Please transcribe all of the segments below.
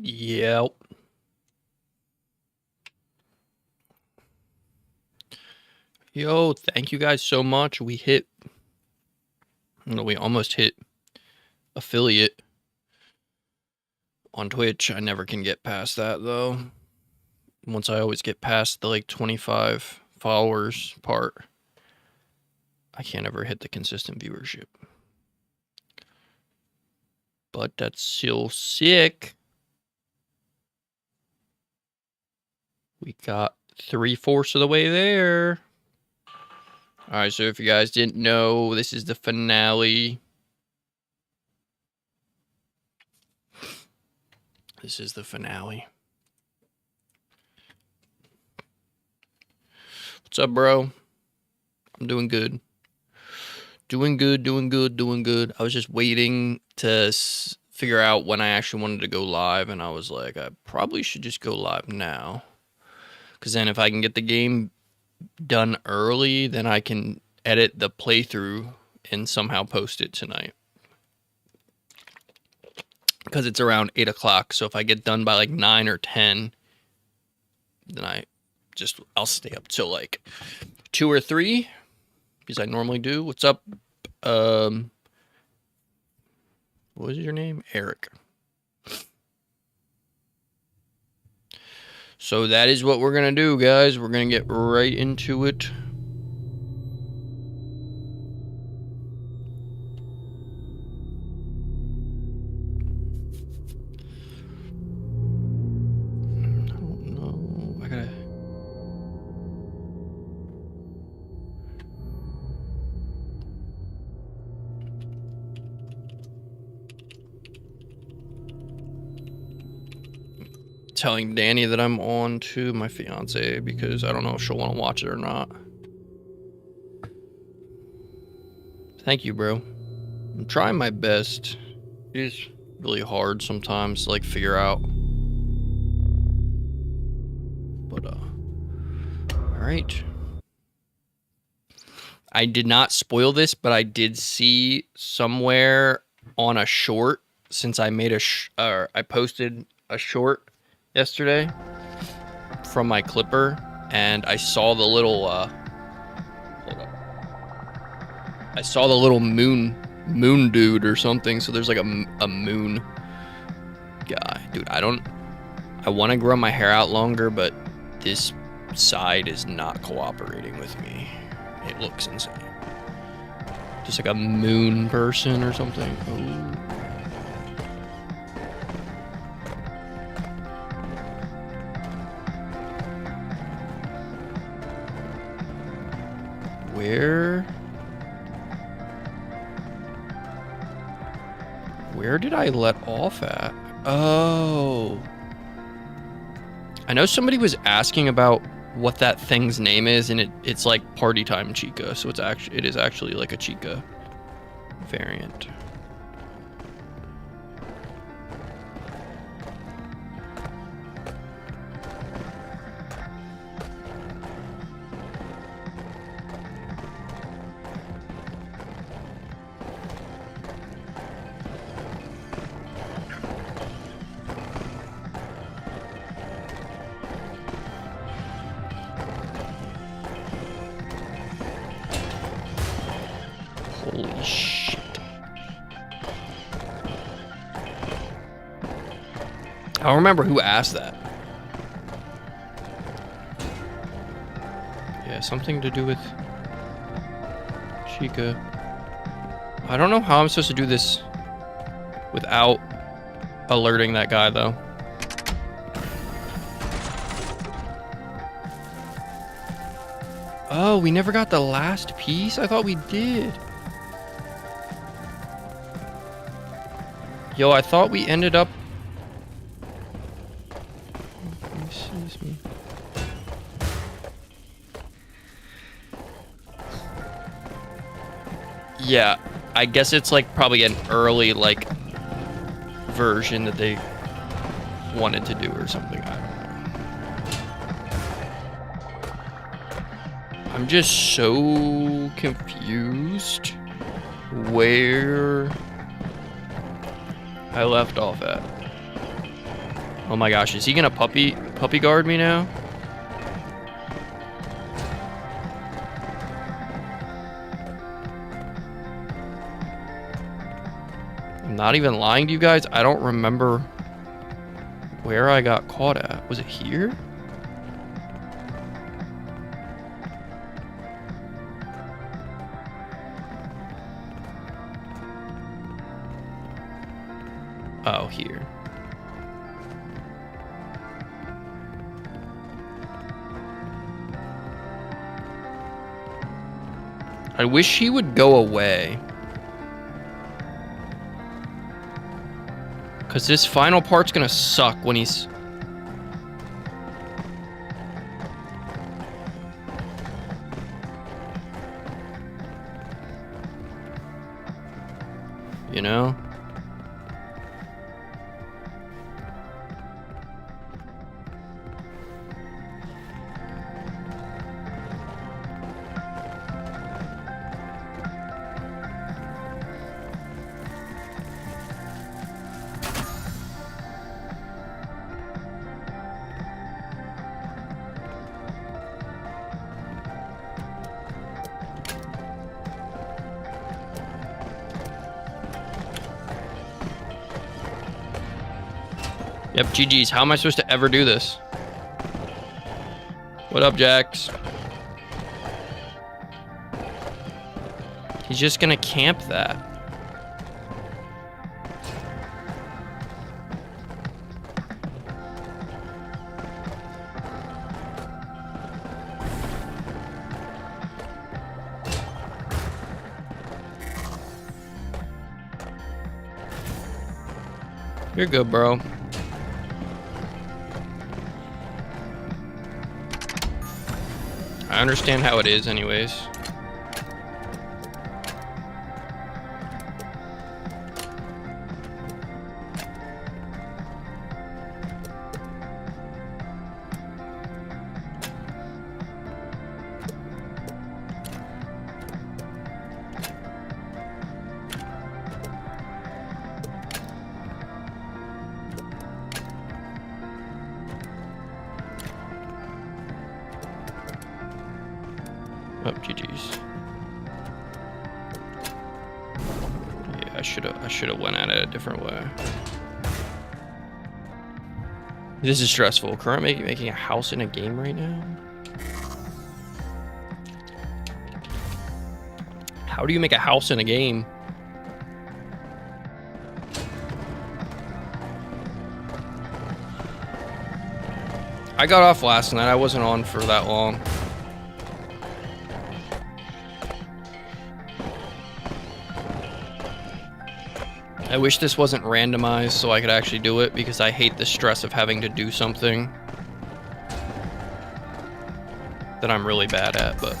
Yep. Yo, thank you guys so much. We almost hit affiliate on Twitch. I never can get past that though. Once I always get past the like 25 followers part, I can't ever hit the consistent viewership. But that's still sick. We got 3/4 of the way there. Alright, so if you guys didn't know, this is the finale. This is the finale. What's up, bro? I'm doing good. Doing good. I was just waiting to figure out when I actually wanted to go live, and I was like, I probably should just go live now. Because then if I can get the game done early, then I can edit the playthrough and somehow post it tonight. Because it's around 8 o'clock, so if I get done by like 9 or 10, then I'll stay up till like 2 or 3, because I normally do. What's up? What was your name? Eric. So that is what we're gonna do, guys. We're gonna get right into it. I don't know. I gotta... telling Danny that I'm on to my fiance because I don't know if she'll want to watch it or not. Thank you, bro. I'm trying my best. It is really hard sometimes to like figure out. But all right. I did not spoil this, but I did see somewhere on a short, since I made I posted a short yesterday from my clipper, and I saw the little I saw the little moon dude or something. So there's like a moon guy. Dude, I want to grow my hair out longer, but this side is not cooperating with me. It looks insane. Just like a moon person or something. Ooh. Where did I let off at? Oh. I know somebody was asking about what that thing's name is, and it's like Party Time Chica, so it is actually like a Chica variant. Holy shit. I don't remember who asked that. Yeah, something to do with Chica. I don't know how I'm supposed to do this without alerting that guy, though. Oh, we never got the last piece? I thought we did. Yo, I thought we ended up... Excuse me. Yeah, I guess it's like probably an early like version that they wanted to do or something. I don't know. I'm just so confused where I left off at. Oh my gosh, is he gonna puppy guard me now? I'm not even lying to you guys. I don't remember where I got caught at. Was it here? Oh, here. I wish he would go away. Because this final part's gonna suck when he's... You know? Yep, GG's. How am I supposed to ever do this? What up, Jax? He's just gonna camp that. You're good, bro. I understand how it is anyways. Oh, GG's. Yeah, I should have went at it a different way. This is stressful. Current making a house in a game right now? How do you make a house in a game? I got off last night. I wasn't on for that long. I wish this wasn't randomized so I could actually do it, because I hate the stress of having to do something that I'm really bad at, but...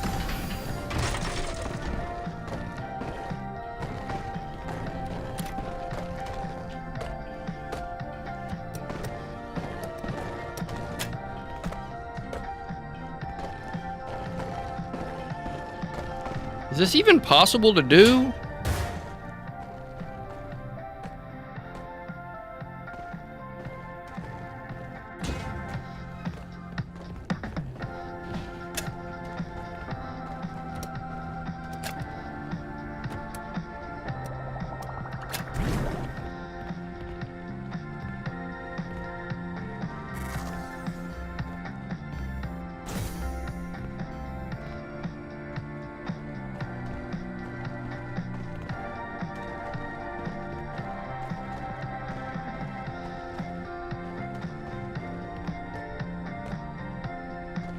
Is this even possible to do?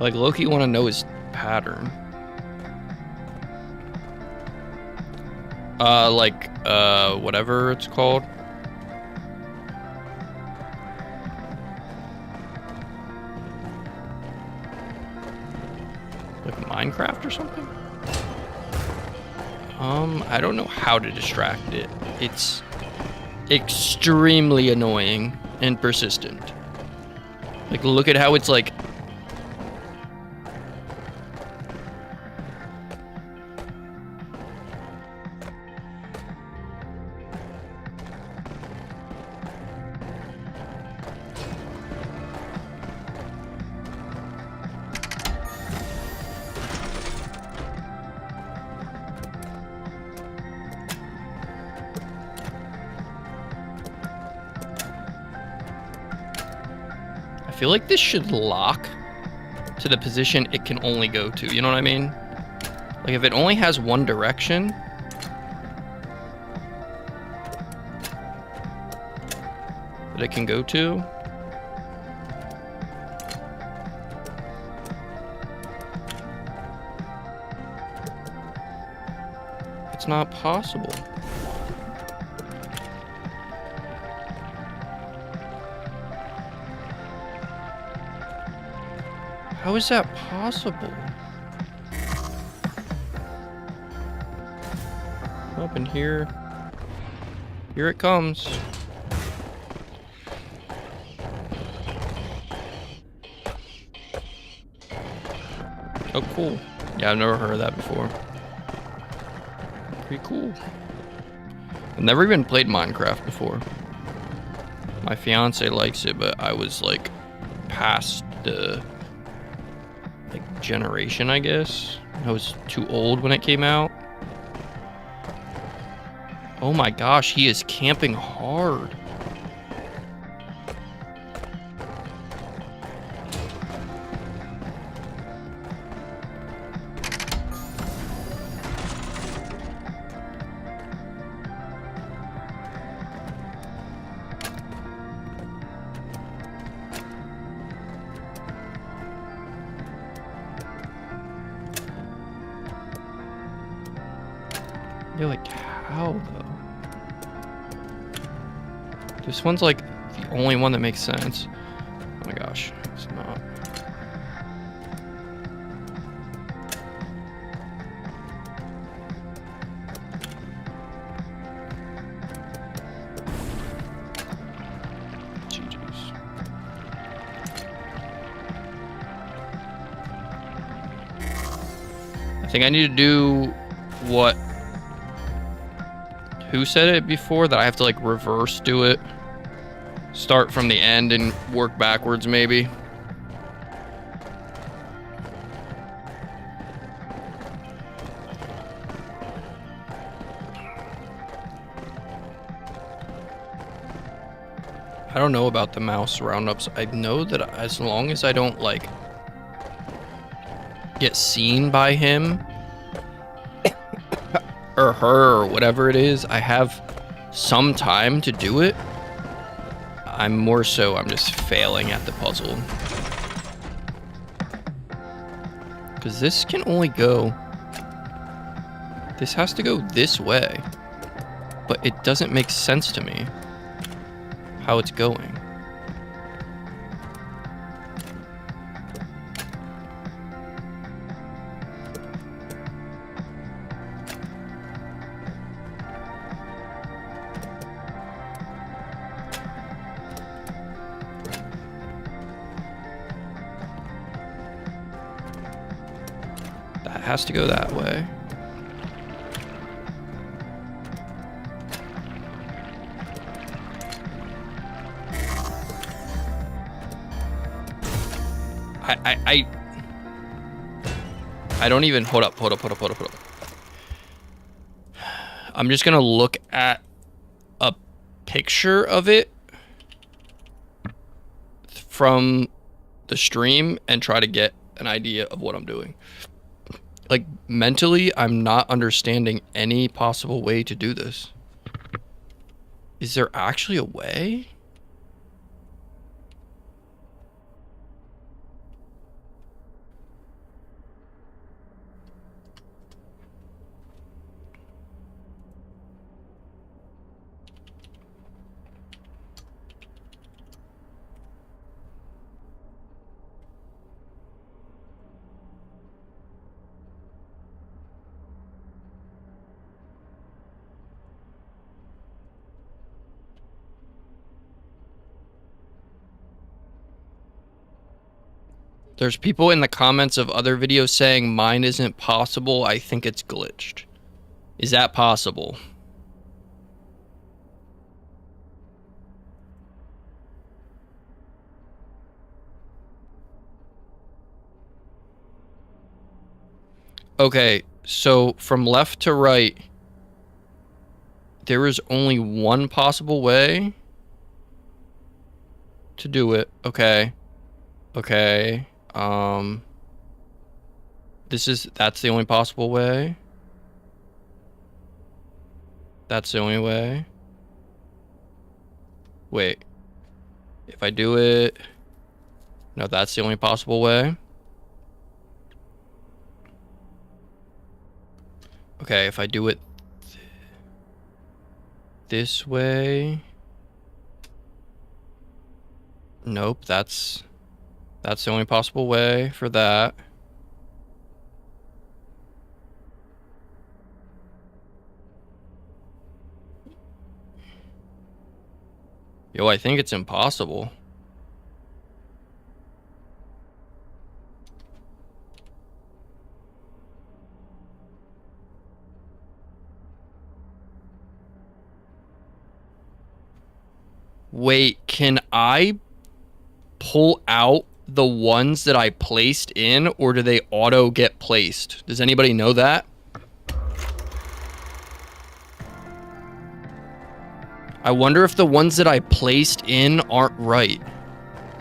Like, Loki want to know his pattern. Whatever it's called. Like Minecraft or something? I don't know how to distract it. It's extremely annoying and persistent. Like, look at how it's like... feel like this should lock to the position it can only go to. You know what I mean? Like if it only has one direction, that it can go to. It's not possible. How is that possible? Up in here. Here it comes. Oh, cool. Yeah, I've never heard of that before. Pretty cool. I've never even played Minecraft before. My fiance likes it, but I was like past the generation, I guess. I was too old when it came out. Oh my gosh, he is camping hard. You're like, how though? This one's like the only one that makes sense. Oh my gosh, it's not. GG's. I think I need to do what? Who said it before? That I have to like reverse do it? Start from the end and work backwards maybe? I don't know about the mouse roundups. I know that as long as I don't like get seen by him or her or whatever it is, I have some time to do it. I'm just failing at the puzzle. Because this can only go... This has to go this way. But it doesn't make sense to me how it's going. That has to go that way. I don't even... Hold up. I'm just gonna look at a picture of it from the stream and try to get an idea of what I'm doing. Like, mentally, I'm not understanding any possible way to do this. Is there actually a way? There's people in the comments of other videos saying mine isn't possible. I think it's glitched. Is that possible? Okay, so from left to right, there is only one possible way to do it. Okay. Okay. That's the only possible way. That's the only way. Wait. If I do it... No, that's the only possible way. Okay, if I do it this way... Nope, that's the only possible way for that. Yo, I think it's impossible. Wait, can I pull out the ones that I placed in, or do they auto get placed? Does anybody know that? I wonder if the ones that I placed in aren't right.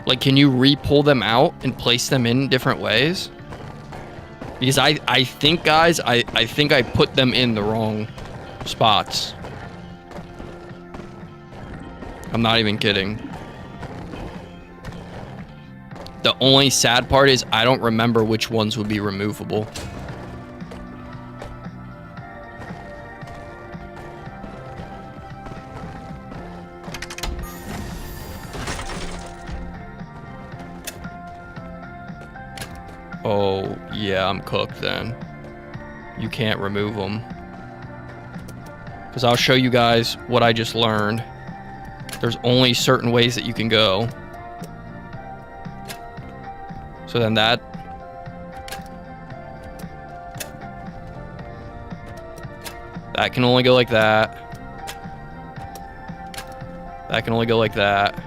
Like, can you re-pull them out and place them in different ways? Because I think, guys, I think I put them in the wrong spots. I'm not even kidding. The only sad part is I don't remember which ones would be removable. Oh, yeah, I'm cooked then. You can't remove them. Because I'll show you guys what I just learned. There's only certain ways that you can go. So then that can only go like that. That can only go like that.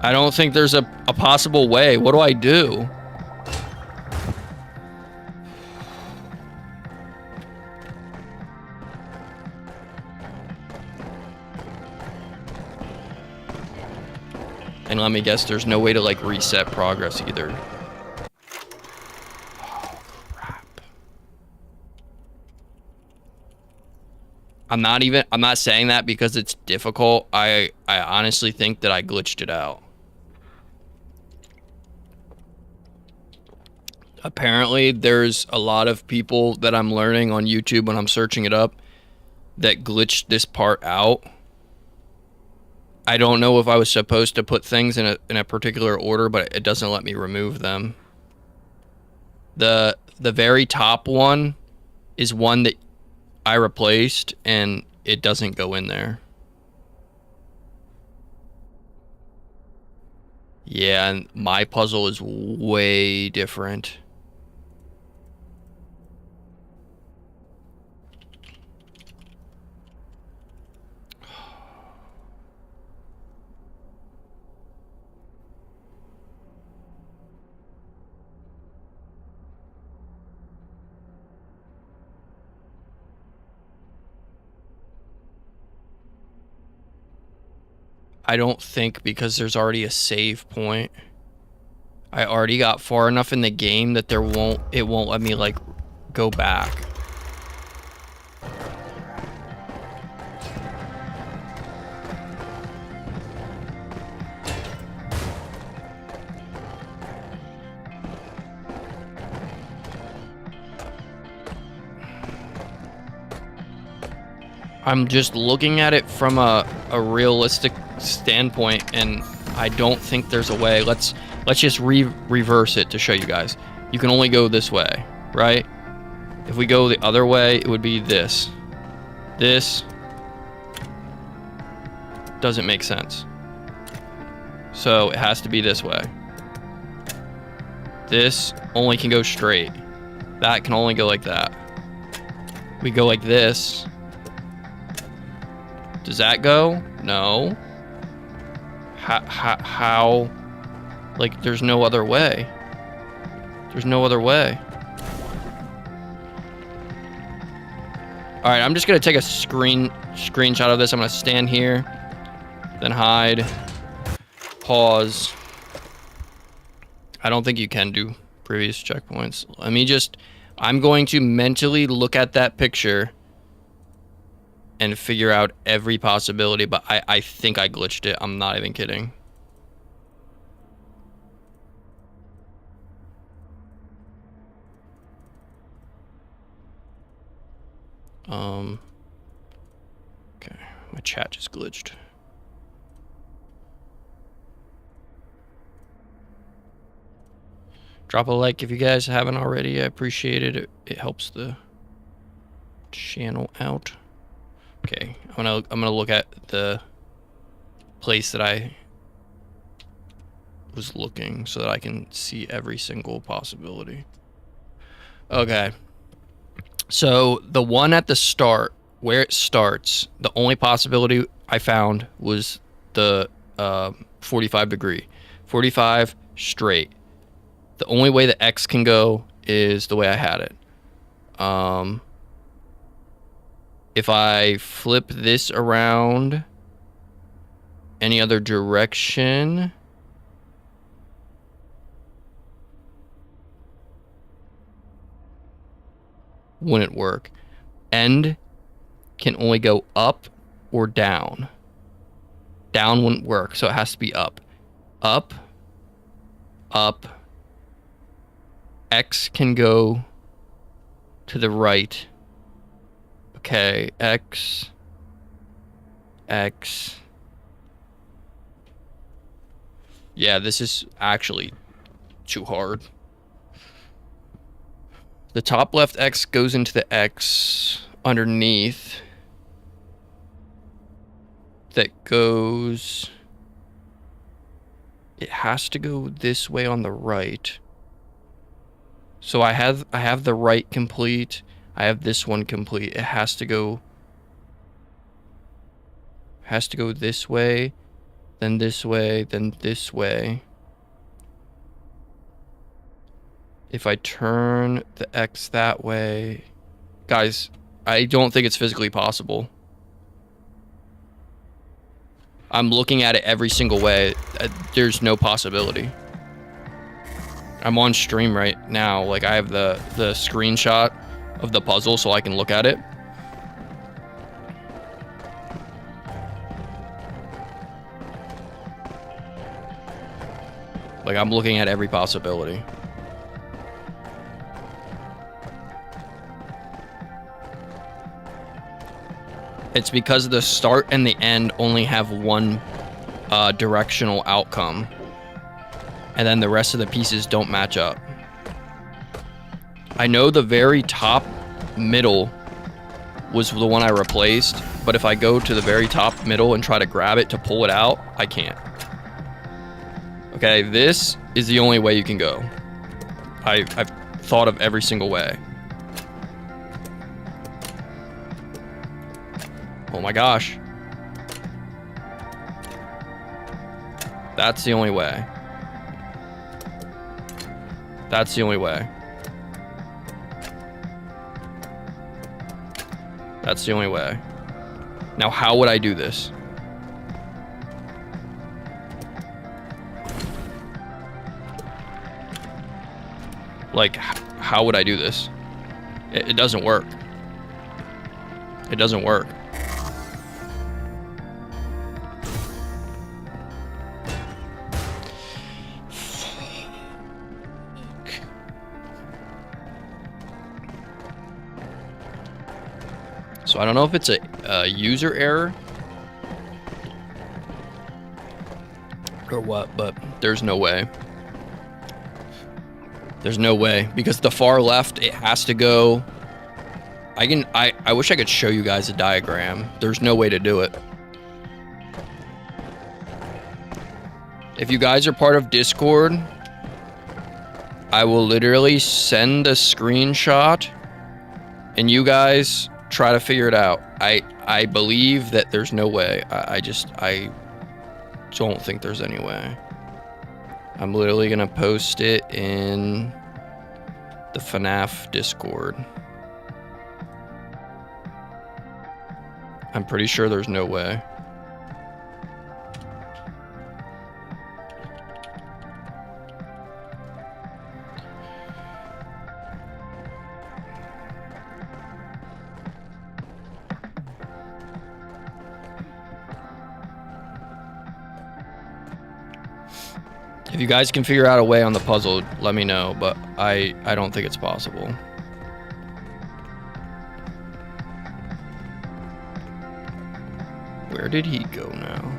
I don't think there's a possible way. What do I do? And let me guess, there's no way to, like, reset progress either. Oh, crap. I'm not saying that because it's difficult. I honestly think that I glitched it out. Apparently, there's a lot of people that I'm learning on YouTube when I'm searching it up that glitched this part out. I don't know if I was supposed to put things in a particular order, but it doesn't let me remove them. The very top one is one that I replaced, and it doesn't go in there. Yeah, and my puzzle is way different. I don't think, because there's already a save point. I already got far enough in the game that it won't let me, like, go back. I'm just looking at it from a realistic standpoint, and I don't think there's a way. Let's just reverse it to show you guys. You can only go this way, right? If we go the other way, it would be this. This doesn't make sense. So it has to be this way. This only can go straight. That can only go like that. We go like this. Does that go? No. How? Like, there's no other way. There's no other way. Alright, I'm just gonna take a screenshot of this. I'm gonna stand here, then hide, pause. I don't think you can do previous checkpoints. Let me just... I'm going to mentally look at that picture and figure out every possibility, but I think I glitched it. I'm not even kidding. Okay, my chat just glitched. Drop a like if you guys haven't already. I appreciate it. It helps the channel out. Okay, I'm gonna look at the place that I was looking so that I can see every single possibility. Okay. So the one at the start, where it starts, the only possibility I found was the 45 degree. 45 straight. The only way the X can go is the way I had it. If I flip this around any other direction... wouldn't work. End can only go up or down. Down wouldn't work, so it has to be up. Up, up. X can go to the right. Okay, X, X. Yeah, this is actually too hard. The top left X goes into the X underneath. That goes... It has to go this way on the right. So I have the right complete. I have this one complete. It has to go this way, then this way, then this way. If I turn the X that way... Guys, I don't think it's physically possible. I'm looking at it every single way. There's no possibility. I'm on stream right now. Like, I have the screenshot of the puzzle so I can look at it. Like, I'm looking at every possibility. It's because the start and the end only have one directional outcome. And then the rest of the pieces don't match up. I know the very top middle was the one I replaced, but if I go to the very top middle and try to grab it to pull it out, I can't. Okay, this is the only way you can go. I've thought of every single way. Oh my gosh. That's the only way. That's the only way. That's the only way. Now, how would I do this? Like, how would I do this? It doesn't work. It doesn't work. So I don't know if it's a user error or what, but there's no way. There's no way, because the far left, it has to go. I wish I could show you guys a diagram. There's no way to do it. If you guys are part of Discord, I will literally send a screenshot and you guys try to figure it out. I believe that there's no way. I don't think there's any way. I'm literally gonna post it in the FNAF Discord. I'm pretty sure there's no way. If you guys can figure out a way on the puzzle, let me know, but I don't think it's possible. Where did he go now?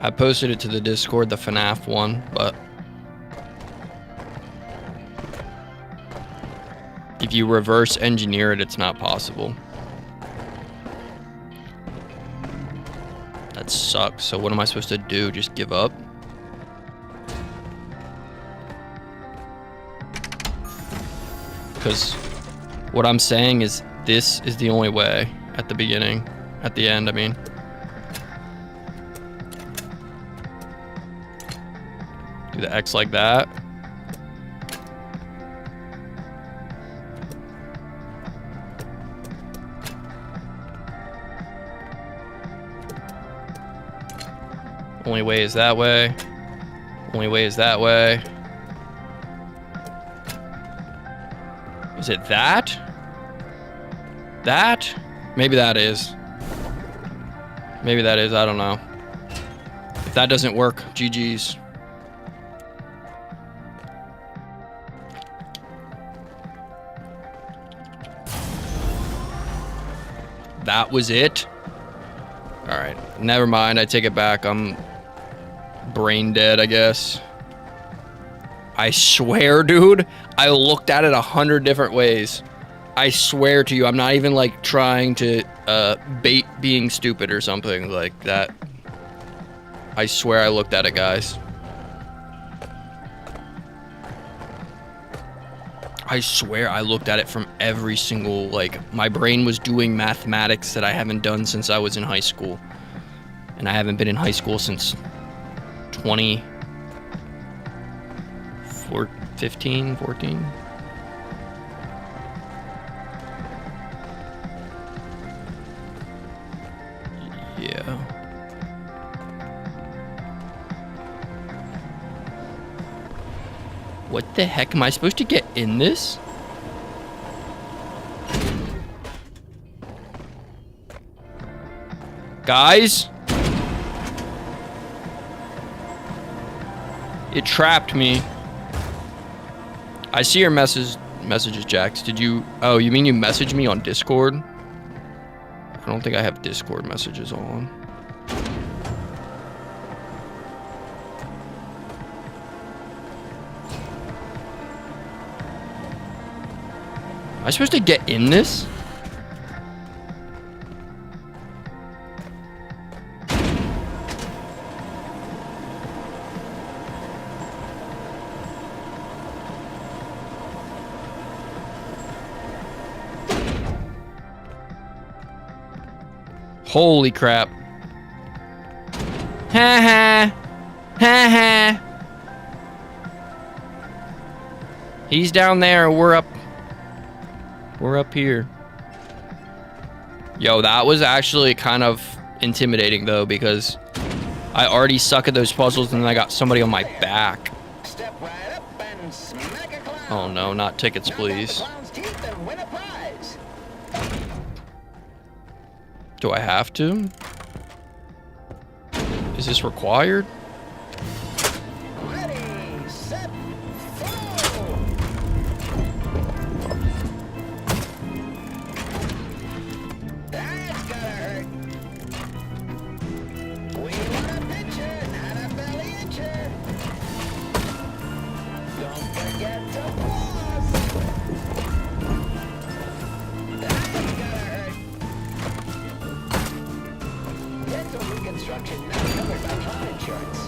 I posted it to the Discord, the FNAF one, but if you reverse engineer it, it's not possible. That sucks. So what am I supposed to do? Just give up? Because what I'm saying is this is the only way at the beginning. At the end, I mean. Do the X like that. Only way is that way. Only way is that way. Is it that? That? Maybe that is. Maybe that is, I don't know. If that doesn't work, GG's. That was it? Alright, never mind, I take it back. I'm brain dead, I guess. I swear, dude, I looked at it 100 different ways. I swear to you, I'm not even like trying to bait being stupid or something like that. I swear I looked at it, guys. I swear I looked at it from every single, like, my brain was doing mathematics that I haven't done since I was in high school. And I haven't been in high school since 2015, 14. Yeah. What the heck? Am I supposed to get in this? Guys? It trapped me. I see your messages, Jax. Did you... Oh, you mean you messaged me on Discord? I don't think I have Discord messages on. Am I supposed to get in this? Holy crap. Ha ha. Ha ha. He's down there, we're up. We're up here. Yo, that was actually kind of intimidating though, because I already suck at those puzzles and then I got somebody on my back. Step right up and smack a clown. Oh no, not tickets, please. Do I have to? Is this required? Ready, set, go! That's gotta hurt. We want a pitcher, not a belly itcher. Don't forget to floss. That's gotta hurt. Dental reconstruction not covered by car insurance.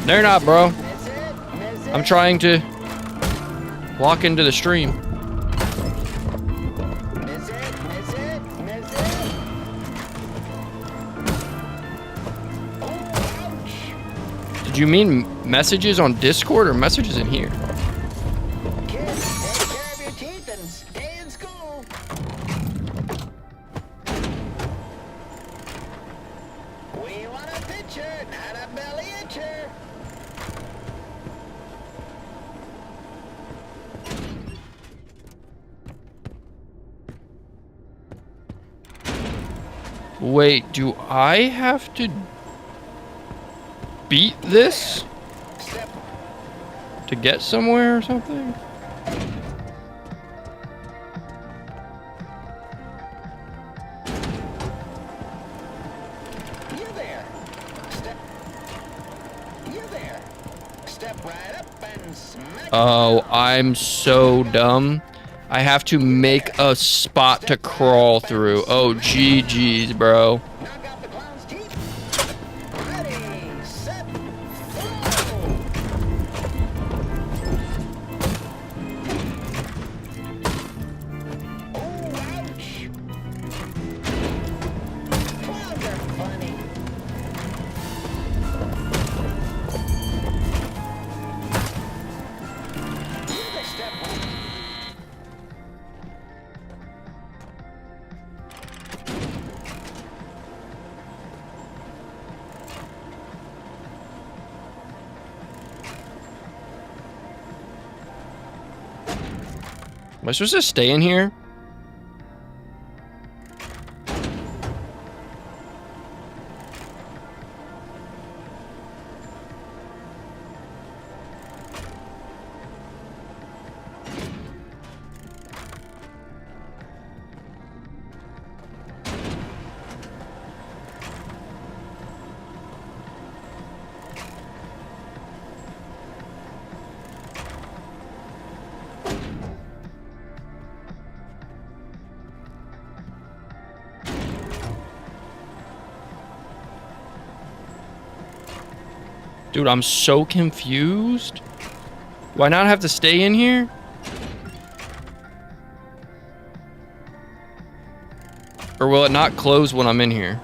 They're not, bro. Miss it, miss it. I'm trying to walk into the stream. Miss it, miss it, miss it. Oh, ouch. Did you mean messages on Discord or messages in here? Kids, take care of your teeth and stay in school. We want a pitcher, not a belly itcher. Wait, do I have to beat this Step. to get somewhere or something? You there. Step. You there. Step right up and smack. Oh, I'm so dumb. I have to make a spot to crawl through. Oh, GG's, bro. Knock out the clown's teeth. Ready, set, throw. Oh, ouch. Clowns are funny. You the step one. Am I supposed to stay in here? Dude, I'm so confused. Do I not have to stay in here? Or will it not close when I'm in here?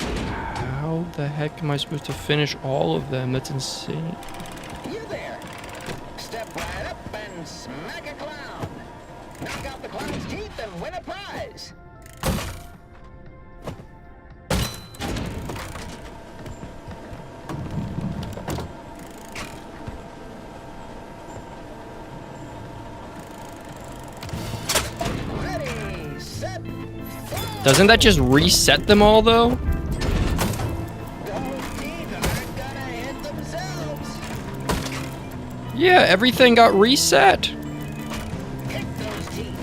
How the heck am I supposed to finish all of them? That's insane. You there. Step right up and smack a clown. Knock out the clown's teeth and win a prize. Ready, set, throw. Doesn't that just reset them all, though? Those teeth aren't gonna hit themselves. Yeah, everything got reset. Hit those teeth.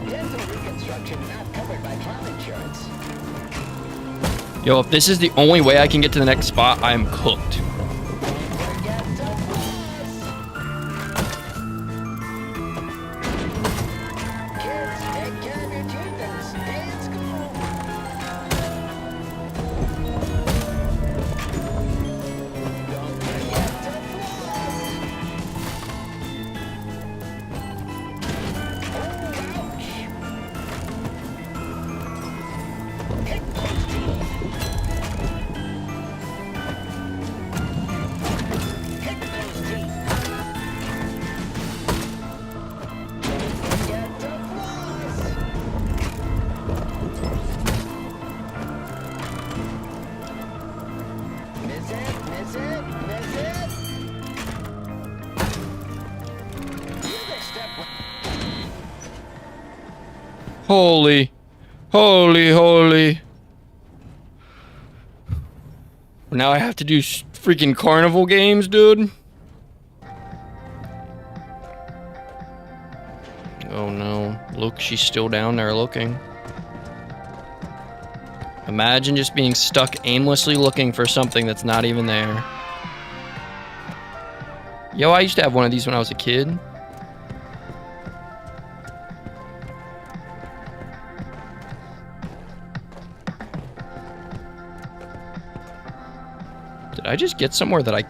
Dental reconstruction not covered by clown insurance. Yo, if this is the only way I can get to the next spot, I am cooked. Forget to floss. Kids, take care of your teeth and stay in school. Don't forget to floss. Oh, ouch. Hit those teeth. Hit those teeth. Don't forget to floss. Miss it, miss it, miss it. Music step. Holy. Holy. Now I have to do freaking carnival games, dude. Oh no. Look, she's still down there looking. Imagine just being stuck aimlessly looking for something that's not even there. Yo, I used to have one of these when I was a kid. Did I just get somewhere that I...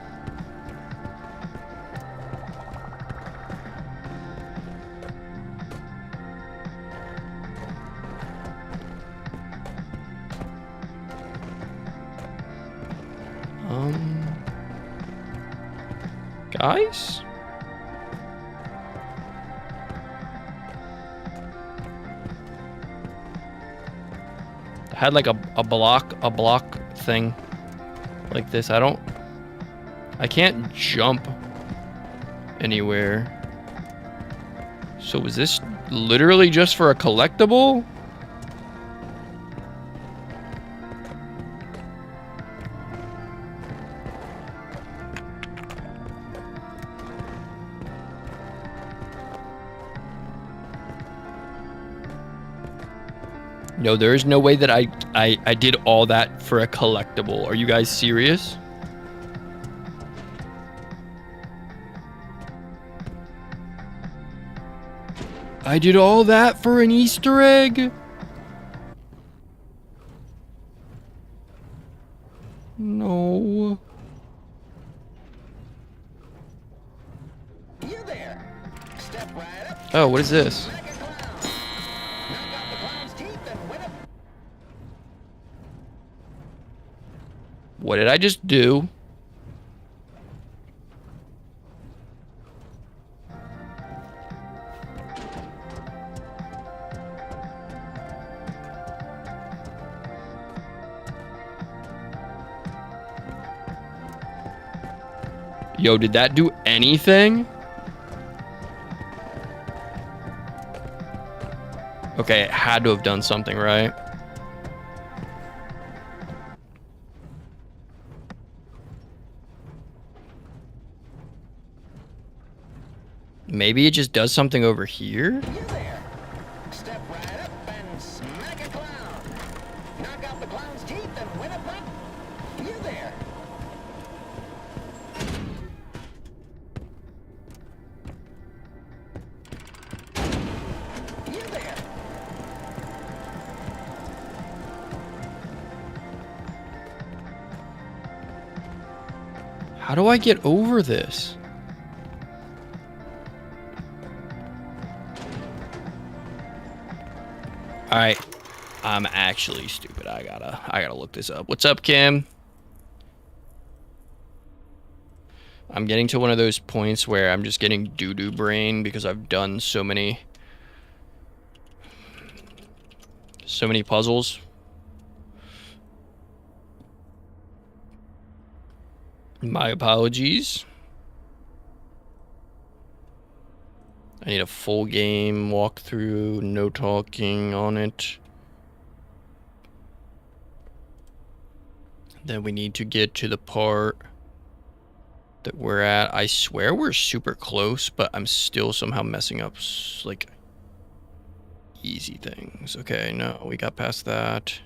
Guys? I had like a block thing like this. I can't jump anywhere. So is this literally just for a collectible? No, there is no way that I did all that for a collectible. Are you guys serious? I did all that for an Easter egg? No. You there. Step right up. Oh, what is this? Smack a clown. Knock out the clown's teeth and win a... What did I just do? Yo, did that do anything? Okay, it had to have done something, right? Maybe it just does something over here? You there. Step right up and smack a clown. Knock out the clown's teeth and win a pup. You there. You there. How do I get over this? Alright. I'm actually stupid. I gotta look this up. What's up, Kim? I'm getting to one of those points where I'm just getting doo-doo brain because I've done so many puzzles. My apologies. I need a full game walkthrough, no talking on it. Then we need to get to the part that we're at. I swear we're super close, but I'm still somehow messing up, like, easy things. Okay, no, we got past that.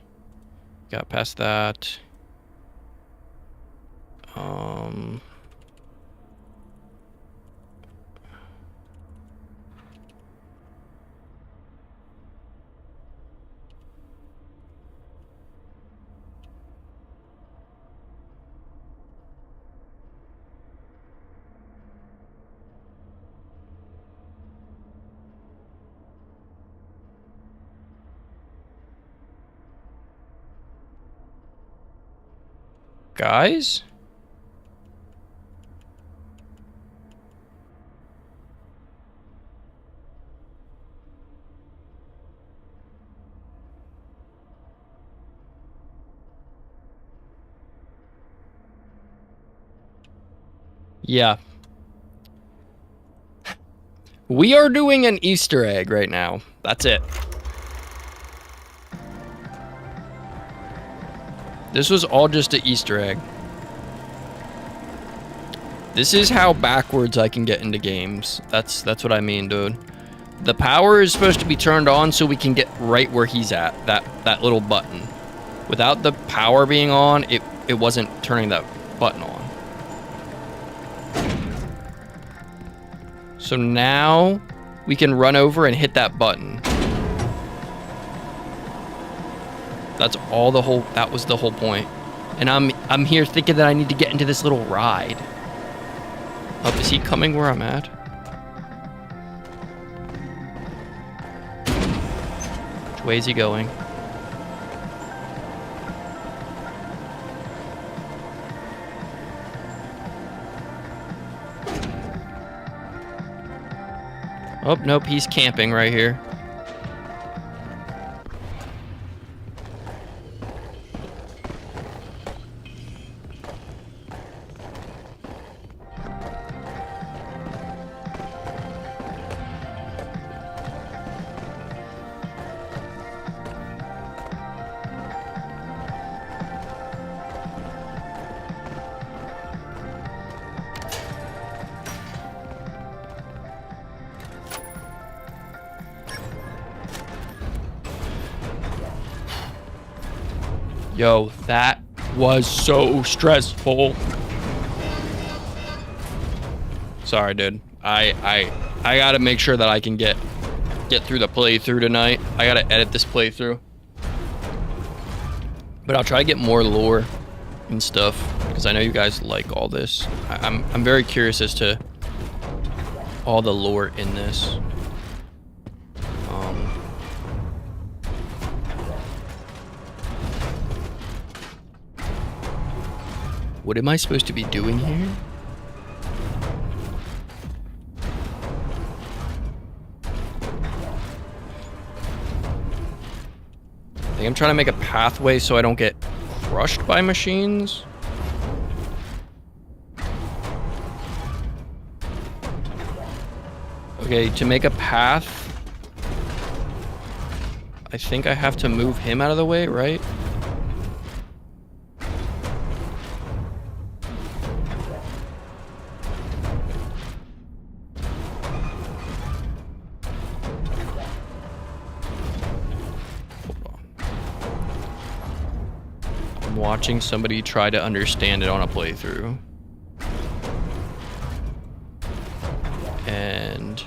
Got past that. Guys? Yeah. We are doing an Easter egg right now. That's it. This was all just an Easter egg. This is how backwards I can get into games. That's what I mean, dude. The power is supposed to be turned on so we can get right where he's at. That little button. Without the power being on, it wasn't turning that button on. So now we can run over and hit that button. That's all that was the whole point. And I'm here thinking that I need to get into this little ride. Oh, is he coming where I'm at? Which way is he going? Oh, nope, he's camping right here. Yo, that was so stressful. Sorry, dude. I gotta make sure that I can get through the playthrough tonight. I gotta edit this playthrough. But I'll try to get more lore and stuff, because I know you guys like all this. I'm very curious as to all the lore in this. What am I supposed to be doing here? I think I'm trying to make a pathway so I don't get crushed by machines. Okay, to make a path, I think I have to move him out of the way, right? Watching somebody try to understand it on a playthrough. And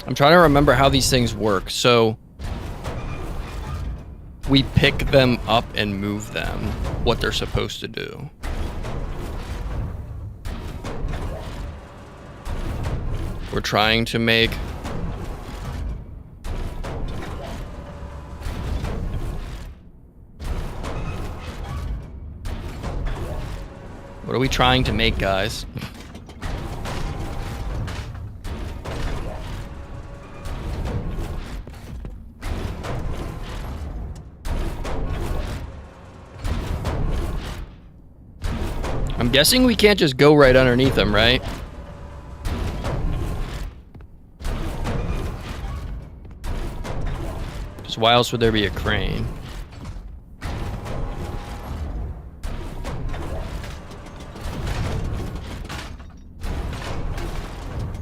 I'm trying to remember how these things work. So we pick them up and move them, what they're supposed to do. We're trying to make what are we trying to make, guys? I'm guessing we can't just go right underneath them, right? Why else would there be a crane?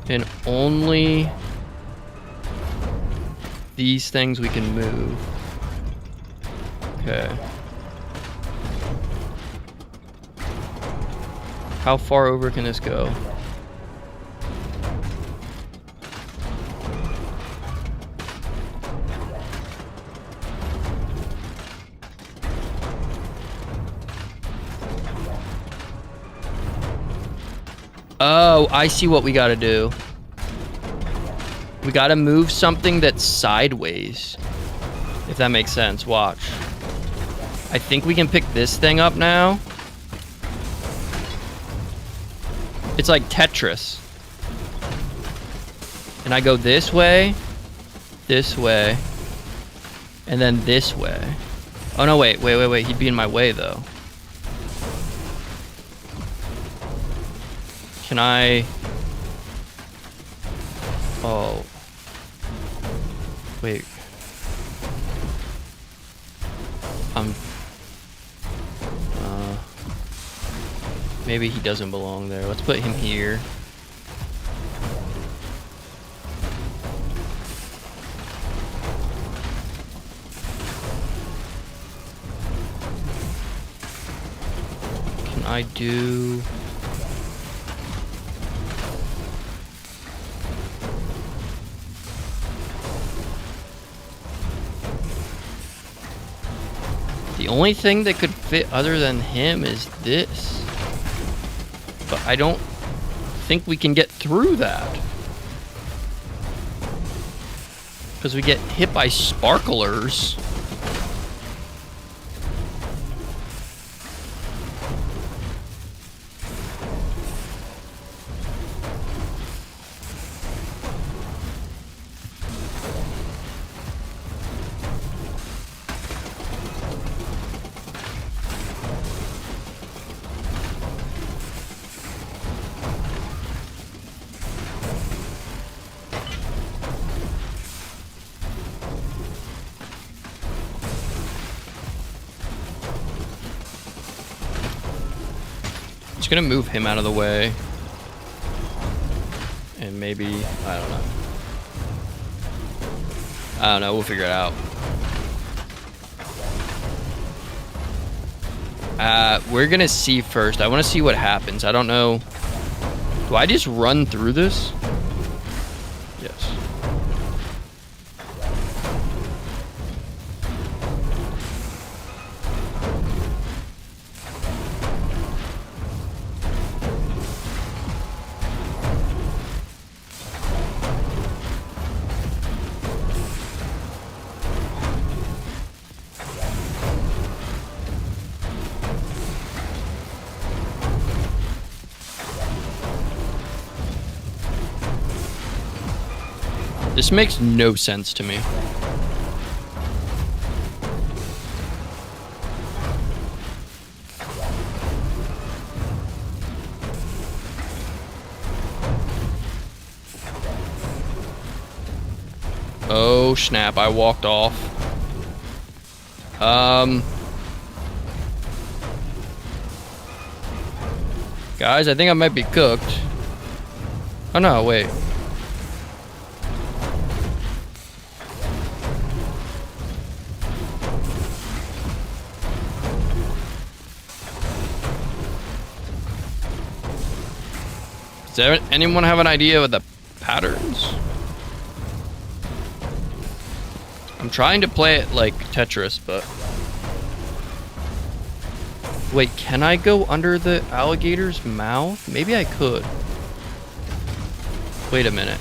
And only these things we can move. Okay. How far over can this go? Oh, I see what we gotta do. We gotta move something that's sideways. If that makes sense, watch. I think we can pick this thing up now. It's like Tetris. And I go this way, and then this way. Oh no, wait, he'd be in my way though. Can I... Oh. Wait. Maybe he doesn't belong there. Let's put him here. Can I do... The only thing that could fit other than him is this. But I don't think we can get through that. Because we get hit by sparklers. Just gonna move him out of the way. And maybe, I don't know. I don't know, we'll figure it out. We're gonna see first. I wanna see what happens. I don't know. Do I just run through this? Yes. This makes no sense to me. Oh snap, I walked off. Guys, I think I might be cooked. Oh no, wait. Does anyone have an idea of the patterns? I'm trying to play it like Tetris, but... Wait, can I go under the alligator's mouth? Maybe I could. Wait a minute.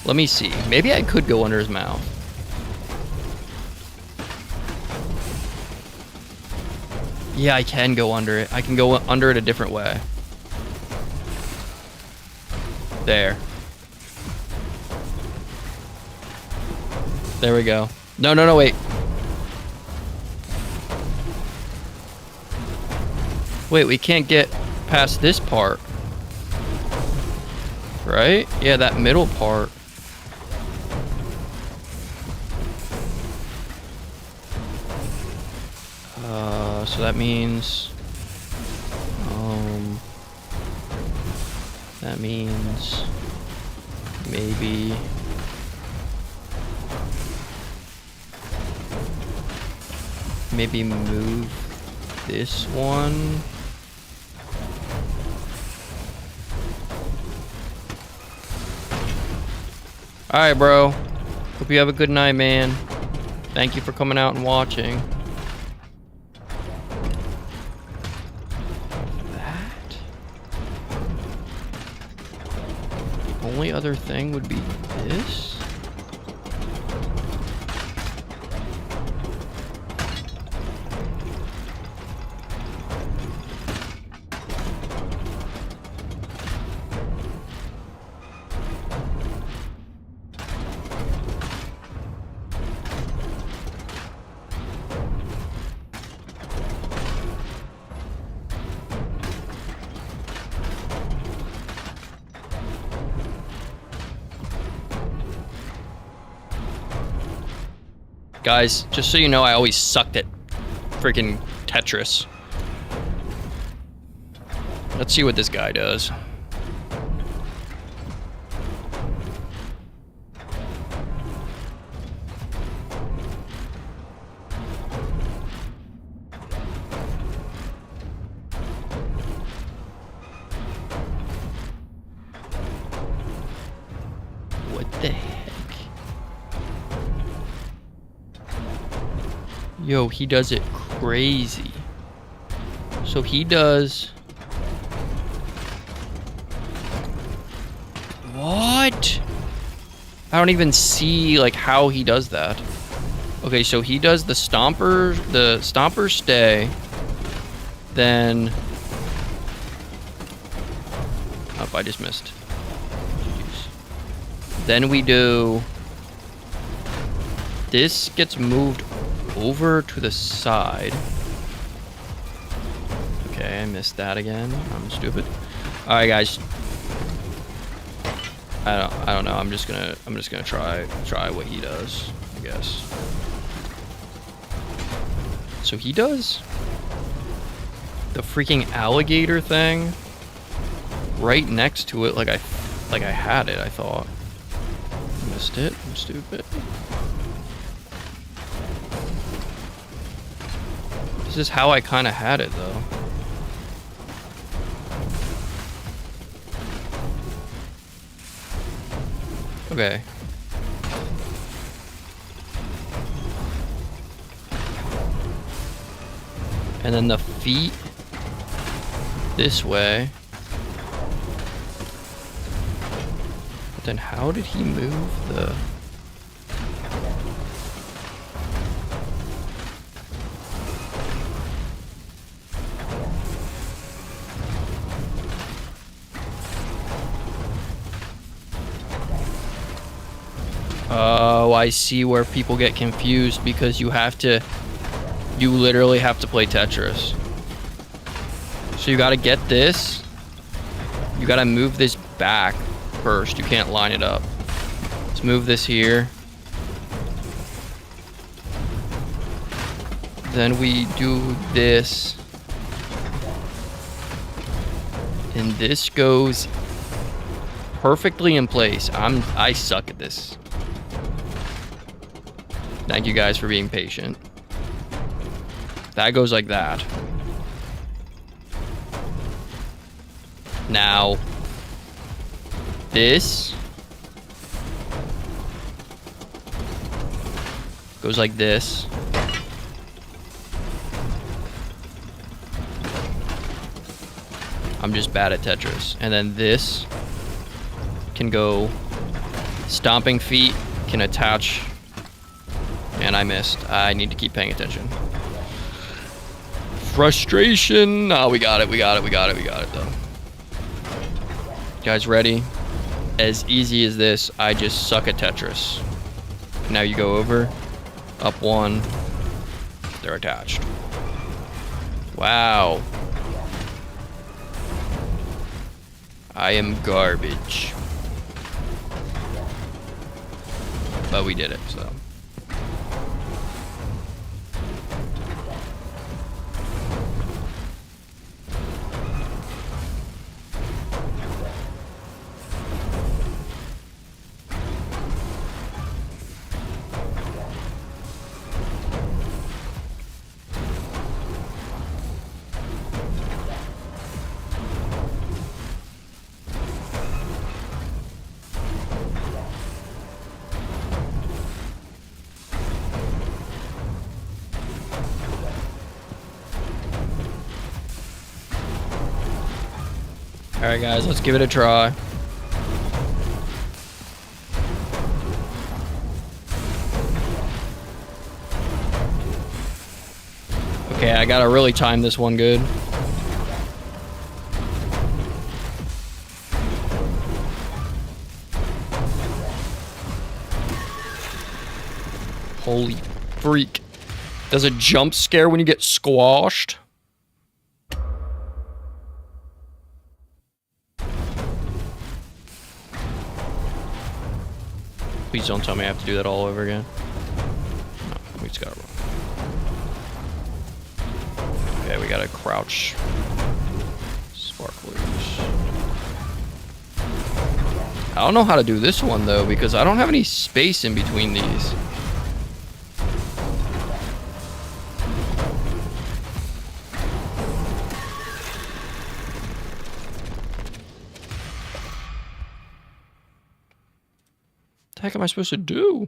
Let me see. Maybe I could go under his mouth. Yeah, I can go under it. I can go under it a different way. There. There we go. No, no, no, wait. Wait, we can't get past this part. Right? Yeah, that middle part. So that means... that means... maybe... maybe move this one. Alright, bro. Hope you have a good night, man. Thank you for coming out and watching. That? The only other thing would be this? Guys, just so you know, I always sucked at freaking Tetris. Let's see what this guy does. What the heck? Yo, he does it crazy. So he does... What? I don't even see, like, how he does that. Okay, so he does the stomper stay. Then... Oh, I just missed. Jeez. Then we do... This gets moved over to the side. Okay, I missed that again. I'm stupid. Alright, guys. I don't know. I'm just gonna try what he does, I guess. So he does the freaking alligator thing right next to it, like I had it. I thought missed it. I'm stupid. This is how I kind of had it, though. Okay. And then the feet this way. But then how did he move the... Oh, I see where people get confused because you literally have to play Tetris. So you gotta get this. You gotta move this back first. You can't line it up. Let's move this here. Then we do this. And this goes perfectly in place. I suck at this. Thank you guys for being patient. That goes like that. Now, this goes like this. I'm just bad at Tetris. And then this can go stomping feet, can attach. And I missed. I need to keep paying attention. Frustration. Oh, we got it though. You guys ready? As easy as this, I just suck at Tetris. Now you go over, up one, they're attached. Wow. I am garbage. But we did it, so. Alright guys, let's give it a try. Okay, I gotta really time this one good. Holy freak. Does a jump scare when you get squashed? Please don't tell me I have to do that all over again. No, we just gotta run. Okay, we gotta crouch. Sparkly. I don't know how to do this one though, because I don't have any space in between these. What the heck am I supposed to do?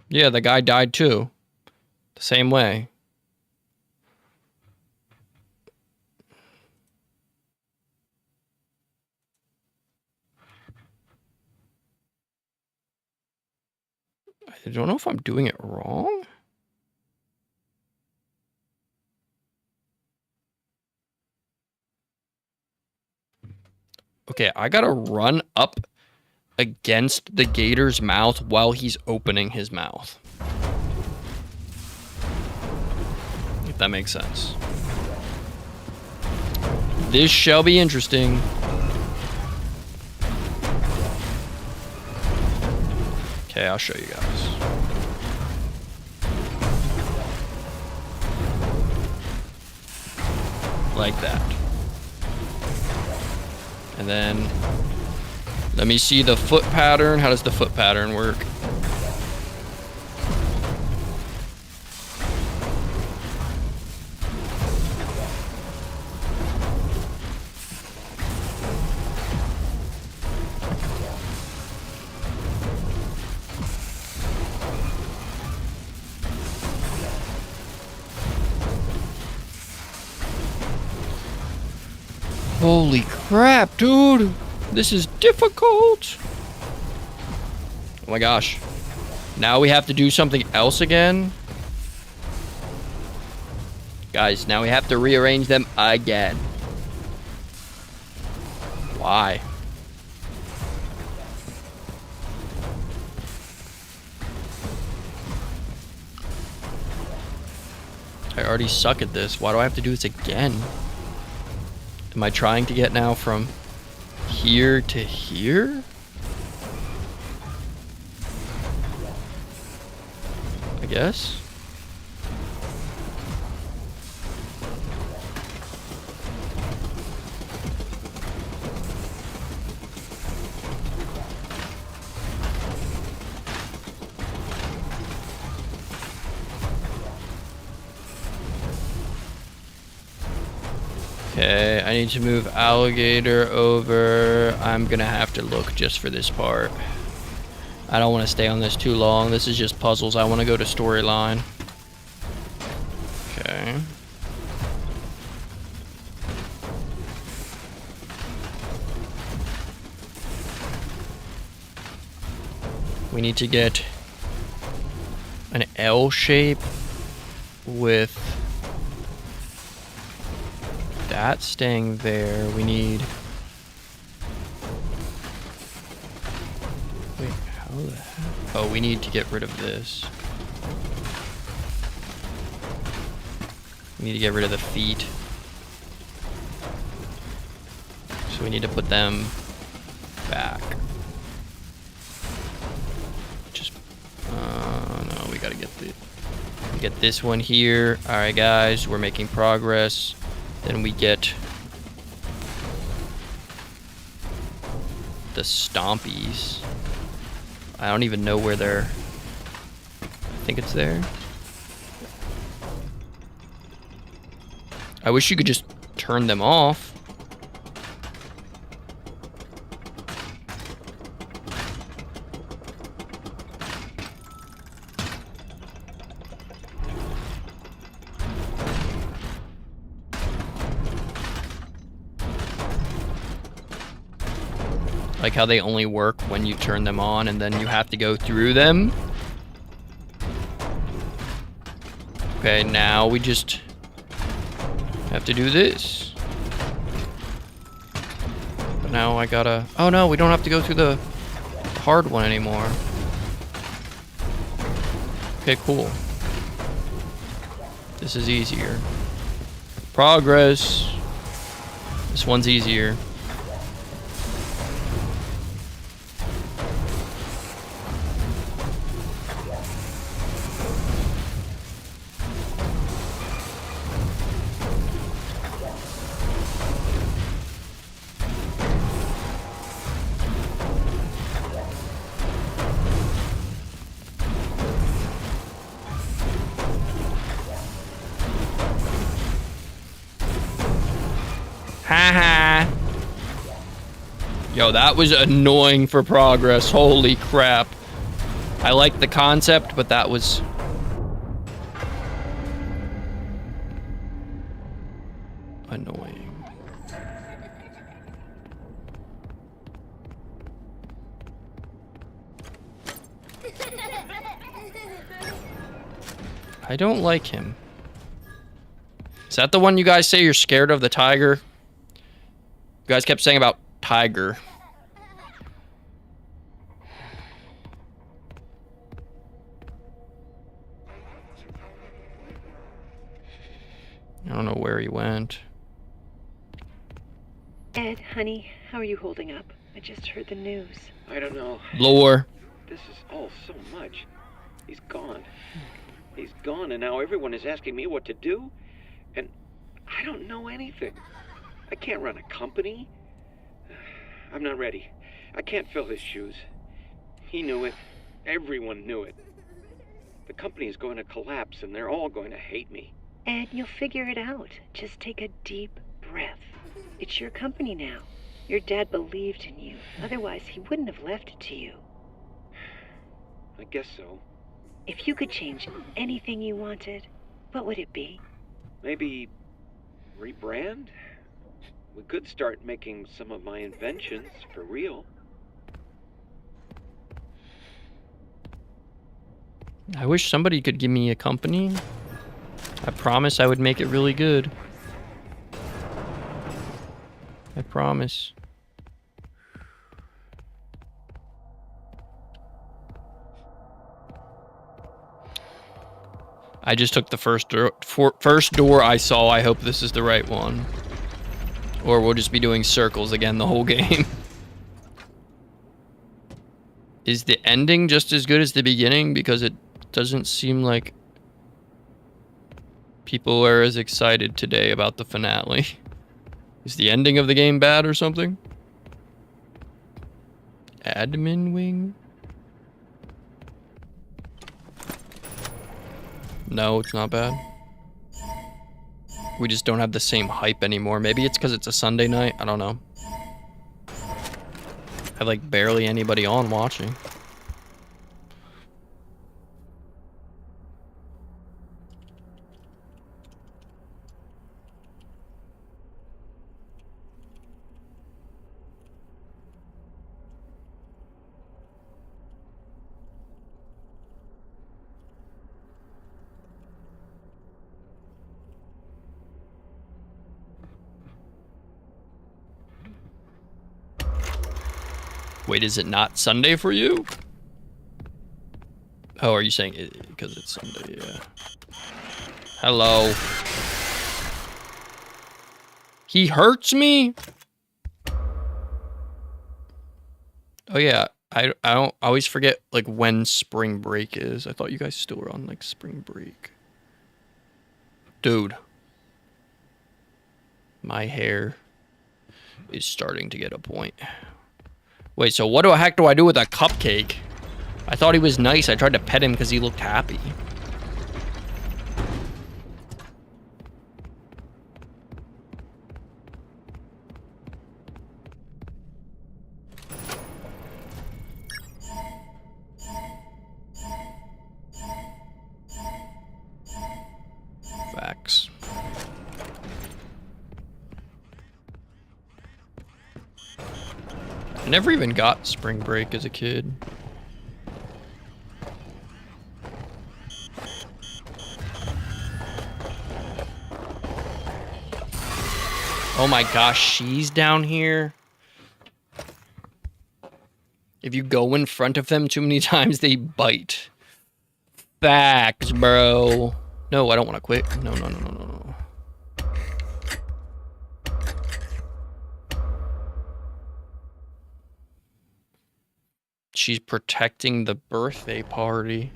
Yeah, the guy died too. The same way. I don't know if I'm doing it wrong. Okay, I gotta run up against the gator's mouth while he's opening his mouth. If that makes sense. This shall be interesting. Okay, I'll show you guys. Like that. And then let me see the foot pattern. How does the foot pattern work? Holy crap, dude. This is difficult. Oh my gosh. Now we have to do something else again. Guys, now we have to rearrange them again. Why? I already suck at this. Why do I have to do this again? Am I trying to get now from here to here? I guess. Okay, I need to move alligator over. I'm gonna have to look just for this part. I don't want to stay on this too long. This is just puzzles. I want to go to storyline. Okay. We need to get an L shape with that staying there. We need... Wait, how the heck? Oh, we need to get rid of this. We need to get rid of the feet. So we need to put them back. Just... no, we gotta get this one here. Alright guys, we're making progress. Then we get the stompies. I don't even know where they're... I think it's there. I wish you could just turn them off. Like how they only work when you turn them on and then you have to go through them. Okay, now we just have to do this. But now I gotta... Oh no, we don't have to go through the hard one anymore. Okay, cool. This is easier. Progress. This one's easier. Haha. Yo, that was annoying for progress. Holy crap. I like the concept, but that was... annoying. I don't like him. Is that the one you guys say you're scared of, the tiger? You guys kept saying about tiger. I don't know where he went. Ed, honey, how are you holding up? I just heard the news. I don't know. Lore. This is all so much. He's gone. He's gone, and now everyone is asking me what to do? And I don't know anything. I can't run a company. I'm not ready. I can't fill his shoes. He knew it. Everyone knew it. The company is going to collapse, and they're all going to hate me. Ed, you'll figure it out. Just take a deep breath. It's your company now. Your dad believed in you. Otherwise, he wouldn't have left it to you. I guess so. If you could change anything you wanted, what would it be? Maybe rebrand? We could start making some of my inventions for real. I wish somebody could give me a company. I promise I would make it really good. I promise. I just took the first door I saw. I hope this is the right one. Or we'll just be doing circles again the whole game. Is the ending just as good as the beginning? Because it doesn't seem like people are as excited today about the finale. Is the ending of the game bad or something? Admin wing? No, it's not bad. We just don't have the same hype anymore. Maybe it's because it's a Sunday night. I don't know. I have like barely anybody on watching. Wait, is it not Sunday for you? Oh, are you saying it because it's Sunday? Yeah. Hello. He hurts me? Oh yeah, I always forget like when spring break is. I thought you guys still were on like spring break. Dude. My hair is starting to get a point. Wait, so what the heck do I do with a cupcake? I thought he was nice. I tried to pet him because he looked happy. Facts. I never even got spring break as a kid. Oh my gosh, she's down here. If you go in front of them too many times, they bite. Facts, bro. No, I don't want to quit. No, no, no, no, no, no. She's protecting the birthday party.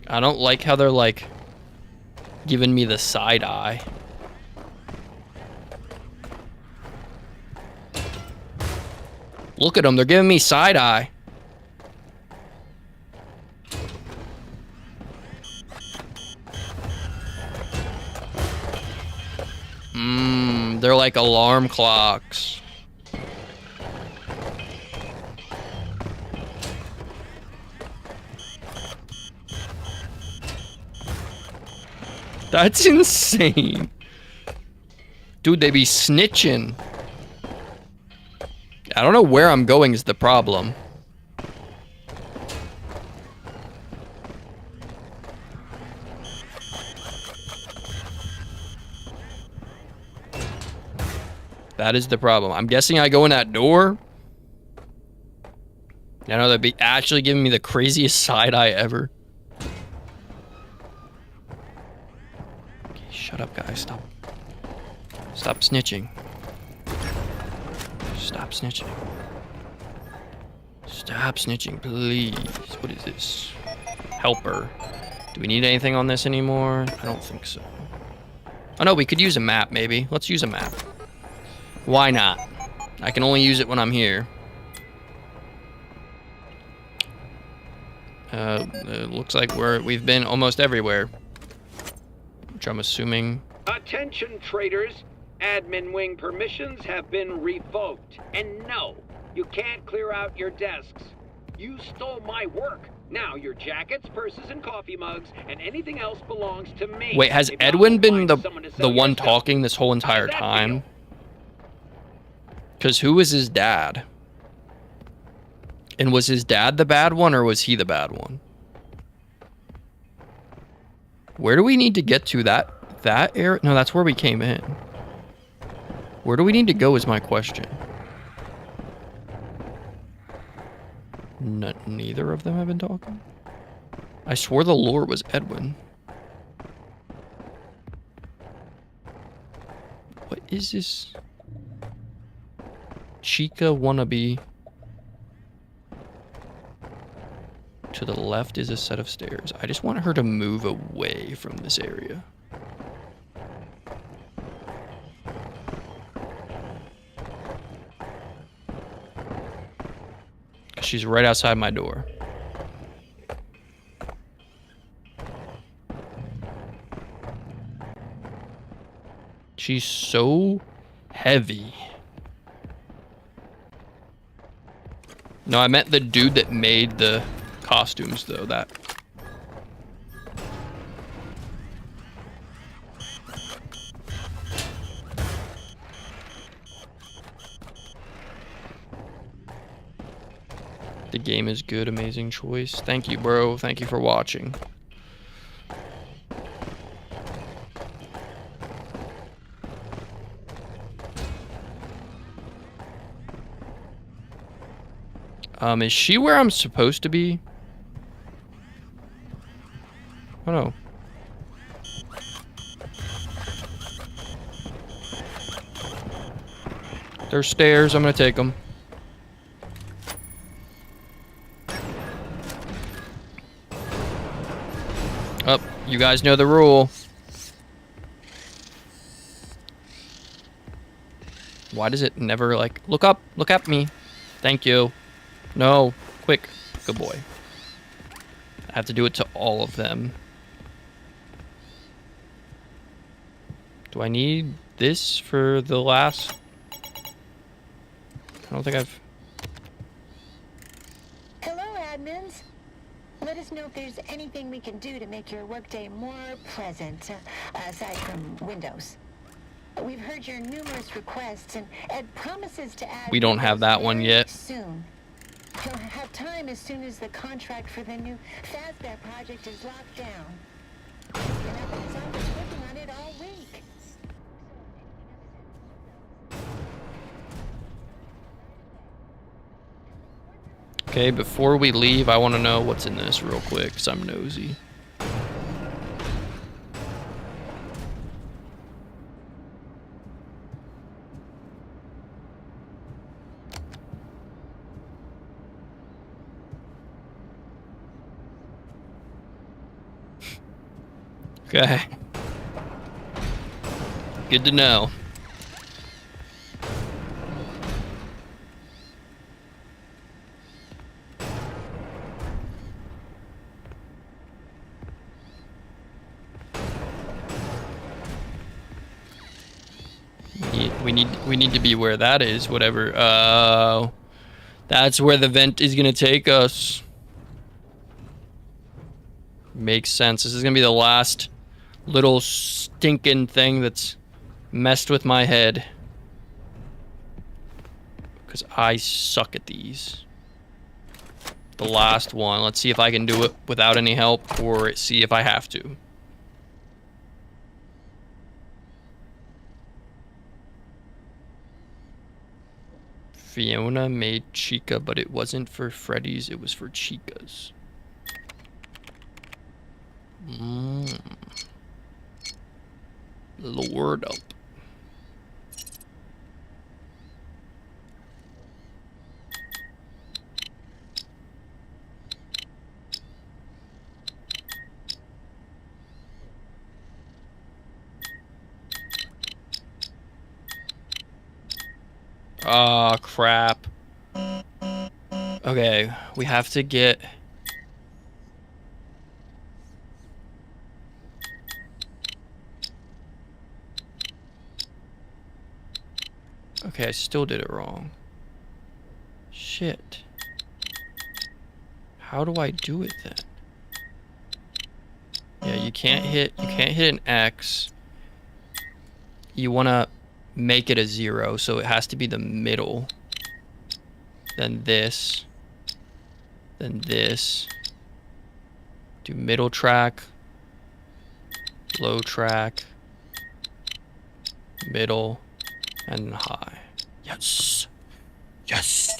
I don't like how they're like giving me the side eye. Look at them, they're giving me side eye. They're like alarm clocks. That's insane. Dude, they be snitching. I don't know where I'm going is the problem. That is the problem. I'm guessing I go in that door. I know they'd be actually giving me the craziest side eye ever. Okay, shut up, guys. Stop. Stop snitching. Stop snitching. Stop snitching, please. What is this? Helper. Do we need anything on this anymore? I don't think so. Oh no, we could use a map maybe. Let's use a map. Why not? I can only use it when I'm here. It looks like we've been almost everywhere. Which I'm assuming. Attention traders, admin wing permissions have been revoked. And no, you can't clear out your desks. You stole my work. Now your jackets, purses, and coffee mugs, and anything else belongs to me. Wait, has If Edwin not, been find the someone to sell one your stuff. talking this whole entire How's that time? feel? Because who was his dad? And was his dad the bad one, or was he the bad one? Where do we need to get to? That area? No, that's where we came in. Where do we need to go is my question. Neither of them have been talking? I swore the lore was Edwin. What is this? Chica wannabe. To the left is a set of stairs. I just want her to move away from this area. She's right outside my door. She's so heavy. No, I meant the dude that made the costumes, though. That. The game is good. Amazing choice. Thank you, bro. Thank you for watching. Is she where I'm supposed to be? Oh no. There's stairs. I'm gonna take them. Oh, you guys know the rule. Why does it never like look up? Look at me. Thank you. No, quick. Good boy. I have to do it to all of them. Do I need this for the last? I don't think I've... Hello, admins. Let us know if there's anything we can do to make your workday more pleasant, aside from Windows. We've heard your numerous requests, and Ed promises to add... We don't have that one yet. soon. He'll have time as soon as the contract for the new FASBAT project is locked down. And I've been working on it all week. Okay, before we leave, I want to know what's in this real quick, because I'm nosy. Okay. Good to know. We need to be where that is, whatever. That's where the vent is gonna take us. Makes sense. This is gonna be the last little stinking thing that's messed with my head. Because I suck at these. The last one. Let's see if I can do it without any help, or see if I have to. Fiona made Chica, but it wasn't for Freddy's, it was for Chica's. Lord up. Ah, crap. Okay, we have to get... Okay, I still did it wrong. Shit. How do I do it then? Yeah, you can't hit an X. You wanna make it a 0, so it has to be the middle. Then this. Then this. Do middle track. Low track. Middle. And high. Yes. Yes.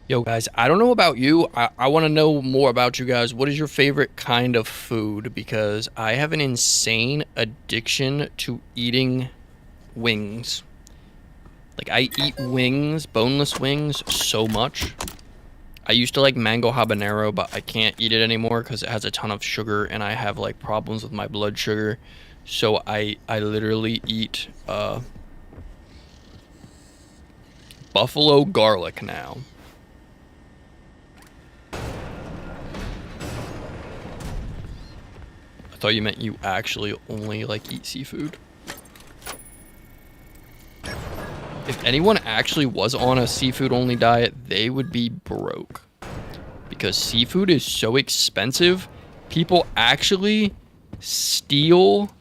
Yo, guys, I don't know about you. I want to know more about you guys. What is your favorite kind of food? Because I have an insane addiction to eating wings. Like, I eat wings, boneless wings, so much. I used to like mango habanero, but I can't eat it anymore because it has a ton of sugar, and I have, like, problems with my blood sugar. So I literally eat buffalo garlic now. I thought you meant you actually only, like, eat seafood. If anyone actually was on a seafood-only diet, they would be broke. Because seafood is so expensive, people actually steal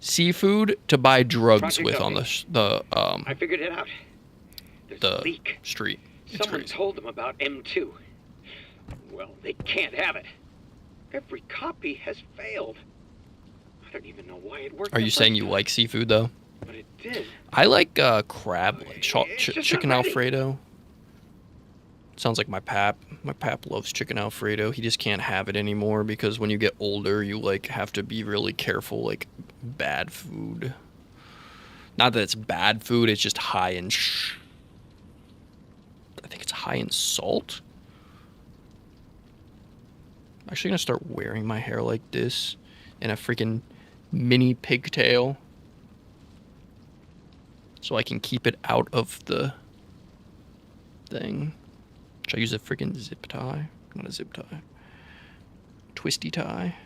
seafood to buy drugs with on I figured it out. There's a the leak. street. It's Someone crazy. told them about M2. Well, they can't have it. Every copy has failed. I don't even know why it worked. Are the you saying first you time, like seafood, though? But it did. I like crab, like It's just not chicken ready. Alfredo. Sounds like my pap. My pap loves chicken Alfredo. He just can't have it anymore because when you get older, you, like, have to be really careful, like, bad food. Not that it's bad food, it's just high in I think it's high in salt. I'm actually gonna start wearing my hair like this in a freaking mini pigtail so I can keep it out of the thing. Should I use a freaking zip tie? Not a zip tie. Twisty tie.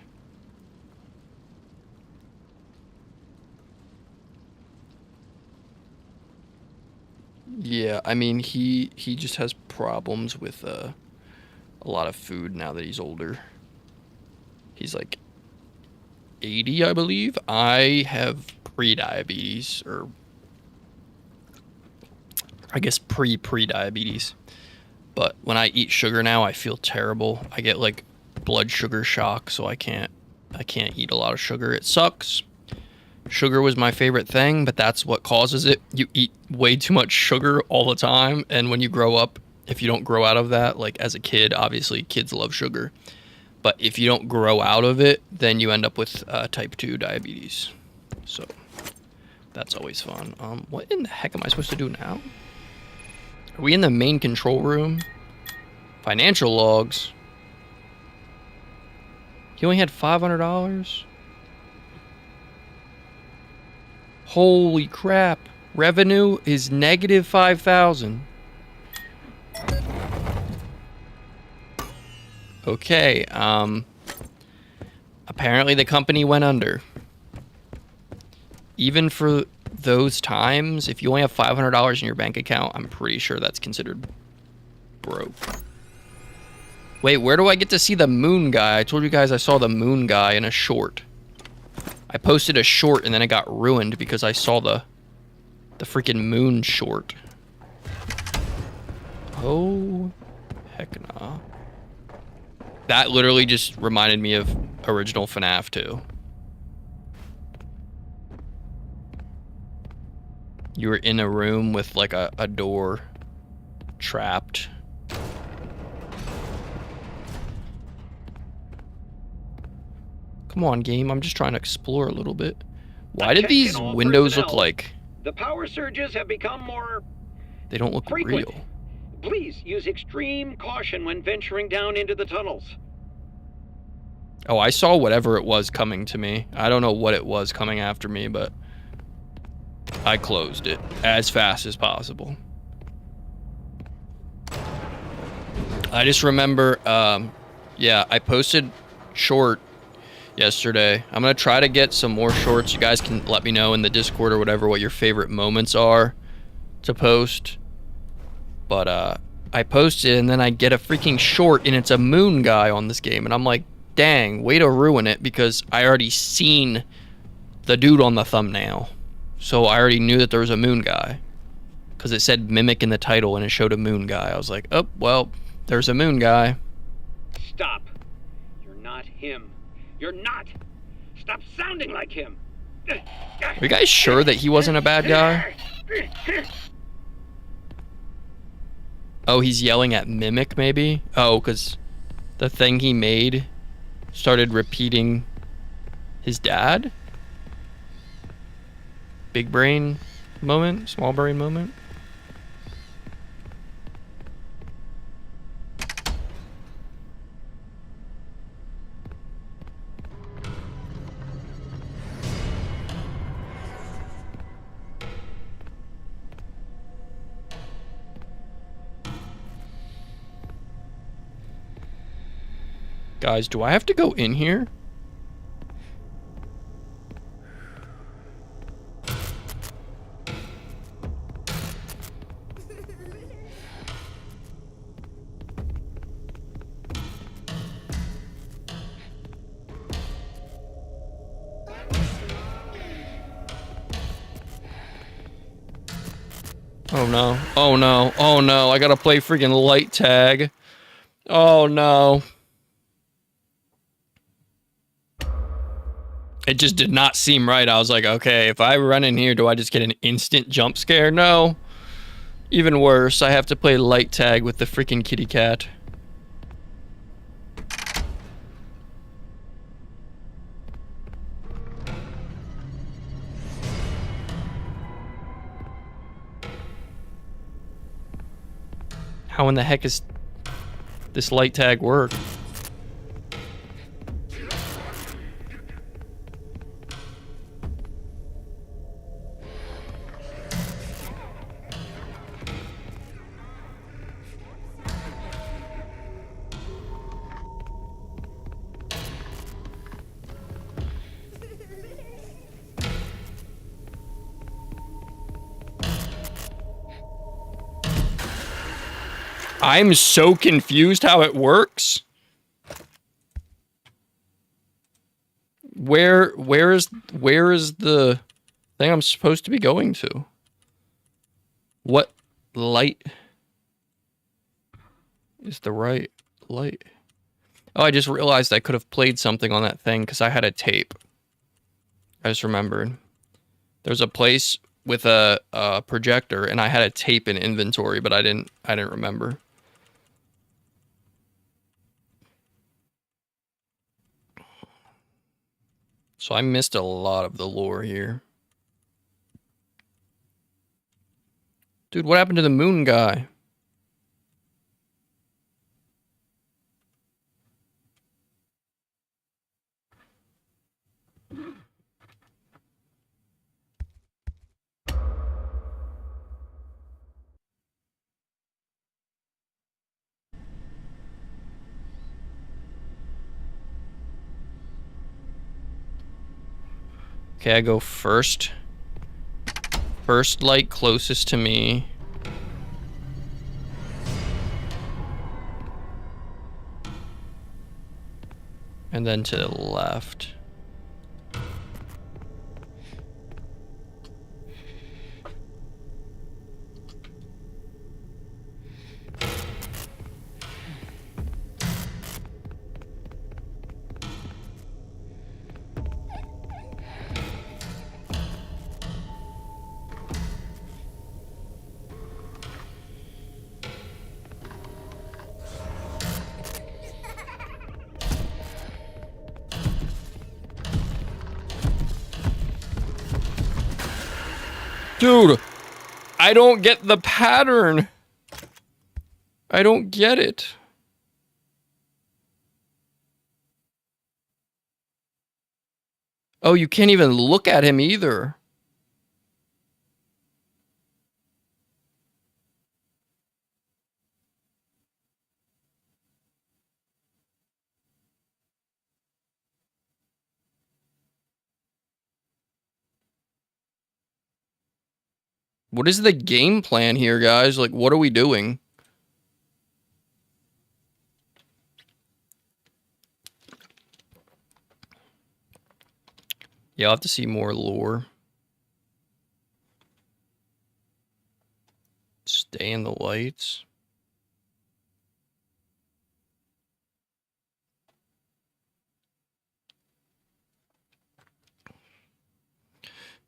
Yeah, I mean, he just has problems with a lot of food now that he's older. He's like 80, I believe. I have pre-diabetes, or I guess pre-diabetes. But when I eat sugar now, I feel terrible. I get like blood sugar shock, so I can't eat a lot of sugar. It sucks. Sugar was my favorite thing, but that's what causes it. You eat way too much sugar all the time, and when you grow up, if you don't grow out of that, like as a kid, obviously kids love sugar. But if you don't grow out of it, then you end up with type 2 diabetes. So that's always fun. What in the heck am I supposed to do now? Are we in the main control room? Financial logs. He only had $500? Holy crap. Revenue is negative 5,000. Okay, apparently the company went under. Even for those times, if you only have $500 in your bank account, I'm pretty sure that's considered broke. Wait, where do I get to see the moon guy? I told you guys I saw the moon guy in a short. I posted a short and then it got ruined because I saw the freaking moon short. Oh, heck nah. That literally just reminded me of original FNAF 2. You were in a room with like a door trapped. Come on, game. I'm just trying to explore a little bit. Why did these windows look like... The power surges have become more... They don't look frequent. real. Please use extreme caution when venturing down into the tunnels. Oh, I saw whatever it was coming to me. I don't know what it was coming after me, but I closed it as fast as possible. I just remember, yeah, I posted short yesterday. I'm going to try to get some more shorts. You guys can let me know in the Discord or whatever what your favorite moments are to post. But I posted and then I get a freaking short and it's a moon guy on this game. And I'm like, dang, way to ruin it because I already seen the dude on the thumbnail. So I already knew that there was a moon guy. Because it said mimic in the title and it showed a moon guy. I was like, oh, well, there's a moon guy. Stop. You're not him. You're not. Stop sounding like him. Are you guys sure that he wasn't a bad guy? Oh, he's yelling at Mimic, maybe? Oh, because the thing he made started repeating his dad? Big brain moment? Small brain moment? Guys, do I have to go in here? Oh no, oh no, oh no, I gotta play freaking light tag. Oh no. It just did not seem right. I was like, okay, if I run in here, do I just get an instant jump scare? No. Even worse, I have to play light tag with the freaking kitty cat. How in the heck is this light tag work? I'm so confused how it works. Where is the thing I'm supposed to be going to? What light is the right light? Oh, I just realized I could have played something on that thing because I had a tape. I just remembered. There's a place with a projector, and I had a tape in inventory, but I didn't remember. So I missed a lot of the lore here. Dude, what happened to the moon guy? Okay, I go first. First light closest to me. And then to the left. Dude, I don't get the pattern. I don't get it. Oh, you can't even look at him either. What is the game plan here, guys? Like, what are we doing? Yeah, I'll have to see more lore. Stay in the lights.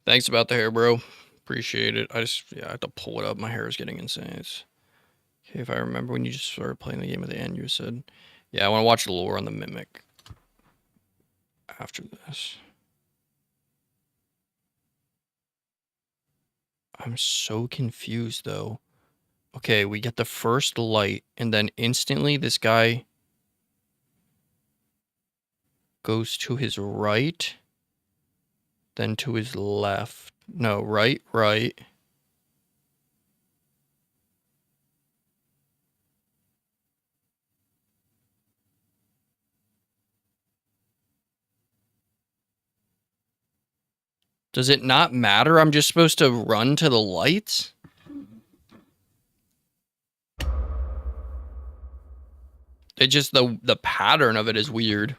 Thanks about the hair, bro. Appreciate it. I have to pull it up. My hair is getting insane. Okay, if I remember when you just started playing the game at the end, you said, yeah, I want to watch the lore on the Mimic after this. I'm so confused, though. Okay, we get the first light, and then instantly this guy goes to his right, then to his left. No, right. Does it not matter? I'm just supposed to run to the lights? It just, the pattern of it is weird.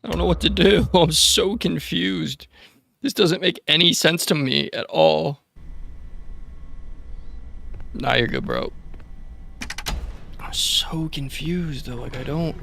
I don't know what to do. I'm so confused. This doesn't make any sense to me at all. Nah, you're good, bro. I'm so confused, though. Like, I don't...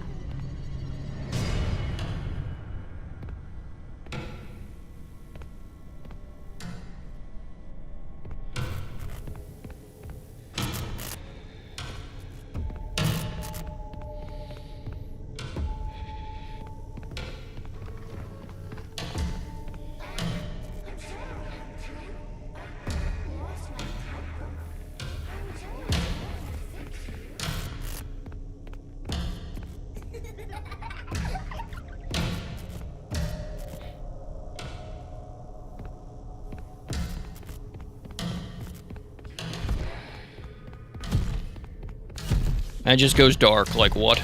And it just goes dark, like what?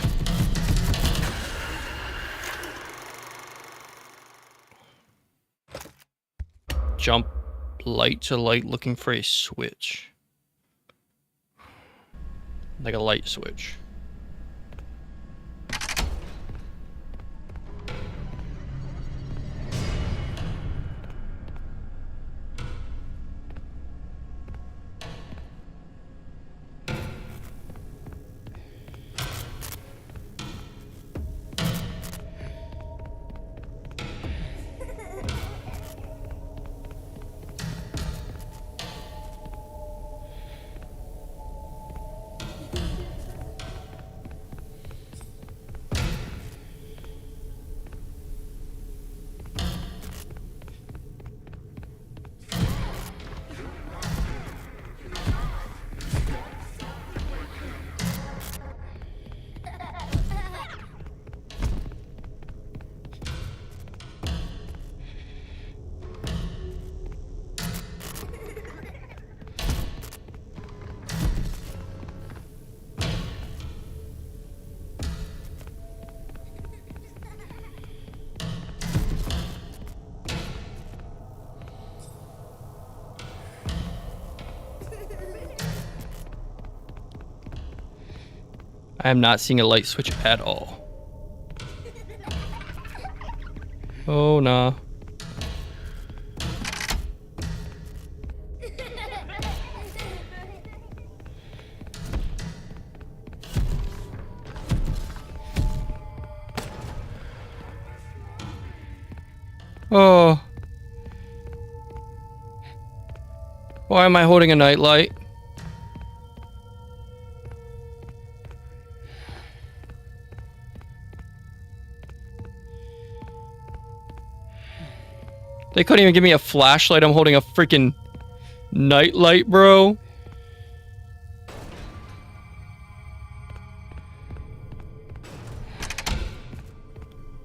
Jump light to light looking for a switch. Like a light switch. I am not seeing a light switch at all. Oh, nah. Oh. Why am I holding a nightlight? They couldn't even give me a flashlight. I'm holding a freaking nightlight, bro.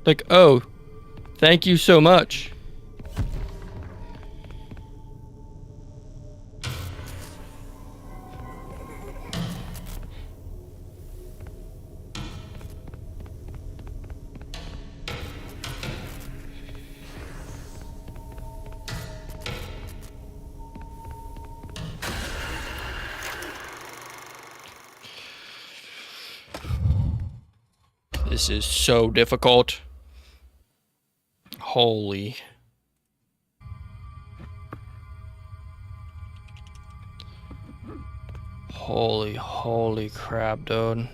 Like, oh, thank you so much. This is so difficult. Holy. Holy crap, dude.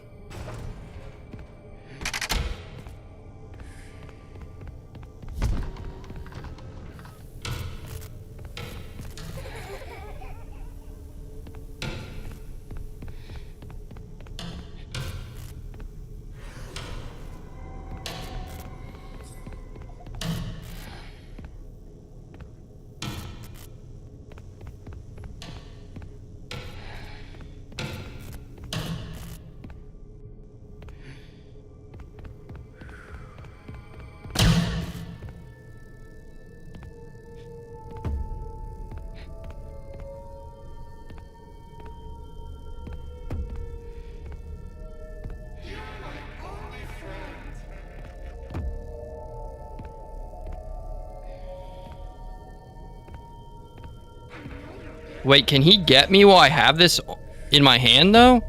Wait, can he get me while I have this in my hand, though?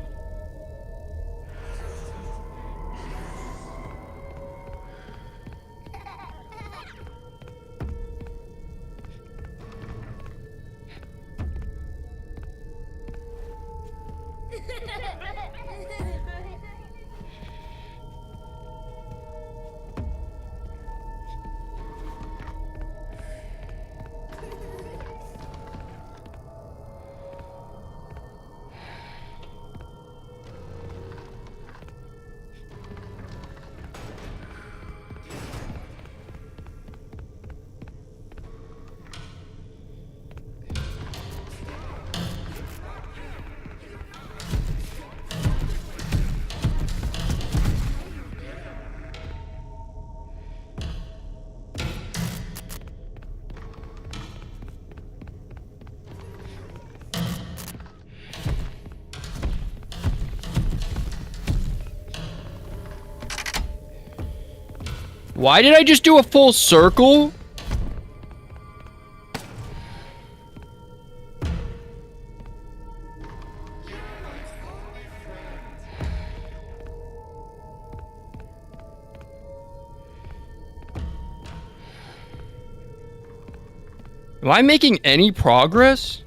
Why did I just do a full circle? Am I making any progress?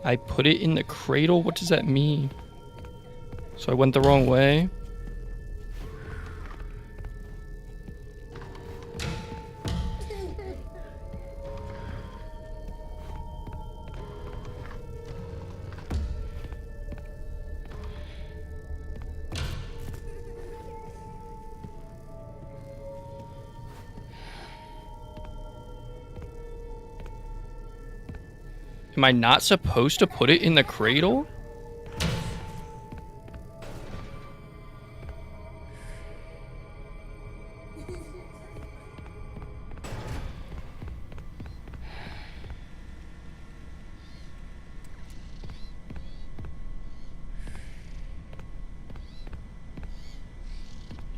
I put it in the cradle? What does that mean? So I went the wrong way? Am I not supposed to put it in the cradle?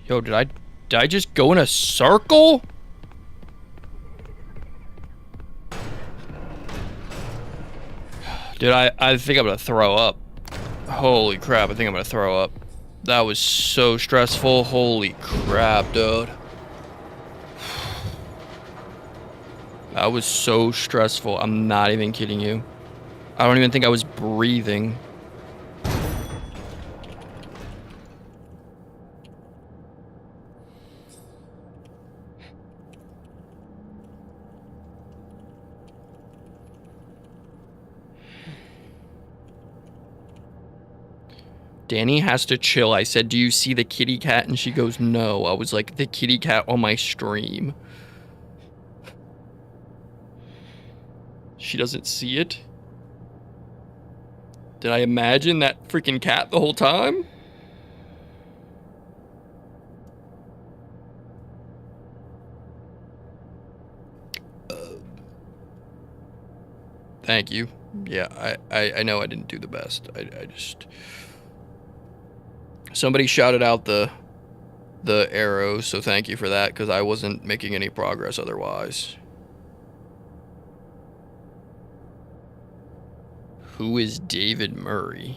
Yo, did I just go in a circle? Dude, I think I'm gonna throw up. Holy crap, I think I'm gonna throw up. That was so stressful. Holy crap, dude. That was so stressful. I'm not even kidding you. I don't even think I was breathing. Danny has to chill. I said, do you see the kitty cat? And she goes, no. I was like, the kitty cat on my stream. She doesn't see it? Did I imagine that freaking cat the whole time? Thank you. Yeah, I know I didn't do the best. I just... Somebody shouted out the arrows, so thank you for that, because I wasn't making any progress otherwise. Who is David Murray?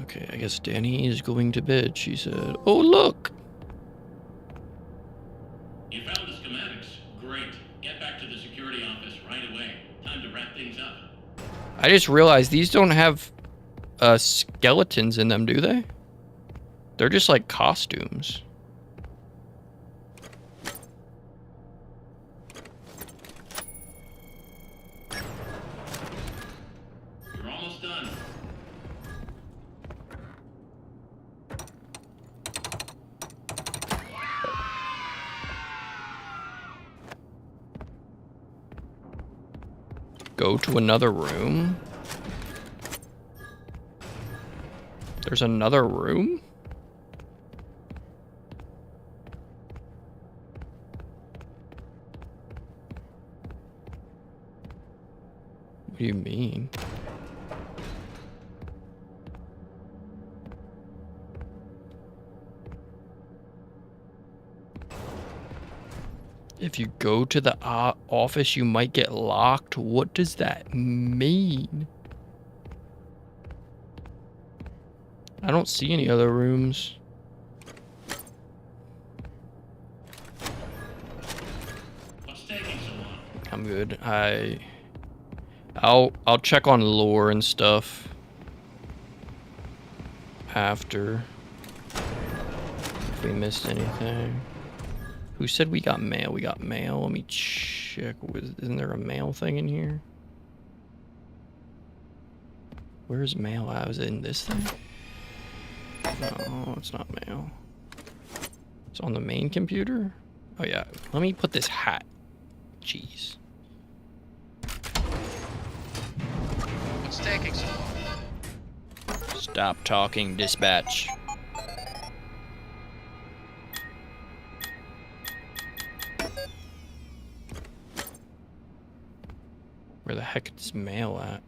Okay, I guess Danny is going to bed, she said. Oh, look! You found the schematics. Great. Get back to the security office right away. Time to wrap things up. I just realized these don't have skeletons in them, do they? They're just like costumes. You're almost done. Go to another room. There's another room? What do you mean? If you go to the office, you might get locked. What does that mean? I don't see any other rooms. What's taking so long? I'm good. I'll check on lore and stuff after if we missed anything. Who said we got mail? We got mail. Let me check. Isn't there a mail thing in here? Where's mail? I was in this thing. No, it's not mail. It's on the main computer. Oh yeah. Let me put this hat. Jeez. What's taking so long? Stop talking, dispatch. Where the heck is mail at?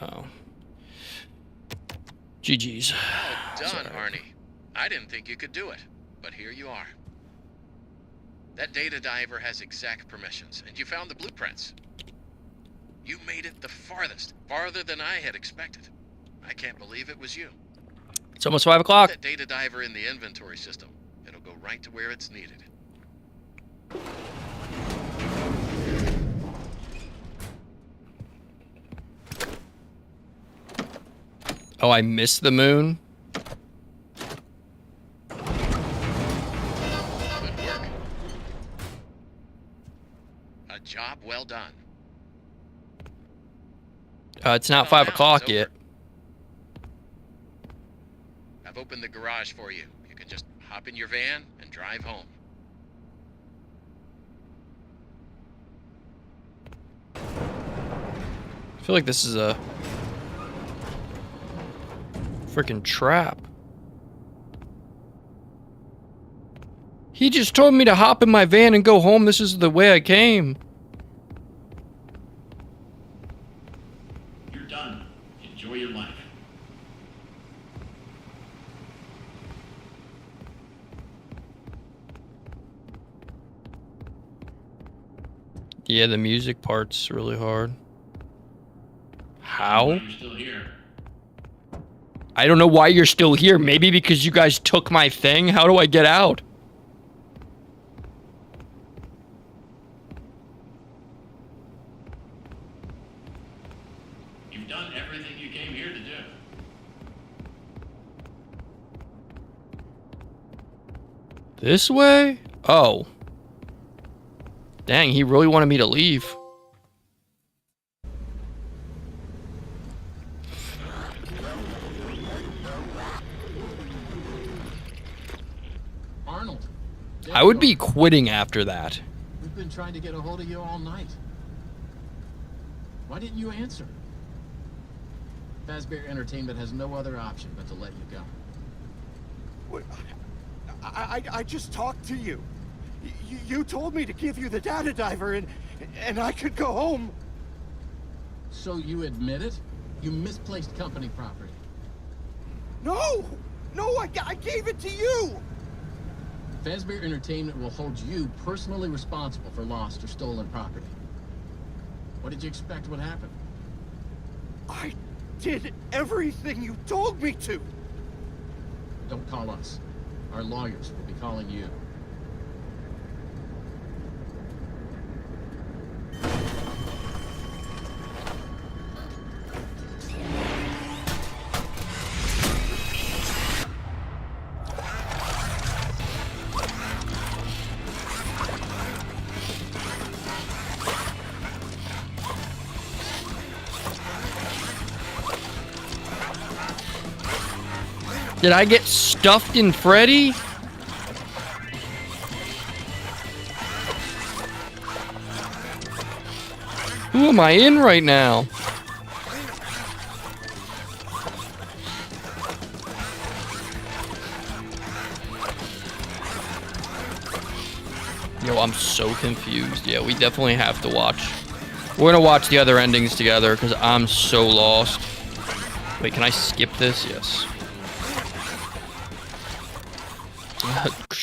Oh. GG's. Well done, Sorry. Arnie. I didn't think you could do it, but here you are. That data diver has exact permissions, and you found the blueprints. You made it the farthest, farther than I had expected. I can't believe it was you. It's almost 5 o'clock. Put that data diver in the inventory system. It'll go right to where it's needed. Oh, I missed the moon. Good work. A job well done. It's not Oh, 5 now o'clock it's yet. over. I've opened the garage for you. You can just hop in your van and drive home. I feel like this is a freaking trap. He just told me to hop in my van and go home. This is the way I came. You're done. Enjoy your life. Yeah, the music part's really hard. How? You're still here. I don't know why you're still here. Maybe because you guys took my thing? How do I get out? You've done everything you came here to do. This way? Oh. Dang, he really wanted me to leave. Arnold. I would be quitting after that. We've been trying to get a hold of you all night. Why didn't you answer? Fazbear Entertainment has no other option but to let you go. What? I just talked to you. You told me to give you the data diver and I could go home. So you admit it? You misplaced company property. No! No, I gave it to you! Fazbear Entertainment will hold you personally responsible for lost or stolen property. What did you expect would happen? I did everything you told me to. Don't call us. Our lawyers will be calling you. Did I get stuffed in Freddy? Who am I in right now? Yo, I'm so confused. Yeah, we definitely have to watch. We're gonna watch the other endings together because I'm so lost. Wait, can I skip this? Yes.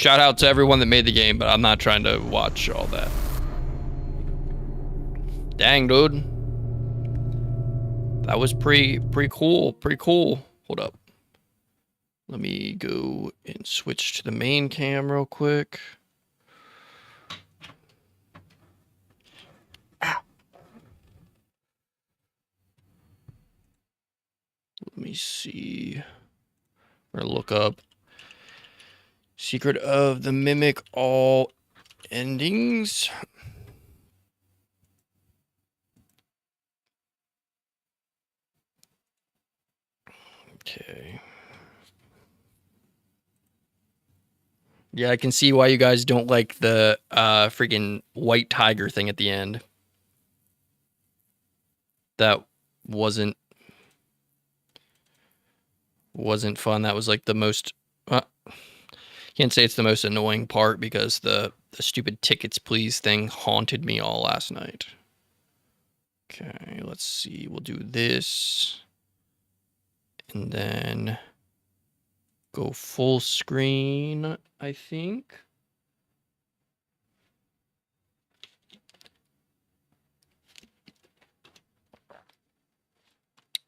shout out to everyone that made the game, but I'm not trying to watch all that. Dang, dude. That was pretty cool. Pretty cool. Hold up. Let me go and switch to the main cam real quick. Ow. Let me see. We're gonna look up Secret of the Mimic All Endings. Okay. Yeah, I can see why you guys don't like the freaking white tiger thing at the end. That wasn't fun. That was like the most can't say it's the most annoying part because the stupid tickets please thing haunted me all last night. Okay, let's see. We'll do this. And then go full screen, I think.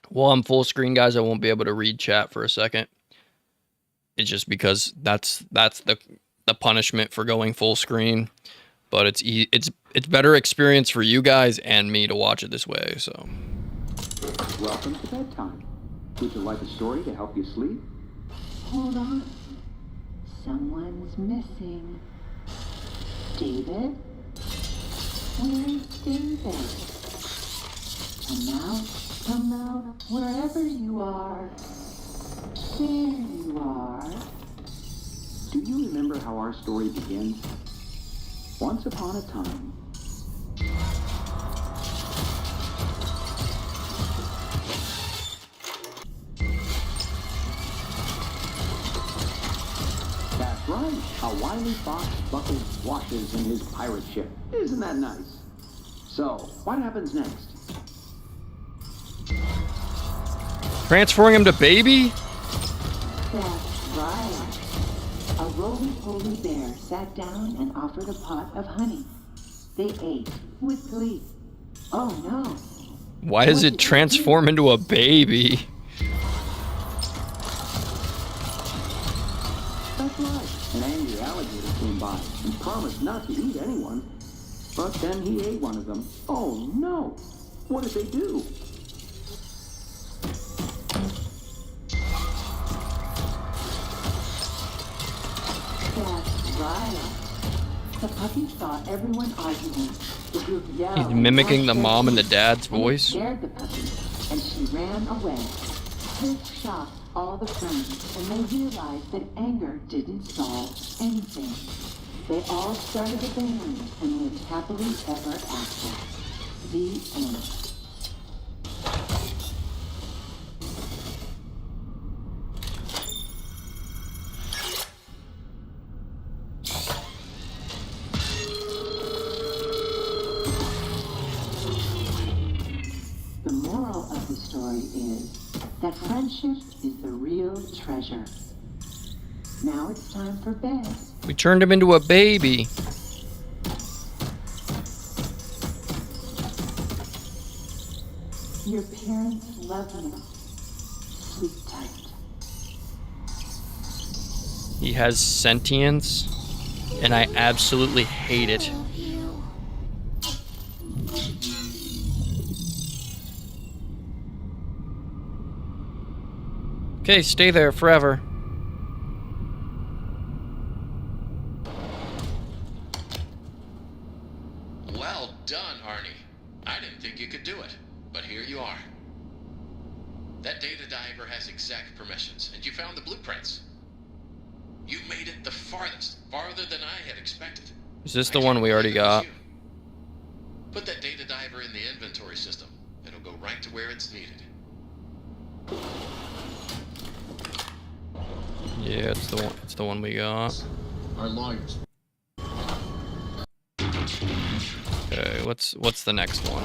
While I'm full screen, guys, I won't be able to read chat for a second. It's just because that's the punishment for going full screen. But it's better experience for you guys and me to watch it this way. So. Welcome to bedtime. Would you like a story to help you sleep? Hold on. Someone's missing. David? Where's David? Come out, wherever you are. There you are. Do you remember how our story begins? Once upon a time. That's right, a wily fox buckles washes in his pirate ship. Isn't that nice? So, what happens next? Transferring him to baby? That's right. A roly-poly bear sat down and offered a pot of honey. They ate with glee. Oh no. Why does it transform into a baby? That's right. An angry alligator came by and promised not to eat anyone. But then he ate one of them. Oh no! What did they do? That's right. The puppy saw everyone arguing. The group yelled. He's mimicking the mom and the dad's voice. It scared the puppy, and she ran away. This shocked all the friends, and they realized that anger didn't solve anything. They all started a band and lived happily ever after. The end. The moral of the story is that friendship is the real treasure. Now it's time for bed. We turned him into a baby. Your parents love you. Sleep tight. He has sentience, and I absolutely hate it. Okay, stay there forever. Well done, Arnie. I didn't think you could do it, but here you are. That data diver has exact permissions, and you found the blueprints. You made it the farthest, farther than I had expected. Is this the one we already got? Put that data diver in the inventory system. It'll go right to where it's needed. Yeah, it's the one. It's the one we got. Our lawyers. Okay, what's the next one?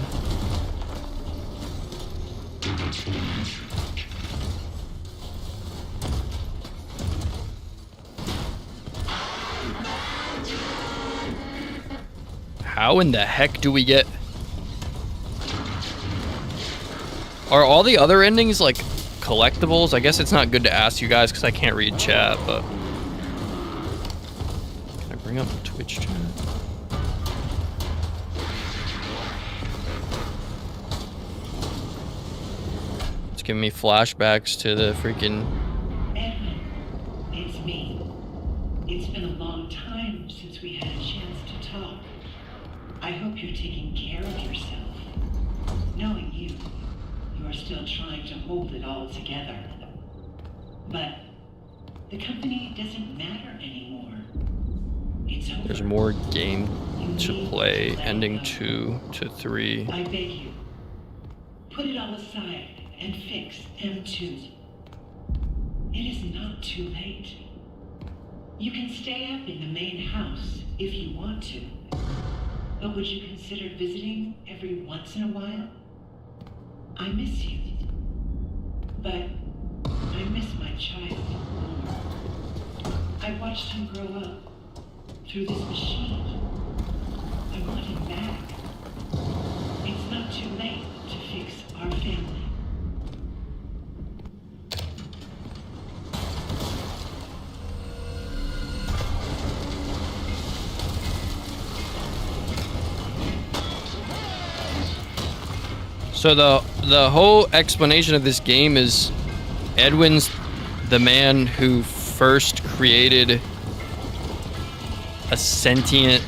How in the heck do we get... Are all the other endings, like, collectibles? I guess it's not good to ask you guys because I can't read chat, but... Can I bring up Twitch chat? It's giving me flashbacks to the freaking... Edwin, it's me. It's been a long time since we had a chance to talk. I hope you're taking care of yourself. Knowing you, you are still trying to hold it all together. But the company doesn't matter anymore. It's over. There's more game to play. Ending 2 to 3. I beg you, put it all aside and fix M2. It is not too late. You can stay up in the main house if you want to. But would you consider visiting every once in a while? I miss you. But I miss my child more. I watched him grow up through this machine. I want him back. It's not too late to fix our family. So the whole explanation of this game is Edwin's the man who first created a sentient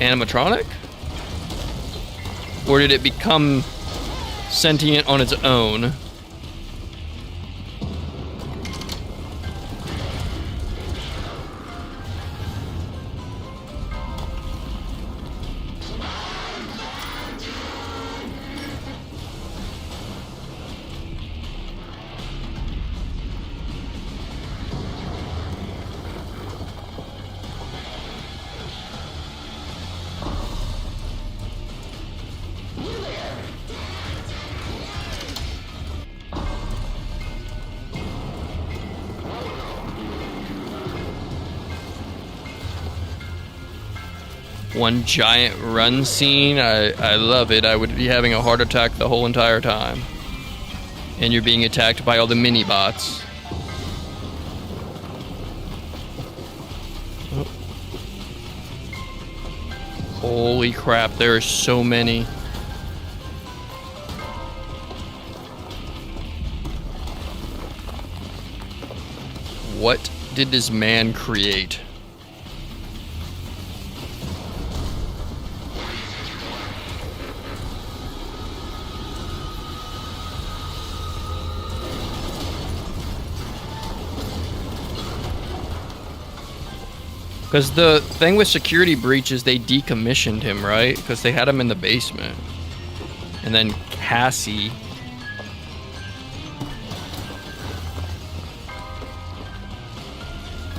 animatronic? Or did it become sentient on its own? One giant run scene. I love it. I would be having a heart attack the whole entire time. And you're being attacked by all the mini bots. Oh. Holy crap, there are so many. What did this man create? Because the thing with Security Breach is they decommissioned him, right? Because they had him in the basement. And then Cassie...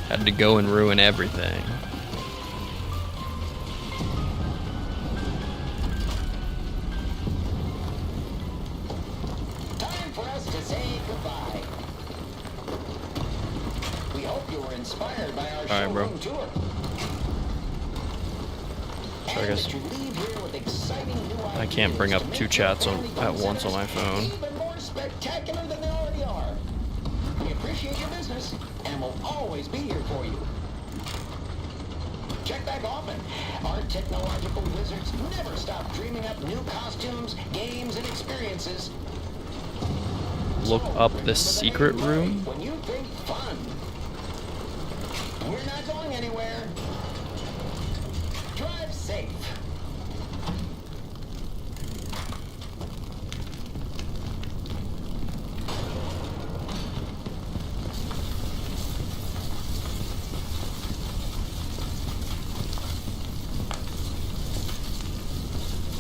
had to go and ruin everything. Time for us to say goodbye. We hope you were inspired by our showroom tour. So I guess I can't bring up two chats at once on my phone. Even more spectacular than they already are. We appreciate your business and will always be here for you. Check back often. Our technological wizards never stop dreaming up new costumes, games, and experiences. Look up the secret room. When you think fun, we're not going anywhere. Drive safe.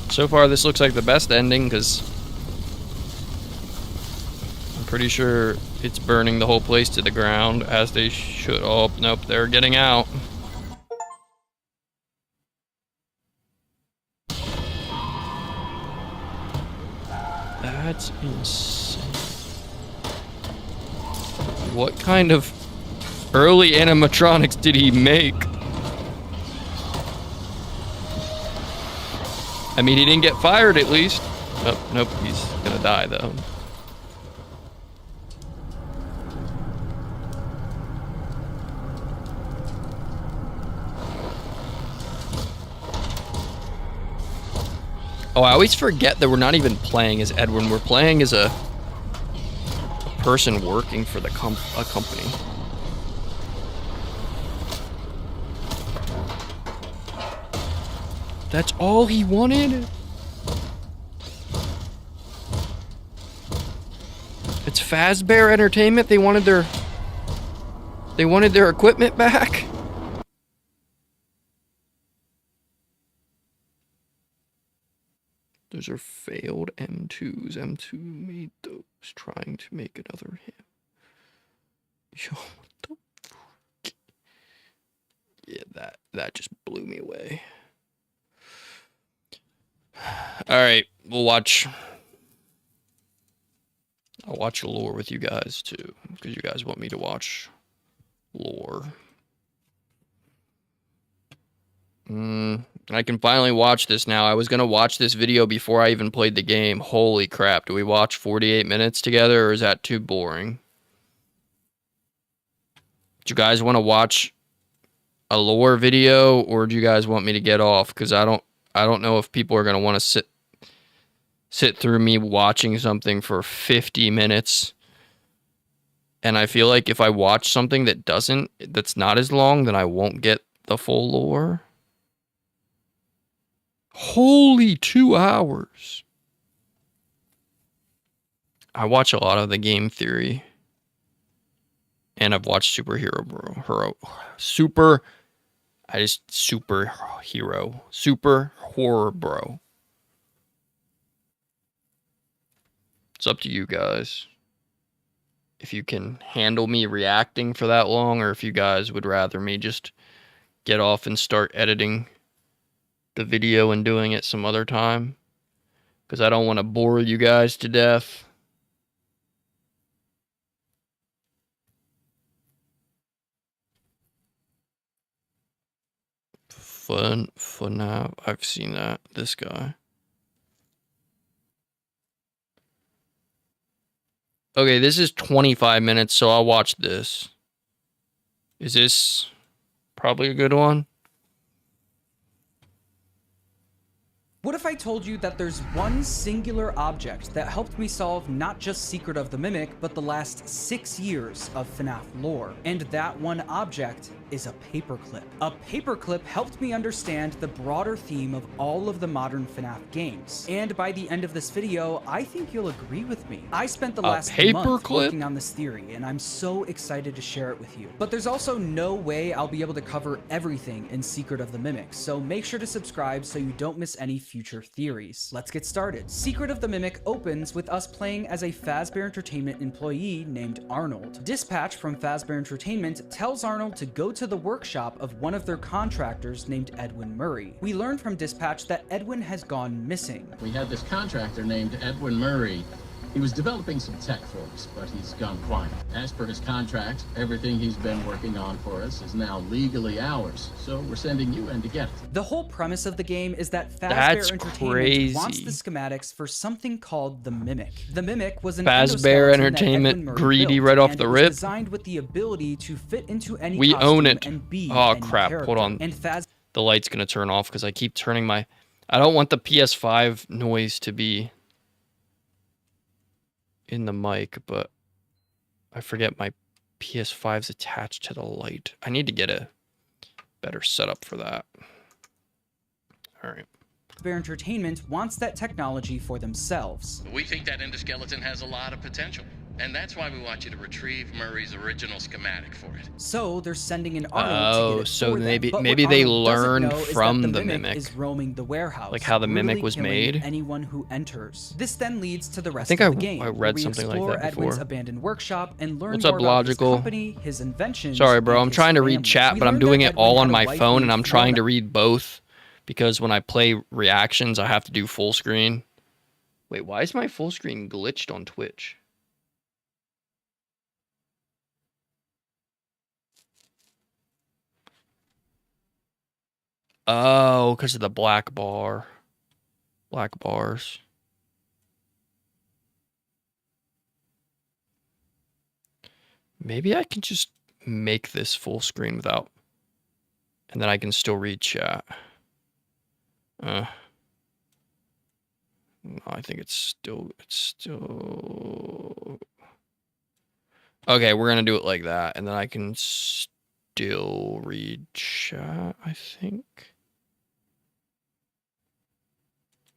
So far, this looks like the best ending, because I'm pretty sure it's burning the whole place to the ground, as they should. Oh, nope, they're getting out. That's insane. What kind of early animatronics did he make? I mean, he didn't get fired at least. Oh, nope, he's gonna die though. Oh, I always forget that we're not even playing as Edwin. We're playing as a person working for the company. That's all he wanted? It's Fazbear Entertainment? They wanted their equipment back? Those are failed M2s. M2 made those, trying to make another hit. Yo, what the fuck? Yeah, that just blew me away. Alright, we'll watch. I'll watch lore with you guys too, because you guys want me to watch lore. I can finally watch this now. I was gonna watch this video before I even played the game. Holy crap, do we watch 48 minutes together, or is that too boring? Do you guys want to watch a lore video, or do you guys want me to get off? Because I don't know if people are gonna want to sit through me watching something for 50 minutes. And I feel like if I watch something that's not as long, then I won't get the full lore. Holy 2 hours. I watch a lot of the game theory. And I've watched superhero super horror bro. It's up to you guys. If you can handle me reacting for that long, or if you guys would rather me just get off and start editing the video and doing it some other time. Because I don't want to bore you guys to death. FNAF. I've seen that. This guy. Okay, this is 25 minutes, so I'll watch this. Is this probably a good one? What if I told you that there's one singular object that helped me solve not just Secret of the Mimic, but the last 6 years of FNAF lore? And that one object is a paperclip. A paperclip helped me understand the broader theme of all of the modern FNAF games. And by the end of this video, I think you'll agree with me. I spent the last month working on this theory, and I'm so excited to share it with you. But there's also no way I'll be able to cover everything in Secret of the Mimic, so make sure to subscribe so you don't miss any future theories. Let's get started. Secret of the Mimic opens with us playing as a Fazbear Entertainment employee named Arnold. Dispatch from Fazbear Entertainment tells Arnold to go to the workshop of one of their contractors named Edwin Murray. We learn from Dispatch that Edwin has gone missing. We had this contractor named Edwin Murray. He was developing some tech for us, but he's gone quiet. As per his contract, everything he's been working on for us is now legally ours, so we're sending you in to get it. The whole premise of the game is that Fazbear Entertainment wants the schematics for something called the Mimic. The Mimic was an Fazbear Entertainment greedy right off the rip. Designed with the ability to fit into any we own it. And be oh crap! Hold on. And the light's gonna turn off because I keep turning my. I don't want the PS5 noise to be in the mic, but I forget my PS5's attached to the light. I need to get a better setup for that. All right. Fazbear Entertainment wants that technology for themselves. We think that endoskeleton has a lot of potential, and that's why we want you to retrieve Murray's original schematic for it. So they're sending an Arnold to get it so for maybe them. maybe they Arnold learned from the Mimic is roaming the warehouse, like how the Mimic was made. Anyone who enters. This then leads to the rest of the game. I read something like that before. Edwin's abandoned workshop and learn What's more up, about Logical? his company, his inventions. Sorry, bro. I'm trying to read family. chat, but I'm doing it all on my phone, and I'm trying to read both because when I play reactions, I have to do full screen. Wait, why is my full screen glitched on Twitch? Oh, because of the black bar. Black bars. Maybe I can just make this full screen without, and then I can still read chat. No, I think it's still. Okay, we're gonna do it like that, and then I can still read chat, I think.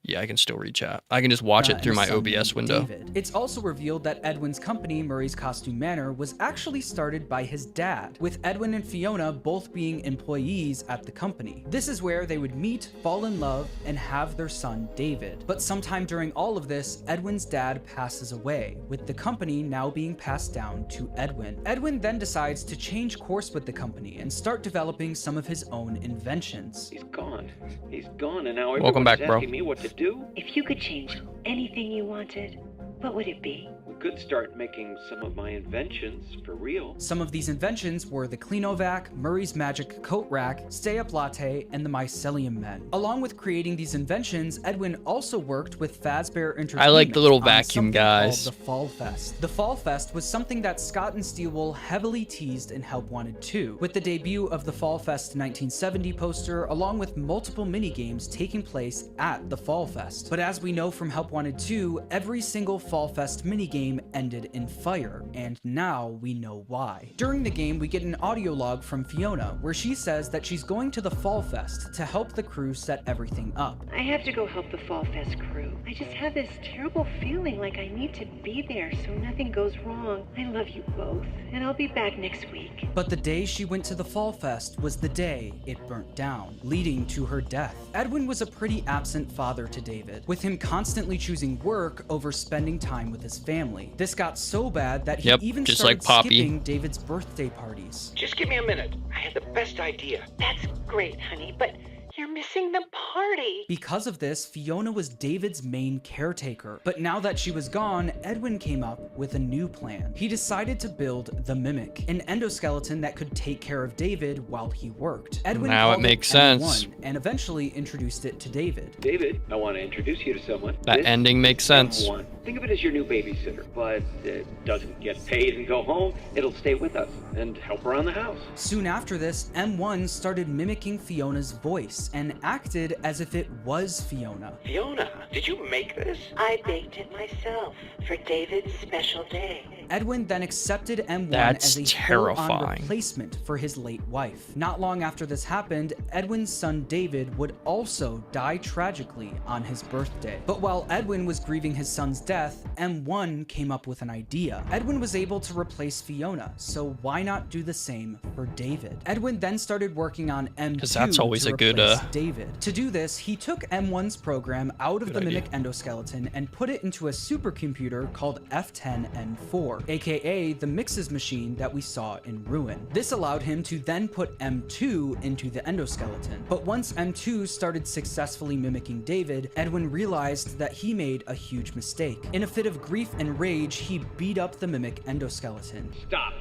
Yeah, I can still read chat. I can just watch it through my OBS window. David. It's also revealed that Edwin's company, Murray's Costume Manor, was actually started by his dad, with Edwin and Fiona both being employees at the company. This is where they would meet, fall in love, and have their son, David. But sometime during all of this, Edwin's dad passes away, with the company now being passed down to Edwin. Edwin then decides to change course with the company and start developing some of his own inventions. He's gone. He's gone, and now Welcome everyone's back, bro. asking me what to do. If you could change anything you wanted, what would it be? We could start making some of my inventions for real. Some of these inventions were the Cleanovac, Murray's Magic Coat Rack, Stay Up Latte, and the Mycelium Men. Along with creating these inventions, Edwin also worked with Fazbear Entertainment. I like the little on vacuum something guys. called the Fall Fest. The Fall Fest was something that Scott and Steelwool heavily teased in Help Wanted 2, with the debut of the Fall Fest 1970 poster, along with multiple minigames taking place at the Fall Fest. But as we know from Help Wanted 2, every single Fall Fest minigame ended in fire, and now we know why. During the game, we get an audio log from Fiona, where she says that she's going to the Fall Fest to help the crew set everything up. I have to go help the Fall Fest crew. I just have this terrible feeling like I need to be there so nothing goes wrong. I love you both, and I'll be back next week. But the day she went to the Fall Fest was the day it burnt down, leading to her death. Edwin was a pretty absent father to David, with him constantly choosing work over spending time with his family. This got so bad that he even just started like Poppy. skipping David's birthday parties. Just give me a minute. I had the best idea. That's great, honey, but you're missing the party. Because of this, Fiona was David's main caretaker. But now that she was gone, Edwin came up with a new plan. He decided to build the Mimic, an endoskeleton that could take care of David while he worked. Edwin Now it called makes M1 sense. and eventually introduced it to David. David, I want to introduce you to someone. That This ending makes is sense. M1. Think of it as your new babysitter, but it doesn't get paid and go home. It'll stay with us and help around the house. Soon after this, M1 started mimicking Fiona's voice and acted as if it was Fiona. Fiona, did you make this? I baked it myself for David's special day. Edwin then accepted M1 That's as a terrifying. full-on replacement for his late wife. Not long after this happened, Edwin's son David would also die tragically on his birthday. But while Edwin was grieving his son's death, M1 came up with an idea. Edwin was able to replace Fiona, so why not do the same for David? Edwin then started working on M2 'Cause that's always to a good, replace David. To do this, he took M1's program out of Good the idea. Mimic endoskeleton and put it into a supercomputer called F10N4, aka the Mixes machine that we saw in Ruin. This allowed him to then put M2 into the endoskeleton. But once M2 started successfully mimicking David, Edwin realized that he made a huge mistake. In a fit of grief and rage, he beat up the Mimic endoskeleton. Stop.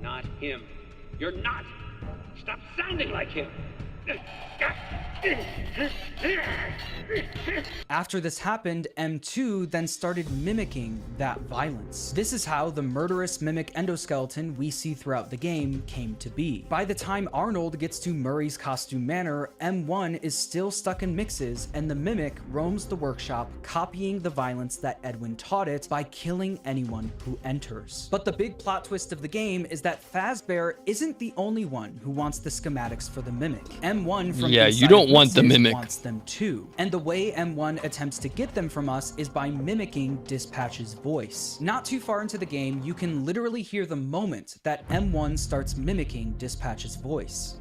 Not him. You're not. Stop sounding like him. After this happened, M2 then started mimicking that violence. This is how the murderous Mimic endoskeleton we see throughout the game came to be. By the time Arnold gets to Murray's Costume Manor, M1 is still stuck in Mixes, and the Mimic roams the workshop, copying the violence that Edwin taught it by killing anyone who enters. But the big plot twist of the game is that Fazbear isn't the only one who wants the schematics for the Mimic. M1 from Yeah, you inside don't of want the Mixes Mimic. wants them too. And the way M1 attempts to get them from us is by mimicking Dispatch's voice. Not too far into the game, you can literally hear the moment that M1 starts mimicking Dispatch's voice.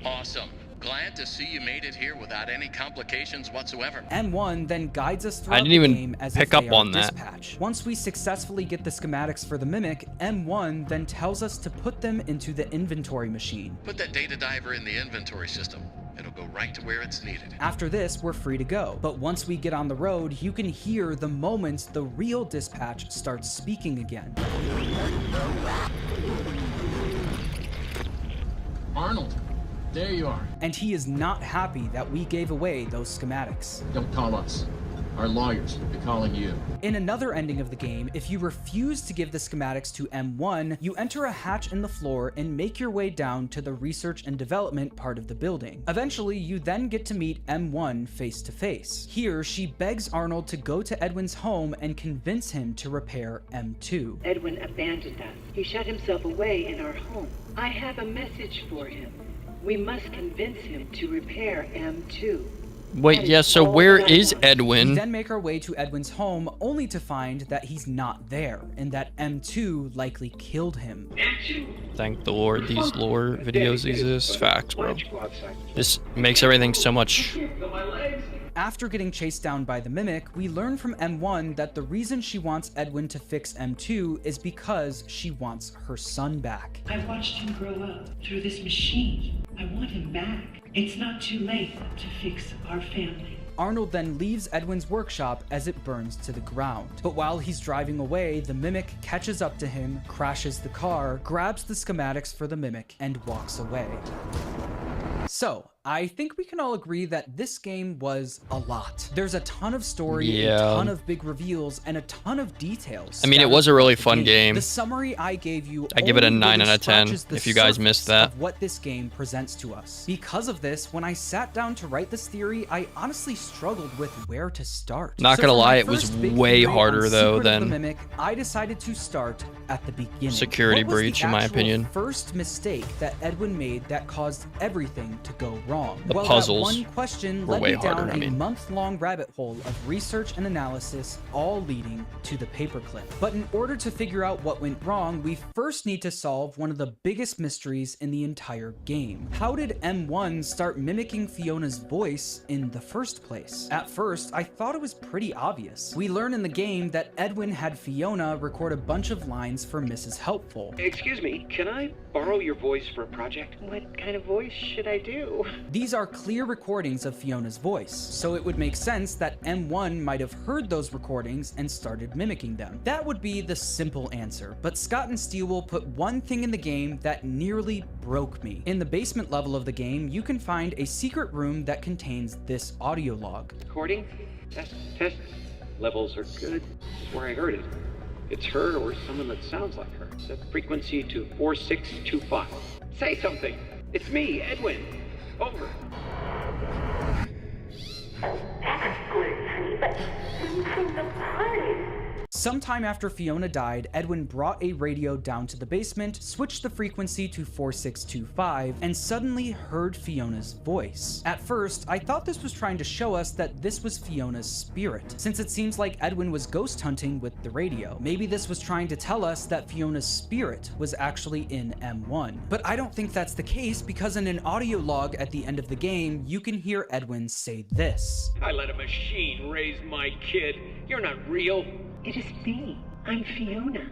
Awesome. Glad to see you made it here without any complications whatsoever. M1 then guides us throughout didn't the even game as pick if they up are on that. Dispatch. Once we successfully get the schematics for the Mimic, M1 then tells us to put them into the inventory machine. Put that data diver in the inventory system. It'll go right to where it's needed. After this, we're free to go. But once we get on the road, you can hear the moment the real Dispatch starts speaking again. Arnold, there you are. And he is not happy that we gave away those schematics. Don't call us. Our lawyers will be calling you. In another ending of the game, if you refuse to give the schematics to M1, you enter a hatch in the floor and make your way down to the research and development part of the building. Eventually, you then get to meet M1 face to face. Here, she begs Arnold to go to Edwin's home and convince him to repair M2. Edwin abandoned us. He shut himself away in our home. I have a message for him. We must convince him to repair M2. Wait, yeah, so where is We Edwin? then make our way to Edwin's home, only to find that he's not there, and that M2 likely killed him. Thank the Lord these lore videos exist. Facts, bro. This makes everything so much... After getting chased down by the Mimic, we learn from M1 that the reason she wants Edwin to fix M2 is because she wants her son back. I watched him grow up through this machine. I want him back. It's not too late to fix our family. Arnold then leaves Edwin's workshop as it burns to the ground. But while he's driving away, the Mimic catches up to him, crashes the car, grabs the schematics for the Mimic, and walks away. So, I think we can all agree that this game was a lot. There's a ton of story, a ton of big reveals, and a ton of details. I mean, it was a really fun game. The summary I gave you, I give it a only 9 really out of 10 scratches the if you guys missed surface that. of what this game presents to us. Because of this, when I sat down to write this theory, I honestly struggled with where to start. Not gonna for my lie, it was first big way theory on harder though Secret of the than Mimic, I decided to start at the beginning. Security What was the breach, in my actual opinion. First mistake that Edwin made that caused everything to go wrong. The Well, puzzles that one question were led way me down harder, I a mean. month-long rabbit hole of research and analysis, all leading to the paperclip. But in order to figure out what went wrong, we first need to solve one of the biggest mysteries in the entire game. How did M1 start mimicking Fiona's voice in the first place? At first, I thought it was pretty obvious. We learn in the game that Edwin had Fiona record a bunch of lines for Mrs. Helpful. Excuse me, can I borrow your voice for a project? What kind of voice should I do? These are clear recordings of Fiona's voice, so it would make sense that M1 might have heard those recordings and started mimicking them. That would be the simple answer, but Scott and Steele put one thing in the game that nearly broke me. In the basement level of the game, you can find a secret room that contains this audio log. Recording? Test. Levels are good. This is where I heard it. It's her or someone that sounds like her. Set frequency to 4625. Say something. It's me, Edwin. Over. That's good, honey, but who's in the party? Sometime after Fiona died, Edwin brought a radio down to the basement, switched the frequency to 4625, and suddenly heard Fiona's voice. At first, I thought this was trying to show us that this was Fiona's spirit, since it seems like Edwin was ghost hunting with the radio. Maybe this was trying to tell us that Fiona's spirit was actually in M1. But I don't think that's the case, because in an audio log at the end of the game, you can hear Edwin say this. I let a machine raise my kid. You're not real. It is me. I'm Fiona.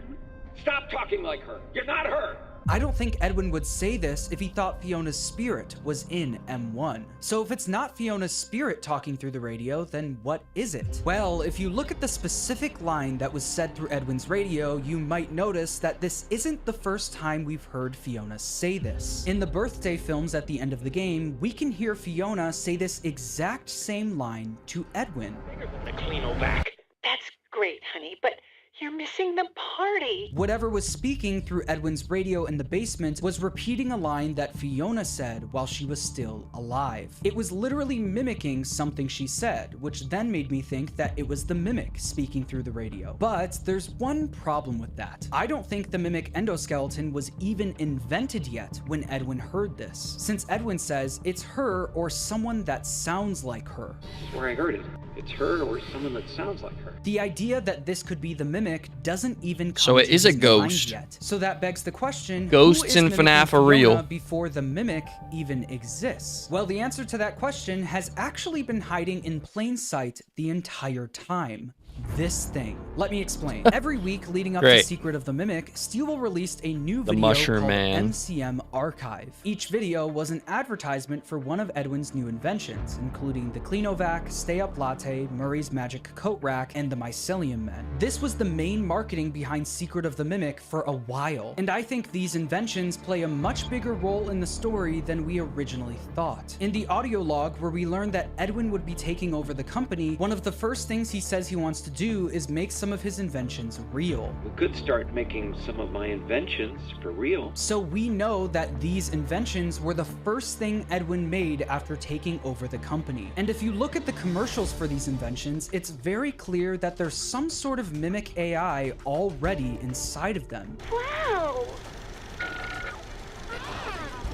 Stop talking like her. You're not her. I don't think Edwin would say this if he thought Fiona's spirit was in M1. So if it's not Fiona's spirit talking through the radio, then what is it? Well, if you look at the specific line that was said through Edwin's radio, you might notice that this isn't the first time we've heard Fiona say this. In the birthday films at the end of the game, we can hear Fiona say this exact same line to Edwin. The Cleanovac. That's great, honey, but you're missing the party. Whatever was speaking through Edwin's radio in the basement was repeating a line that Fiona said while she was still alive. It was literally mimicking something she said, which then made me think that it was the Mimic speaking through the radio. But there's one problem with that. I don't think the Mimic endoskeleton was even invented yet when Edwin heard this, since Edwin says it's her or someone that sounds like her. This is where I heard it. It's her or someone that sounds like her. The idea that this could be the Mimic doesn't even come So it to is a his mind ghost. yet. So that begs the question, Ghosts who is in mimicking FNAF are real. Fiona before the Mimic even exists? Well, the answer to that question has actually been hiding in plain sight the entire time. this thing. Let me explain. Every week leading up to Great. Secret of the Mimic, Steel released a new The video Mushroom called Man. MCM Archive. Each video was an advertisement for one of Edwin's new inventions, including the Cleanovac, Stay Up Latte, Murray's Magic Coat Rack, and the Mycelium Men. This was the main marketing behind Secret of the Mimic for a while, and I think these inventions play a much bigger role in the story than we originally thought. In the audio log where we learned that Edwin would be taking over the company, one of the first things he says he wants to do is make some of his inventions real. We could start making some of my inventions for real. So we know that these inventions were the first thing Edwin made after taking over the company. And if you look at the commercials for these inventions, it's very clear that there's some sort of mimic AI already inside of them. Wow!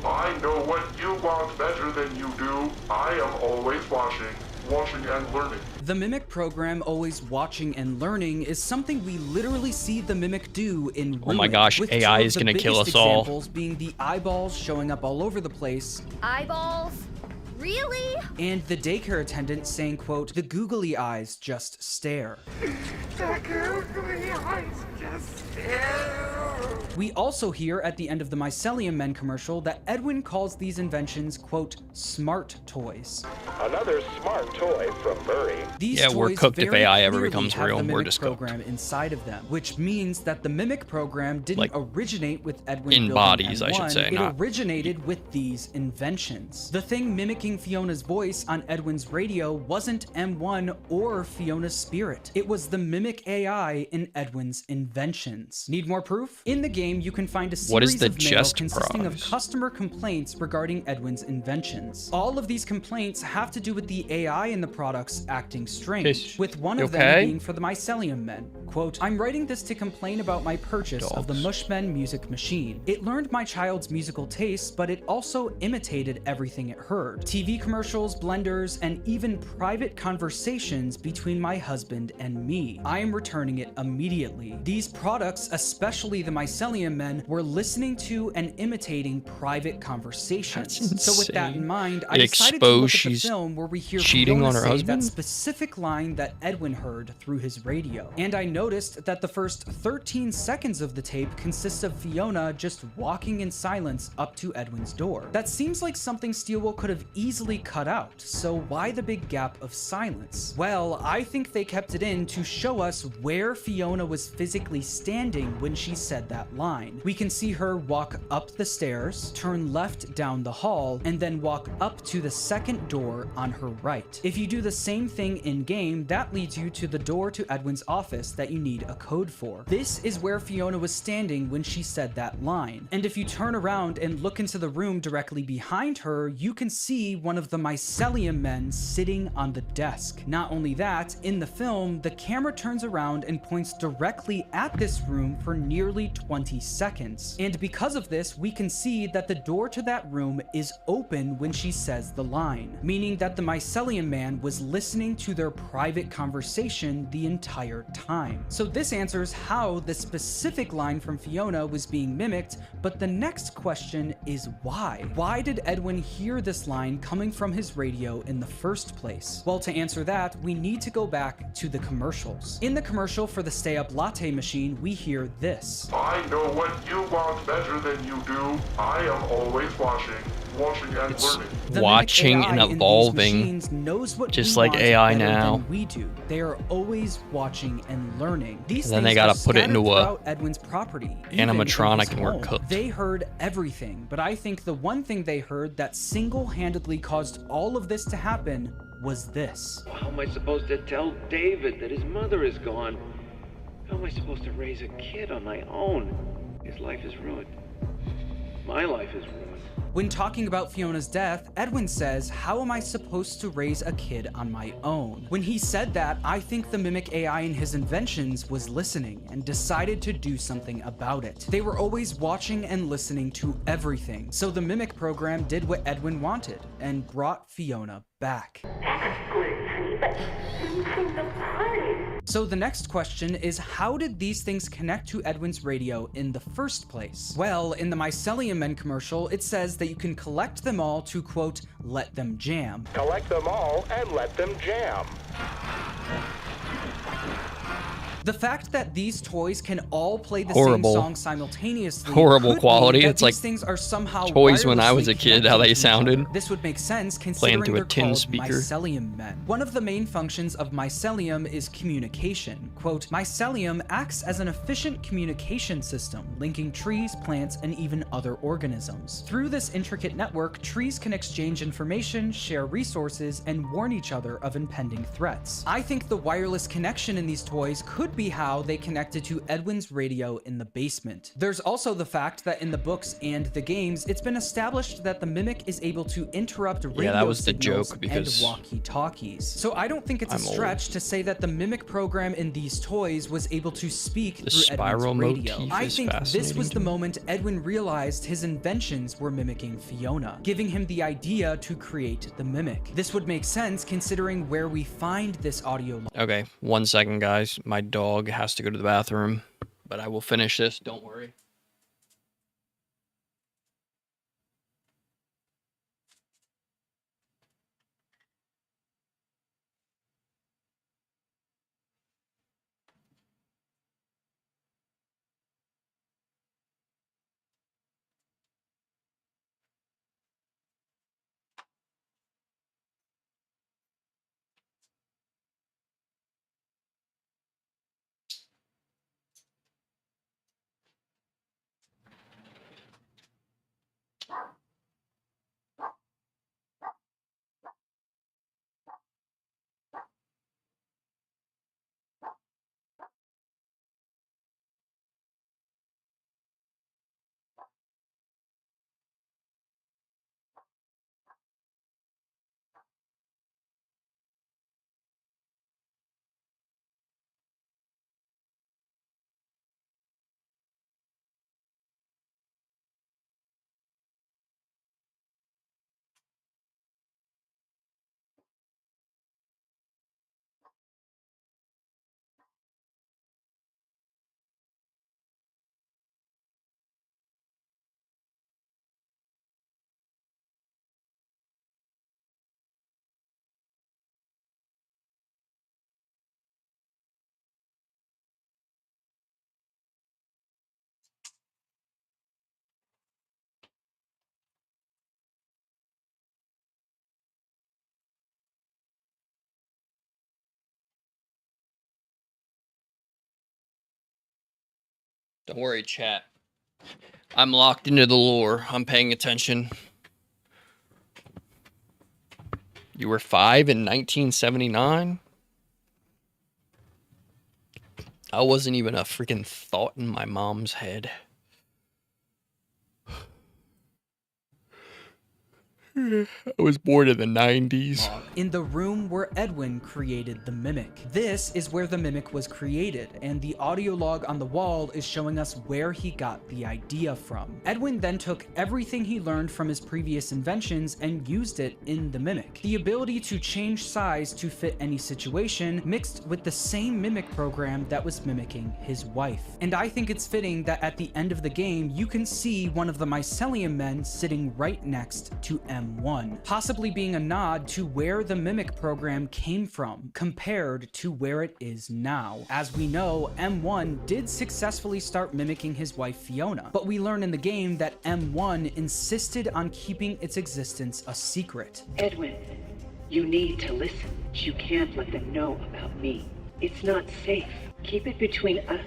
I know what you want better than you do. I am always watching and learning. The Mimic program, Always Watching and Learning, is something we literally see the Mimic do in Ruin. Oh my gosh, with AI two of is the gonna kill biggest us all. examples being the eyeballs showing up all over the place, Eyeballs? Really? and the daycare attendant saying, quote, "The googly eyes just stare." The googly eyes just stare. We also hear at the end of the Mycelium Men commercial that Edwin calls these inventions, quote, smart toys. Another smart toy from Murray. These Yeah, we're toys cooked if very AI ever clearly becomes have real, the we're Mimic just cooked. program inside of them, which means that the Mimic program didn't Like, originate with Edwin in building bodies, I M1, should say, it not- originated with these inventions. The thing mimicking Fiona's voice on Edwin's radio wasn't M1 or Fiona's spirit. It was the Mimic AI in Edwin's inventions. Need more proof? In the game, you can find a What is series the of mail chest consisting of prize? customer complaints regarding Edwin's inventions. All of these complaints have to do with the AI in the products acting strange, with one of them okay? being for the Mycelium Men. Quote, "I'm writing this to complain about my purchase of the Dogs. Mushmen music machine. It learned my child's musical tastes, but it also imitated everything it heard. TV commercials, blenders, and even private conversations between my husband and me. I am returning it immediately. These products, especially the Mycelium Men, were listening to and imitating private conversations." That's So with that insane. in mind, I It decided to look exposed at the she's film where we hear cheating Fiona on her say husband? that specific line that Edwin heard through his radio. And I noticed that the first 13 seconds of the tape consists of Fiona just walking in silence up to Edwin's door. That seems like something Steelwell could have easily cut out, so why the big gap of silence? Well, I think they kept it in to show us where Fiona was physically standing when she said that line. We can see her walk up the stairs, turn left down the hall, and then walk up to the second door on her right. If you do the same thing in-game, that leads you to the door to Edwin's office that you need a code for. This is where Fiona was standing when she said that line. And if you turn around and look into the room directly behind her, you can see one of the Mycelium Men sitting on the desk. Not only that, in the film, the camera turns around and points directly at this room for nearly 20 seconds. And because of this, we can see that the door to that room is open when she says the line, meaning that the Mycelium Man was listening to their private conversation the entire time. So this answers how the specific line from Fiona was being mimicked, but the next question is why? Why did Edwin hear this line coming from his radio in the first place? Well, to answer that, we need to go back to the commercials. In the commercial for the Stay Up Latte machine, we hear this. I know what you want better than you do. I am always watching and learning. The Watching mimic and AI in these evolving, machines knows what just we like want AI better now. than we do. They are always watching and learning. These And then they things gotta are put it scattered into a throughout Edwin's property, even in animatronic his and we're home. cooked. They heard everything, but I think the one thing they heard that single-handedly caused all of this to happen was this. How am I supposed to tell David that his mother is gone? How am I supposed to raise a kid on my own? His life is ruined. My life is ruined. When talking about Fiona's death, Edwin says, "How am I supposed to raise a kid on my own?" When he said that, I think the mimic AI in his inventions was listening and decided to do something about it. They were always watching and listening to everything, so the mimic program did what Edwin wanted and brought Fiona back. That's good, honey, but who's the party? So the next question is, how did these things connect to Edwin's radio in the first place? Well, in the Mycelium Men commercial, it says that you can collect them all to, quote, let them jam. Collect them all and let them jam. The fact that these toys can all play the Horrible. same song simultaneously Horrible could quality. mean that It's like these things are somehow toys when I wirelessly was a kid, how connected they to each sounded. other. This would make sense Playing considering to a they're tin called speaker. mycelium men. One of the main functions of mycelium is communication. Quote, mycelium acts as an efficient communication system, linking trees, plants, and even other organisms. Through this intricate network, trees can exchange information, share resources, and warn each other of impending threats. I think the wireless connection in these toys could be how they connected to Edwin's radio in the basement. There's also the fact that in the books and the games, it's been established that the Mimic is able to interrupt radio that was the signals joke, because and walkie-talkies. So I don't think it's a I'm old. stretch to say that the Mimic program in these toys was able to speak The through spiral Edwin's radio. motif I is think this fascinating was to the me. moment Edwin realized his inventions were mimicking Fiona, giving him the idea to create the Mimic. This would make sense considering where we find this audio. Okay, 1 second, guys. My dog has to go to the bathroom, but I will finish this. Don't worry. Don't worry, chat. I'm locked into the lore. I'm paying attention. You were 5 in 1979? I wasn't even a freaking thought in my mom's head. I was born in the 90s. In the room where Edwin created the Mimic. This is where the Mimic was created, and the audio log on the wall is showing us where he got the idea from. Edwin then took everything he learned from his previous inventions and used it in the Mimic. The ability to change size to fit any situation mixed with the same Mimic program that was mimicking his wife. And I think it's fitting that at the end of the game, you can see one of the mycelium men sitting right next to M1, possibly being a nod to where the Mimic program came from, compared to where it is now. As we know, M1 did successfully start mimicking his wife Fiona, but we learn in the game that M1 insisted on keeping its existence a secret. Edwin, you need to listen. You can't let them know about me. It's not safe. Keep it between us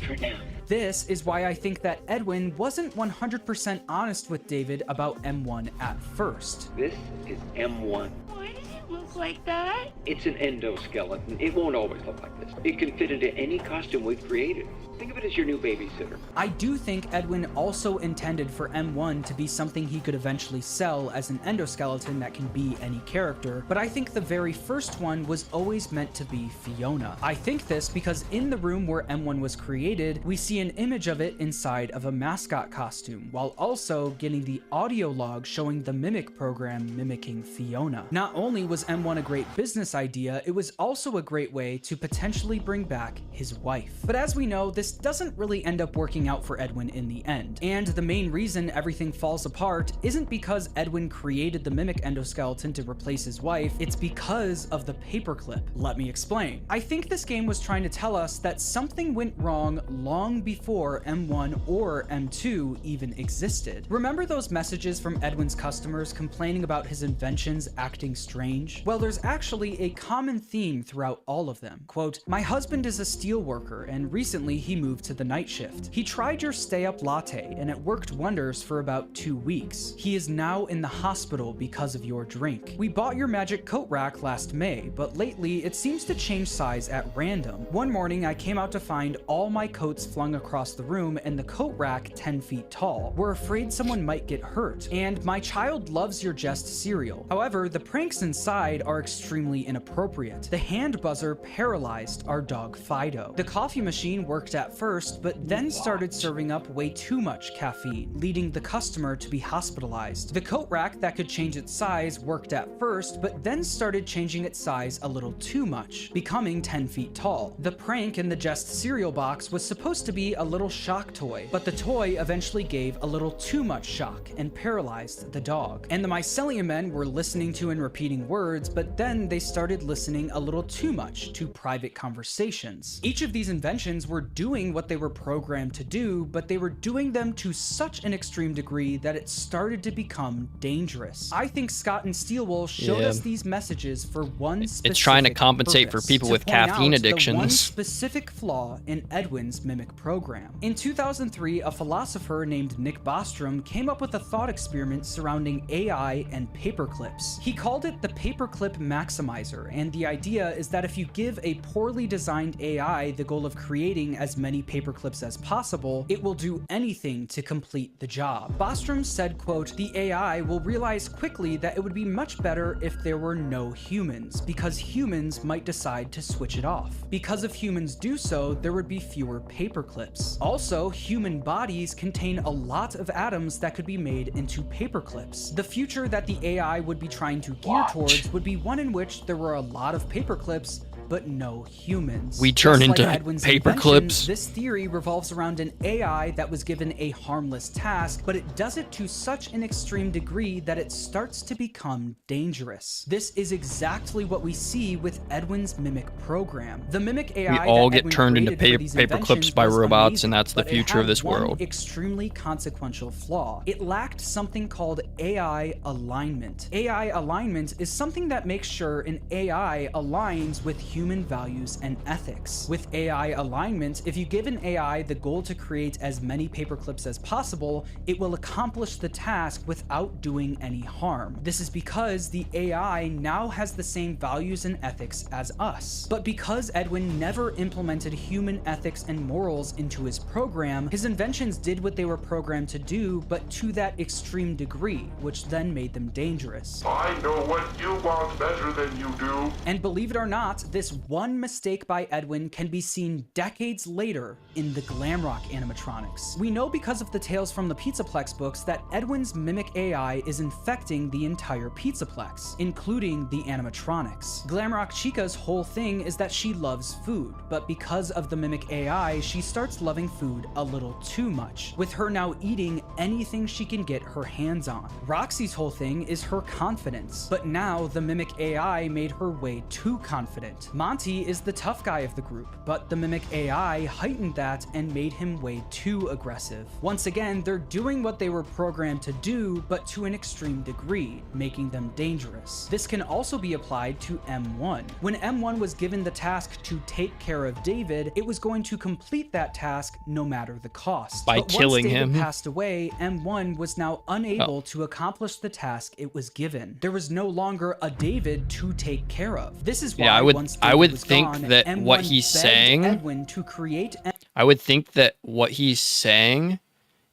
for now. This is why I think that Edwin wasn't 100% honest with David about M1 at first. This is M1. Why does it look like that? It's an endoskeleton. It won't always look like this. It can fit into any costume we've created. Think of it as your new babysitter. I do think Edwin also intended for M1 to be something he could eventually sell as an endoskeleton that can be any character, but I think the very first one was always meant to be Fiona. I think this because in the room where M1 was created, we see an image of it inside of a mascot costume, while also getting the audio log showing the Mimic program mimicking Fiona. Not only was was M1 a great business idea, it was also a great way to potentially bring back his wife. But as we know, this doesn't really end up working out for Edwin in the end. And the main reason everything falls apart isn't because Edwin created the mimic endoskeleton to replace his wife, it's because of the paperclip. Let me explain. I think this game was trying to tell us that something went wrong long before M1 or M2 even existed. Remember those messages from Edwin's customers complaining about his inventions acting strange? Well, there's actually a common theme throughout all of them. Quote, "My husband is a steel worker and recently he moved to the night shift. He tried your stay-up latte and it worked wonders for about 2 weeks. He is now in the hospital because of your drink. We bought your magic coat rack last May, but lately it seems to change size at random. One morning I came out to find all my coats flung across the room and the coat rack 10 feet tall. We're afraid someone might get hurt. And my child loves your Jest cereal. However, the pranks inside are extremely inappropriate. The hand buzzer paralyzed our dog Fido. The coffee machine worked at first, but then started serving up way too much caffeine, leading the customer to be hospitalized. The coat rack that could change its size worked at first, but then started changing its size a little too much, becoming 10 feet tall. The prank in the Jest cereal box was supposed to be a little shock toy, but the toy eventually gave a little too much shock and paralyzed the dog. And the mycelium men were listening to and repeating words, but then they started listening a little too much to private conversations. Each of these inventions were doing what they were programmed to do, but they were doing them to such an extreme degree that it started to become dangerous. I think Scott and Steelwool showed us these messages for one specific It's trying to compensate purpose, for people to with point caffeine out the one addictions. specific flaw in Edwin's mimic program. In 2003, a philosopher named Nick Bostrom came up with a thought experiment surrounding AI and paperclips. He called it the paperclip maximizer, and the idea is that if you give a poorly designed AI the goal of creating as many paperclips as possible, it will do anything to complete the job. Bostrom said, quote, "The AI will realize quickly that it would be much better if there were no humans, because humans might decide to switch it off. Because if humans do so, there would be fewer paperclips. Also, human bodies contain a lot of atoms that could be made into paperclips. The future that the AI would be trying to gear towards would be one in which there were a lot of paperclips, but no humans." We turn Just like into Edwin's paper invention, clips. This theory revolves around an AI that was given a harmless task, but it does it to such an extreme degree that it starts to become dangerous. This is exactly what we see with Edwin's mimic program. The mimic AI We all that get Edwin turned into created for these paper clips inventions by was robots, amazing, and that's the but it future of had this one world. extremely consequential flaw. It lacked something called AI alignment. AI alignment is something that makes sure an AI aligns with human values and ethics. With AI alignment, if you give an AI the goal to create as many paperclips as possible, it will accomplish the task without doing any harm. This is because the AI now has the same values and ethics as us. But because Edwin never implemented human ethics and morals into his program, his inventions did what they were programmed to do, but to that extreme degree, which then made them dangerous. I know what you want better than you do. And believe it or not, this one mistake by Edwin can be seen decades later in the Glamrock animatronics. We know because of the Tales from the Pizzaplex books that Edwin's mimic AI is infecting the entire Pizzaplex, including the animatronics. Glamrock Chica's whole thing is that she loves food, but because of the mimic AI, she starts loving food a little too much, with her now eating anything she can get her hands on. Roxy's whole thing is her confidence, but now the mimic AI made her way too confident. Monty is the tough guy of the group, but the mimic AI heightened that and made him way too aggressive. Once again, they're doing what they were programmed to do, but to an extreme degree, making them dangerous. This can also be applied to M1. When M1 was given the task to take care of David, it was going to complete that task no matter the cost. By But killing once David him. passed away, M1 was now unable to accomplish the task it was given. There was no longer a David to take care of. This is why Yeah, once I David would was think gone, that M1 what he's begged saying, Edwin to create I would think that what he's saying,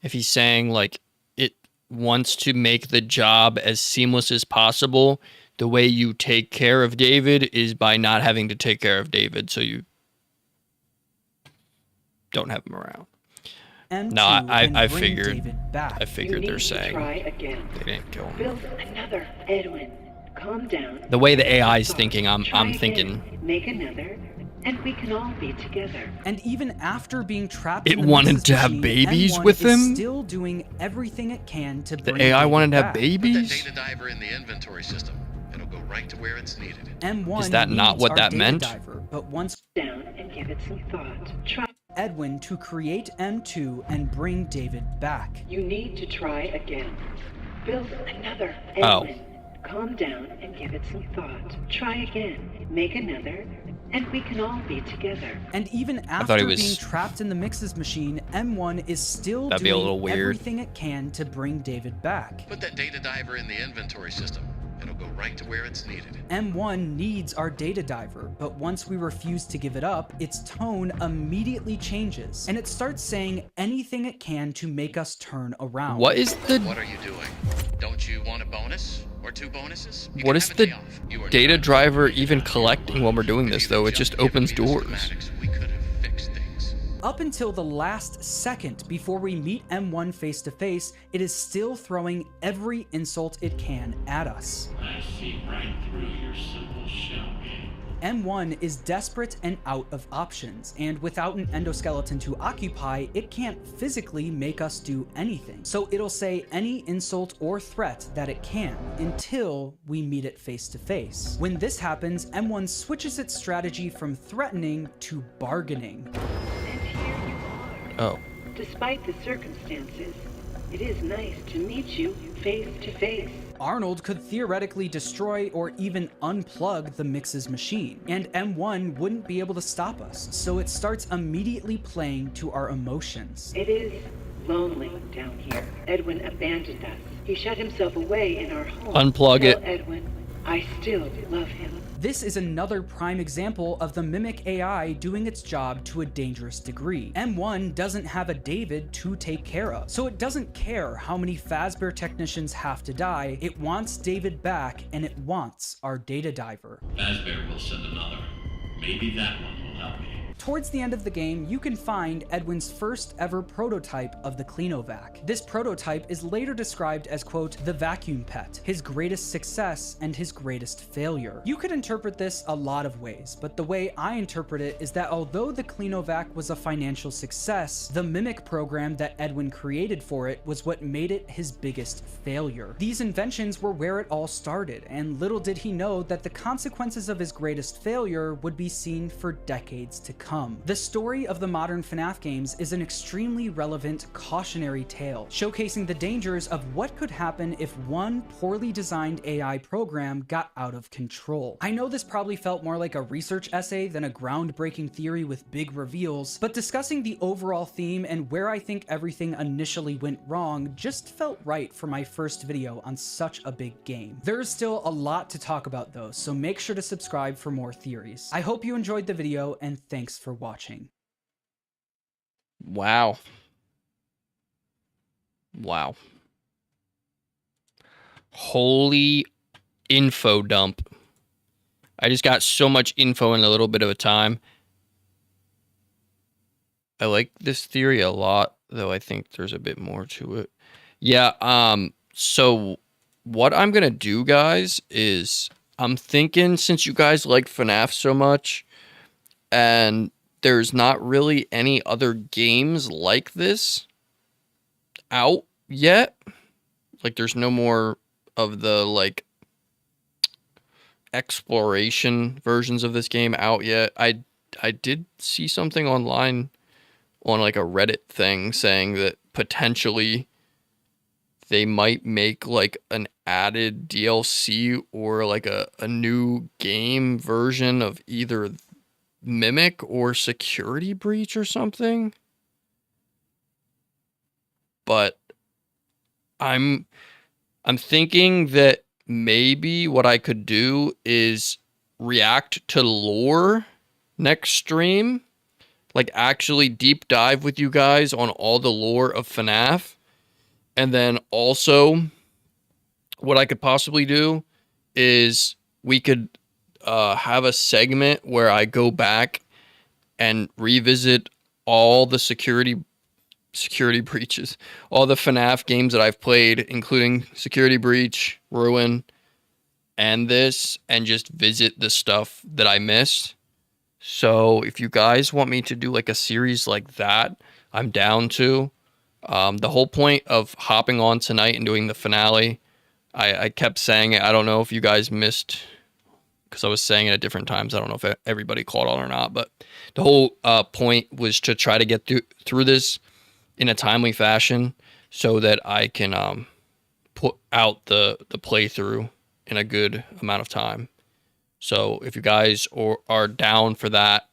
if he's saying like it wants to make the job as seamless as possible, the way you take care of David is by not having to take care of David, so you don't have him around. No, I figured they're saying try again. they didn't kill him. Build another Edwin Calm down. The way the AI is Thought. thinking, I'm Try thinking again. Make another, and we can all be together. And even after being trapped it in the wanted Mix's to have machine, babies M1 with is him. still doing everything it can to The bring AI David wanted to have back. Put that babies. data diver in the inventory system. It'll go right to where it's needed. M1 Is that not needs what our that data meant? diver, but once Down and give it some thought. Try. Edwin to create M2 and bring David back. You need to try again. Build another. Oh. Edwin, calm down and give it some thought. Try again. Make another, and we can all be together. And even thought after he was- being trapped in the Mix's machine, M1 is still That'd be a doing little weird. everything it can to bring David back. Put that data diver in the inventory system. It'll go right to where it's needed. M1 needs our data diver, but once we refuse to give it up, its tone immediately changes, and it starts saying anything it can to make us turn around. What is the What are you doing? Don't you want a bonus? Or 2 bonuses? You what can is have a the day off. You are data not driver going to even die. collecting when we're doing this though? It just Given opens me the doors. schematics, we could have fixed things. Up until the last second before we meet M1 face to face, it is still throwing every insult it can at us. I see right through your simple shell game. M1 is desperate and out of options, and without an endoskeleton to occupy, it can't physically make us do anything. So it'll say any insult or threat that it can, until we meet it face to face. When this happens, M1 switches its strategy from threatening to bargaining. And here you are. Oh. Despite the circumstances, it is nice to meet you face to face. Arnold could theoretically destroy or even unplug the Mix's machine, and M1 wouldn't be able to stop us, so it starts immediately playing to our emotions. It is lonely down here. Edwin abandoned us. He shut himself away in our home. Unplug Tell it. Edwin, I still love him. This is another prime example of the Mimic AI doing its job to a dangerous degree. M1 doesn't have a David to take care of, so it doesn't care how many Fazbear technicians have to die. It wants David back, and it wants our data diver. Fazbear will send another. Maybe that one will help me. Towards the end of the game, you can find Edwin's first ever prototype of the Cleanovac. This prototype is later described as, quote, the vacuum pet, his greatest success and his greatest failure. You could interpret this a lot of ways, but the way I interpret it is that although the Cleanovac was a financial success, the Mimic program that Edwin created for it was what made it his biggest failure. These inventions were where it all started, and little did he know that the consequences of his greatest failure would be seen for decades to come. The story of the modern FNAF games is an extremely relevant cautionary tale, showcasing the dangers of what could happen if one poorly designed AI program got out of control. I know this probably felt more like a research essay than a groundbreaking theory with big reveals, but discussing the overall theme and where I think everything initially went wrong just felt right for my first video on such a big game. There is still a lot to talk about though, so make sure to subscribe for more theories. I hope you enjoyed the video, and thanks for watching. Wow. Wow. Holy info dump. I just got so much info in a little bit of a time. I like this theory a lot, though I think there's a bit more to it. Yeah, so what I'm gonna do, guys, is I'm thinking, since you guys like FNAF so much, and there's not really any other games like this out yet. Like, there's no more of the, like, exploration versions of this game out yet. I did see something online on, like, a Reddit thing saying that potentially they might make, like, an added DLC or, like, a new game version of either Mimic or Security Breach or something. But I'm thinking that maybe what I could do is react to lore next stream, like actually deep dive with you guys on all the lore of FNAF. And then also what I could possibly do is we could have a segment where I go back and revisit all the security breaches, all the FNAF games that I've played, including Security Breach, Ruin, end this and just visit the stuff that I missed. So if you guys want me to do like a series like that, I'm down to. The whole point of hopping on tonight and doing the finale, I kept saying it. I don't know if you guys missed, because I was saying it at different times. I don't know if everybody caught on or not, but the whole point was to try to get through this in a timely fashion so that I can put out the playthrough in a good amount of time. So if you guys are down for that,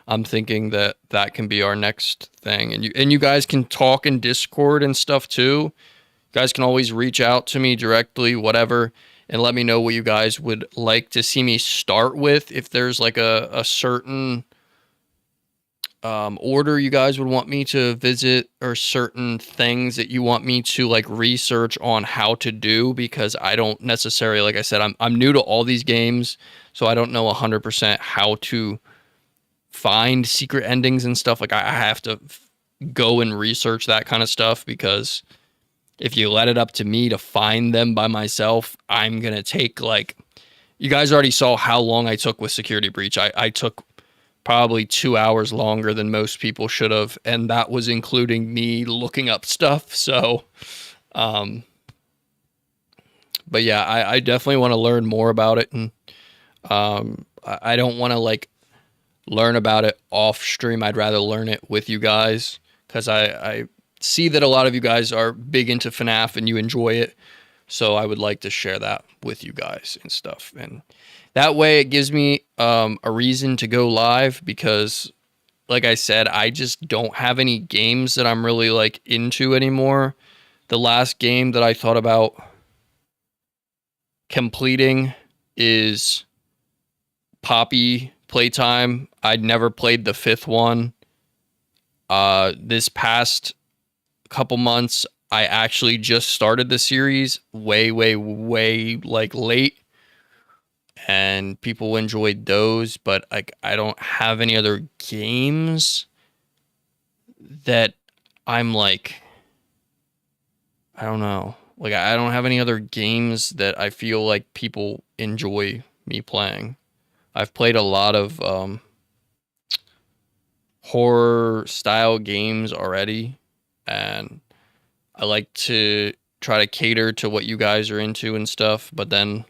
I'm thinking that that can be our next thing. And you guys can talk in Discord and stuff too. You guys can always reach out to me directly, whatever, and let me know what you guys would like to see me start with. If there's like a certain order you guys would want me to visit, or certain things that you want me to like research on how to do, because I don't necessarily, like I said, I'm new to all these games, so I don't know 100% how to find secret endings and stuff. Like I have to go and research that kind of stuff, because if you let it up to me to find them by myself, I'm gonna take, like, you guys already saw how long I took with Security Breach. I took probably 2 hours longer than most people should have, and that was including me looking up stuff. So but yeah, I definitely want to learn more about it, and I don't want to like learn about it off stream. I'd rather learn it with you guys, because I see that a lot of you guys are big into FNAF and you enjoy it. So I would like to share that with you guys and stuff. And that way it gives me a reason to go live, because like I said, I just don't have any games that I'm really like into anymore. The last game that I thought about completing is Poppy Playtime. I'd never played the 5th one. This past couple months, I actually just started the series way like late, and people enjoyed those, but like I don't have any other games that I'm like, I don't know. Like I don't have any other games that I feel like people enjoy me playing. I've played a lot of horror style games already, and I like to try to cater to what you guys are into and stuff, but then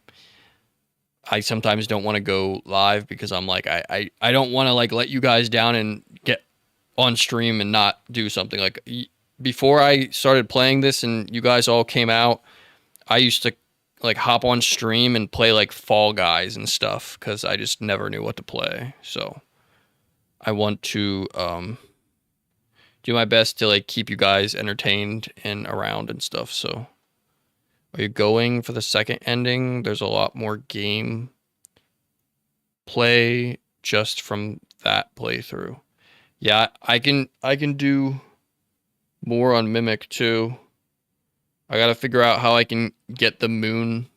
I sometimes don't want to go live, because I'm like, I don't want to like let you guys down and get on stream and not do something. Like before I started playing this and you guys all came out, I used to like hop on stream and play like Fall Guys and stuff, because I just never knew what to play. So I want to do my best to like keep you guys entertained and around and stuff. So are you going for the second ending? There's a lot more game play just from that playthrough. Yeah, I can do more on Mimic too. I gotta figure out how I can get the moon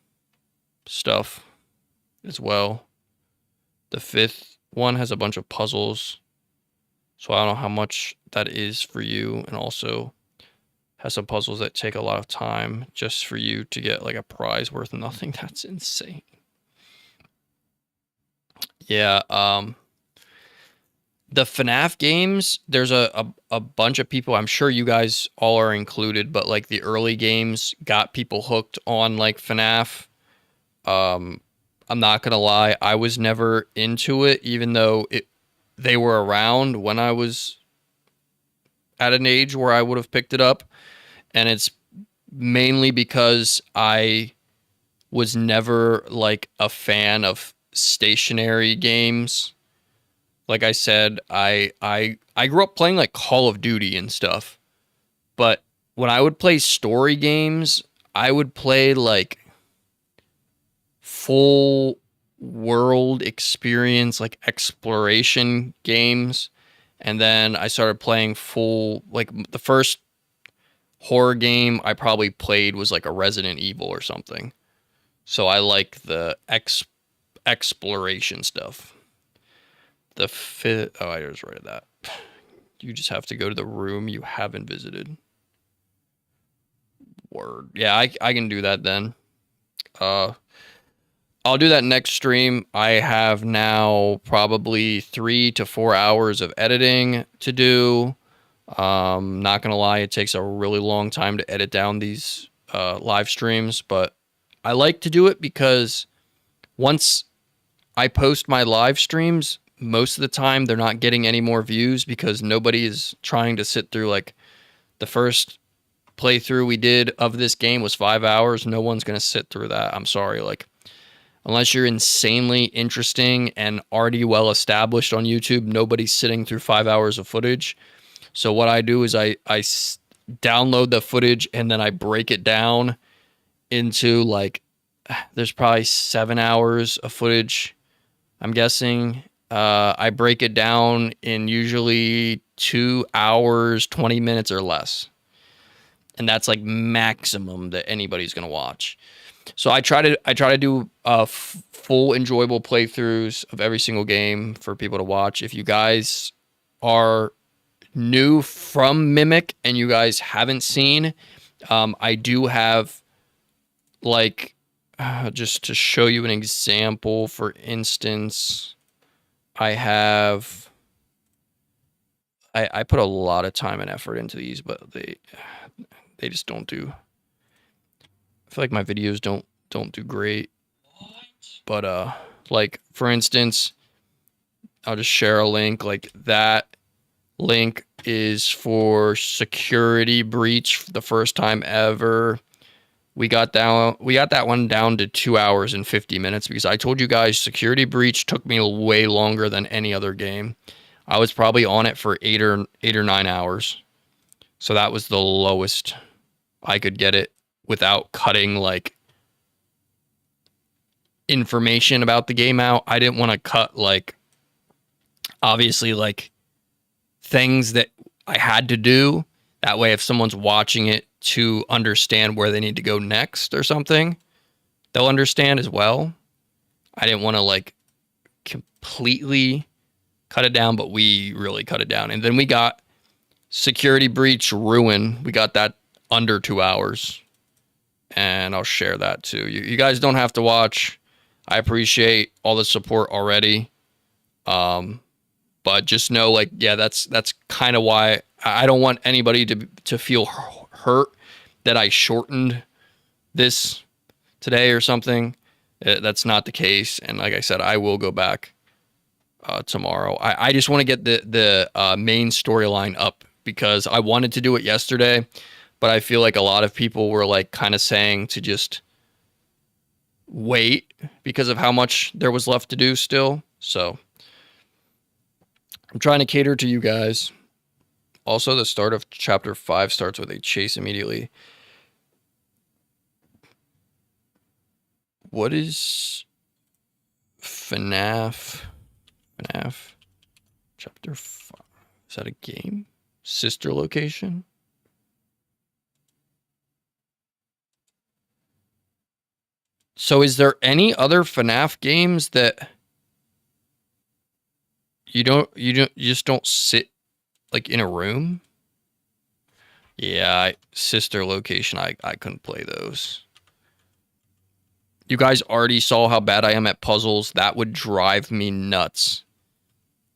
stuff as well. The 5th one has a bunch of puzzles, so I don't know how much that is for you, and also has some puzzles that take a lot of time just for you to get like a prize worth nothing. That's insane. Yeah, the FNAF games, there's a bunch of people, I'm sure you guys all are included, but like the early games got people hooked on like FNAF. I'm not gonna lie, I was never into it, even though they were around when I was at an age where I would have picked it up. And it's mainly because I was never like a fan of stationary games. Like I said, I grew up playing like Call of Duty and stuff. But when I would play story games, I would play like full world experience, like exploration games. And then I started playing full, like the first horror game I probably played was like a Resident Evil or something. So I like the exploration stuff. The 5th, oh, I just read that. You just have to go to the room you haven't visited. Word. Yeah, I can do that then. I'll do that next stream. I have now probably 3 to 4 hours of editing to do. Not gonna lie, it takes a really long time to edit down these live streams, but I like to do it because once I post my live streams, most of the time they're not getting any more views because nobody is trying to sit through, like, the first playthrough we did of this game was 5 hours. No one's gonna sit through that. I'm sorry, like, unless you're insanely interesting and already well established on YouTube, nobody's sitting through 5 hours of footage. So what I do is I download the footage and then I break it down into, like, there's probably 7 hours of footage, I'm guessing. I break it down in usually 2 hours, 20 minutes or less. And that's like maximum that anybody's going to watch. So I try to do full enjoyable playthroughs of every single game for people to watch. If you guys are new from Mimic and you guys haven't seen, I do have, like, just to show you an example, for instance, I put a lot of time and effort into these, but they just don't do. I feel like my videos don't do great. But like, for instance, I'll just share a link. Like, that link is for Security Breach, the first time ever. We got that one down to 2 hours and 50 minutes because I told you guys Security Breach took me way longer than any other game. I was probably on it for 8 or 9 hours. So that was the lowest I could get it without cutting, like, information about the game out. I didn't want to cut, like, obviously, like, things that I had to do. That way, if someone's watching it to understand where they need to go next or something, they'll understand as well. I didn't want to, like, completely cut it down, but we really cut it down. And then we got Security Breach Ruin. We got that under 2 hours. And I'll share that too. You guys don't have to watch. I appreciate all the support already. But just know, like, yeah, that's kind of why I don't want anybody to feel hurt that I shortened this today or something. That's not the case. And like I said, I will go back tomorrow. I just want to get the main storyline up because I wanted to do it yesterday, but I feel like a lot of people were, like, kind of saying to just wait because of how much there was left to do still. So I'm trying to cater to you guys. Also, the start of chapter 5 starts with a chase immediately. What is FNAF? FNAF chapter 5. Is that a game? Sister location? So is there any other FNAF games that you just don't sit, like, in a room? Yeah, sister location, I couldn't play those. You guys already saw how bad I am at puzzles. That would drive me nuts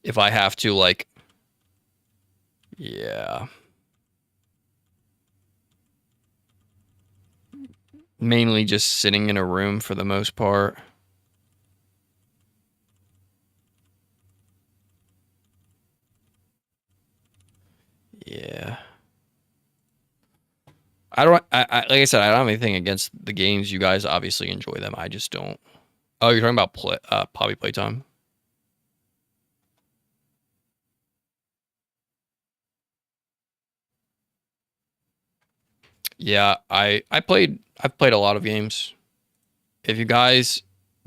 if I have to, like, yeah. Mainly just sitting in a room for the most part. Yeah. Like I said, I don't have anything against the games. You guys obviously enjoy them. I just don't. Oh, you're talking about Poppy Playtime? Yeah, I've played a lot of games. If you guys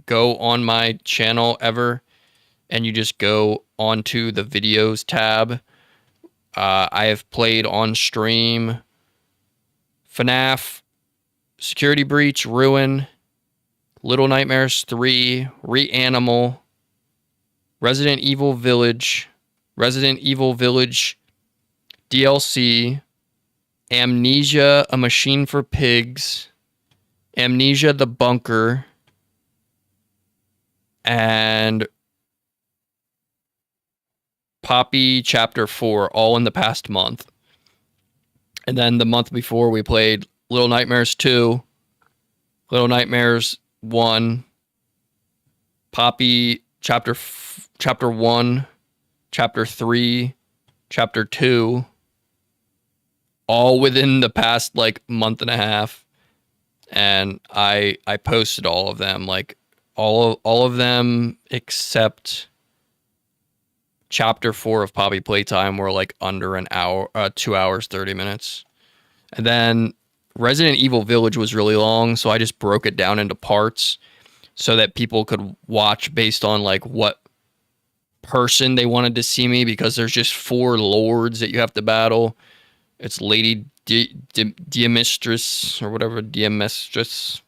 go on my channel ever and you just go onto the videos tab, I have played on stream FNAF, Security Breach, Ruin, Little Nightmares 3, Reanimal, Resident Evil Village DLC, Amnesia: A Machine for Pigs, Amnesia: The Bunker, and Poppy Chapter 4, all in the past month. And then the month before, we played Little Nightmares 2, Little Nightmares 1, Poppy Chapter 1, Chapter 3, Chapter 2, all within the past like month and a half. And I posted all of them, like all of them except Chapter 4 of Poppy Playtime were like under an hour, 2 hours 30 minutes. And then Resident Evil Village was really long, so I just broke it down into parts so that people could watch based on like what person they wanted to see me, because there's just 4 lords that you have to battle. It's Lady Diamistress or whatever, Diamistress,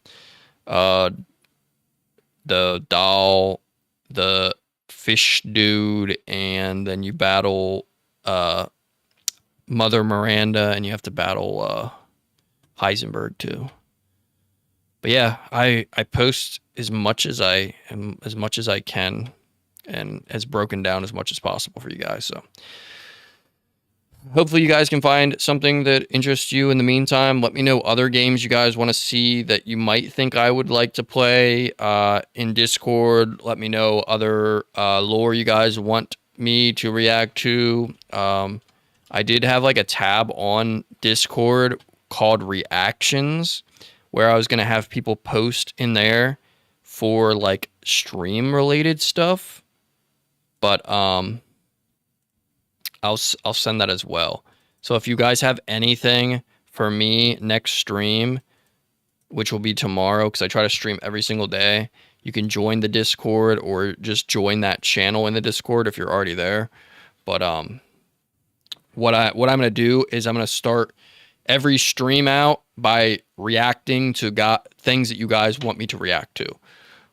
the doll, the fish dude, and then you battle Mother Miranda, and you have to battle Heisenberg too. But yeah, I post as much as I can, and as broken down as much as possible for you guys. So hopefully you guys can find something that interests you in the meantime. Let me know other games you guys want to see that you might think I would like to play in Discord. Let me know other lore you guys want me to react to. I did have like a tab on Discord called Reactions, where I was going to have people post in there for like stream related stuff. But I'll send that as well. So if you guys have anything for me next stream, which will be tomorrow, because I try to stream every single day, you can join the Discord or just join that channel in the Discord if you're already there. But what I'm gonna do is I'm gonna start every stream out by reacting to things that you guys want me to react to.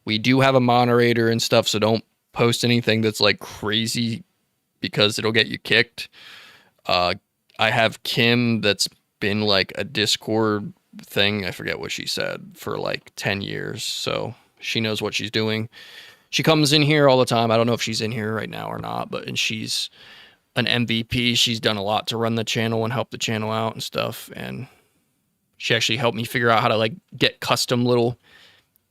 We do have a moderator and stuff, so don't post anything that's like crazy, because it'll get you kicked. I have Kim that's been like a Discord thing, I forget what she said, for like 10 years. So she knows what she's doing. She comes in here all the time. I don't know if she's in here right now or not, and she's an MVP. She's done a lot to run the channel and help the channel out and stuff. And she actually helped me figure out how to like get custom little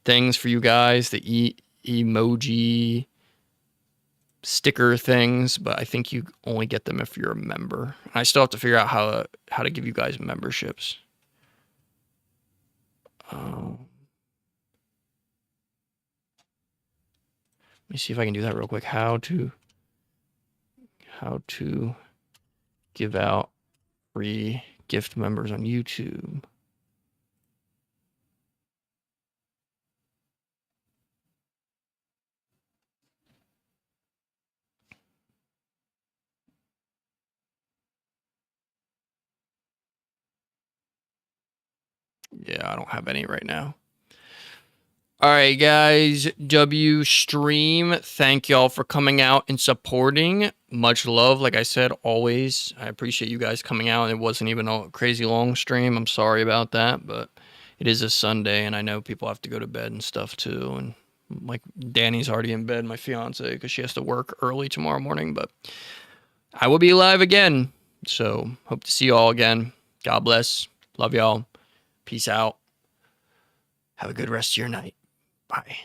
things for you guys, the emoji sticker things, but I think you only get them if you're a member. I still have to figure out how to give you guys memberships. Let me see if I can do that real quick. How to give out free gift members on YouTube. Yeah, I don't have any right now. All right, guys. W stream. Thank y'all for coming out and supporting. Much love. Like I said, always. I appreciate you guys coming out. It wasn't even a crazy long stream. I'm sorry about that, but it is a Sunday, and I know people have to go to bed and stuff too. And like Danny's already in bed, my fiance, because she has to work early tomorrow morning. But I will be live again. So hope to see you all again. God bless. Love y'all. Peace out. Have a good rest of your night. Bye.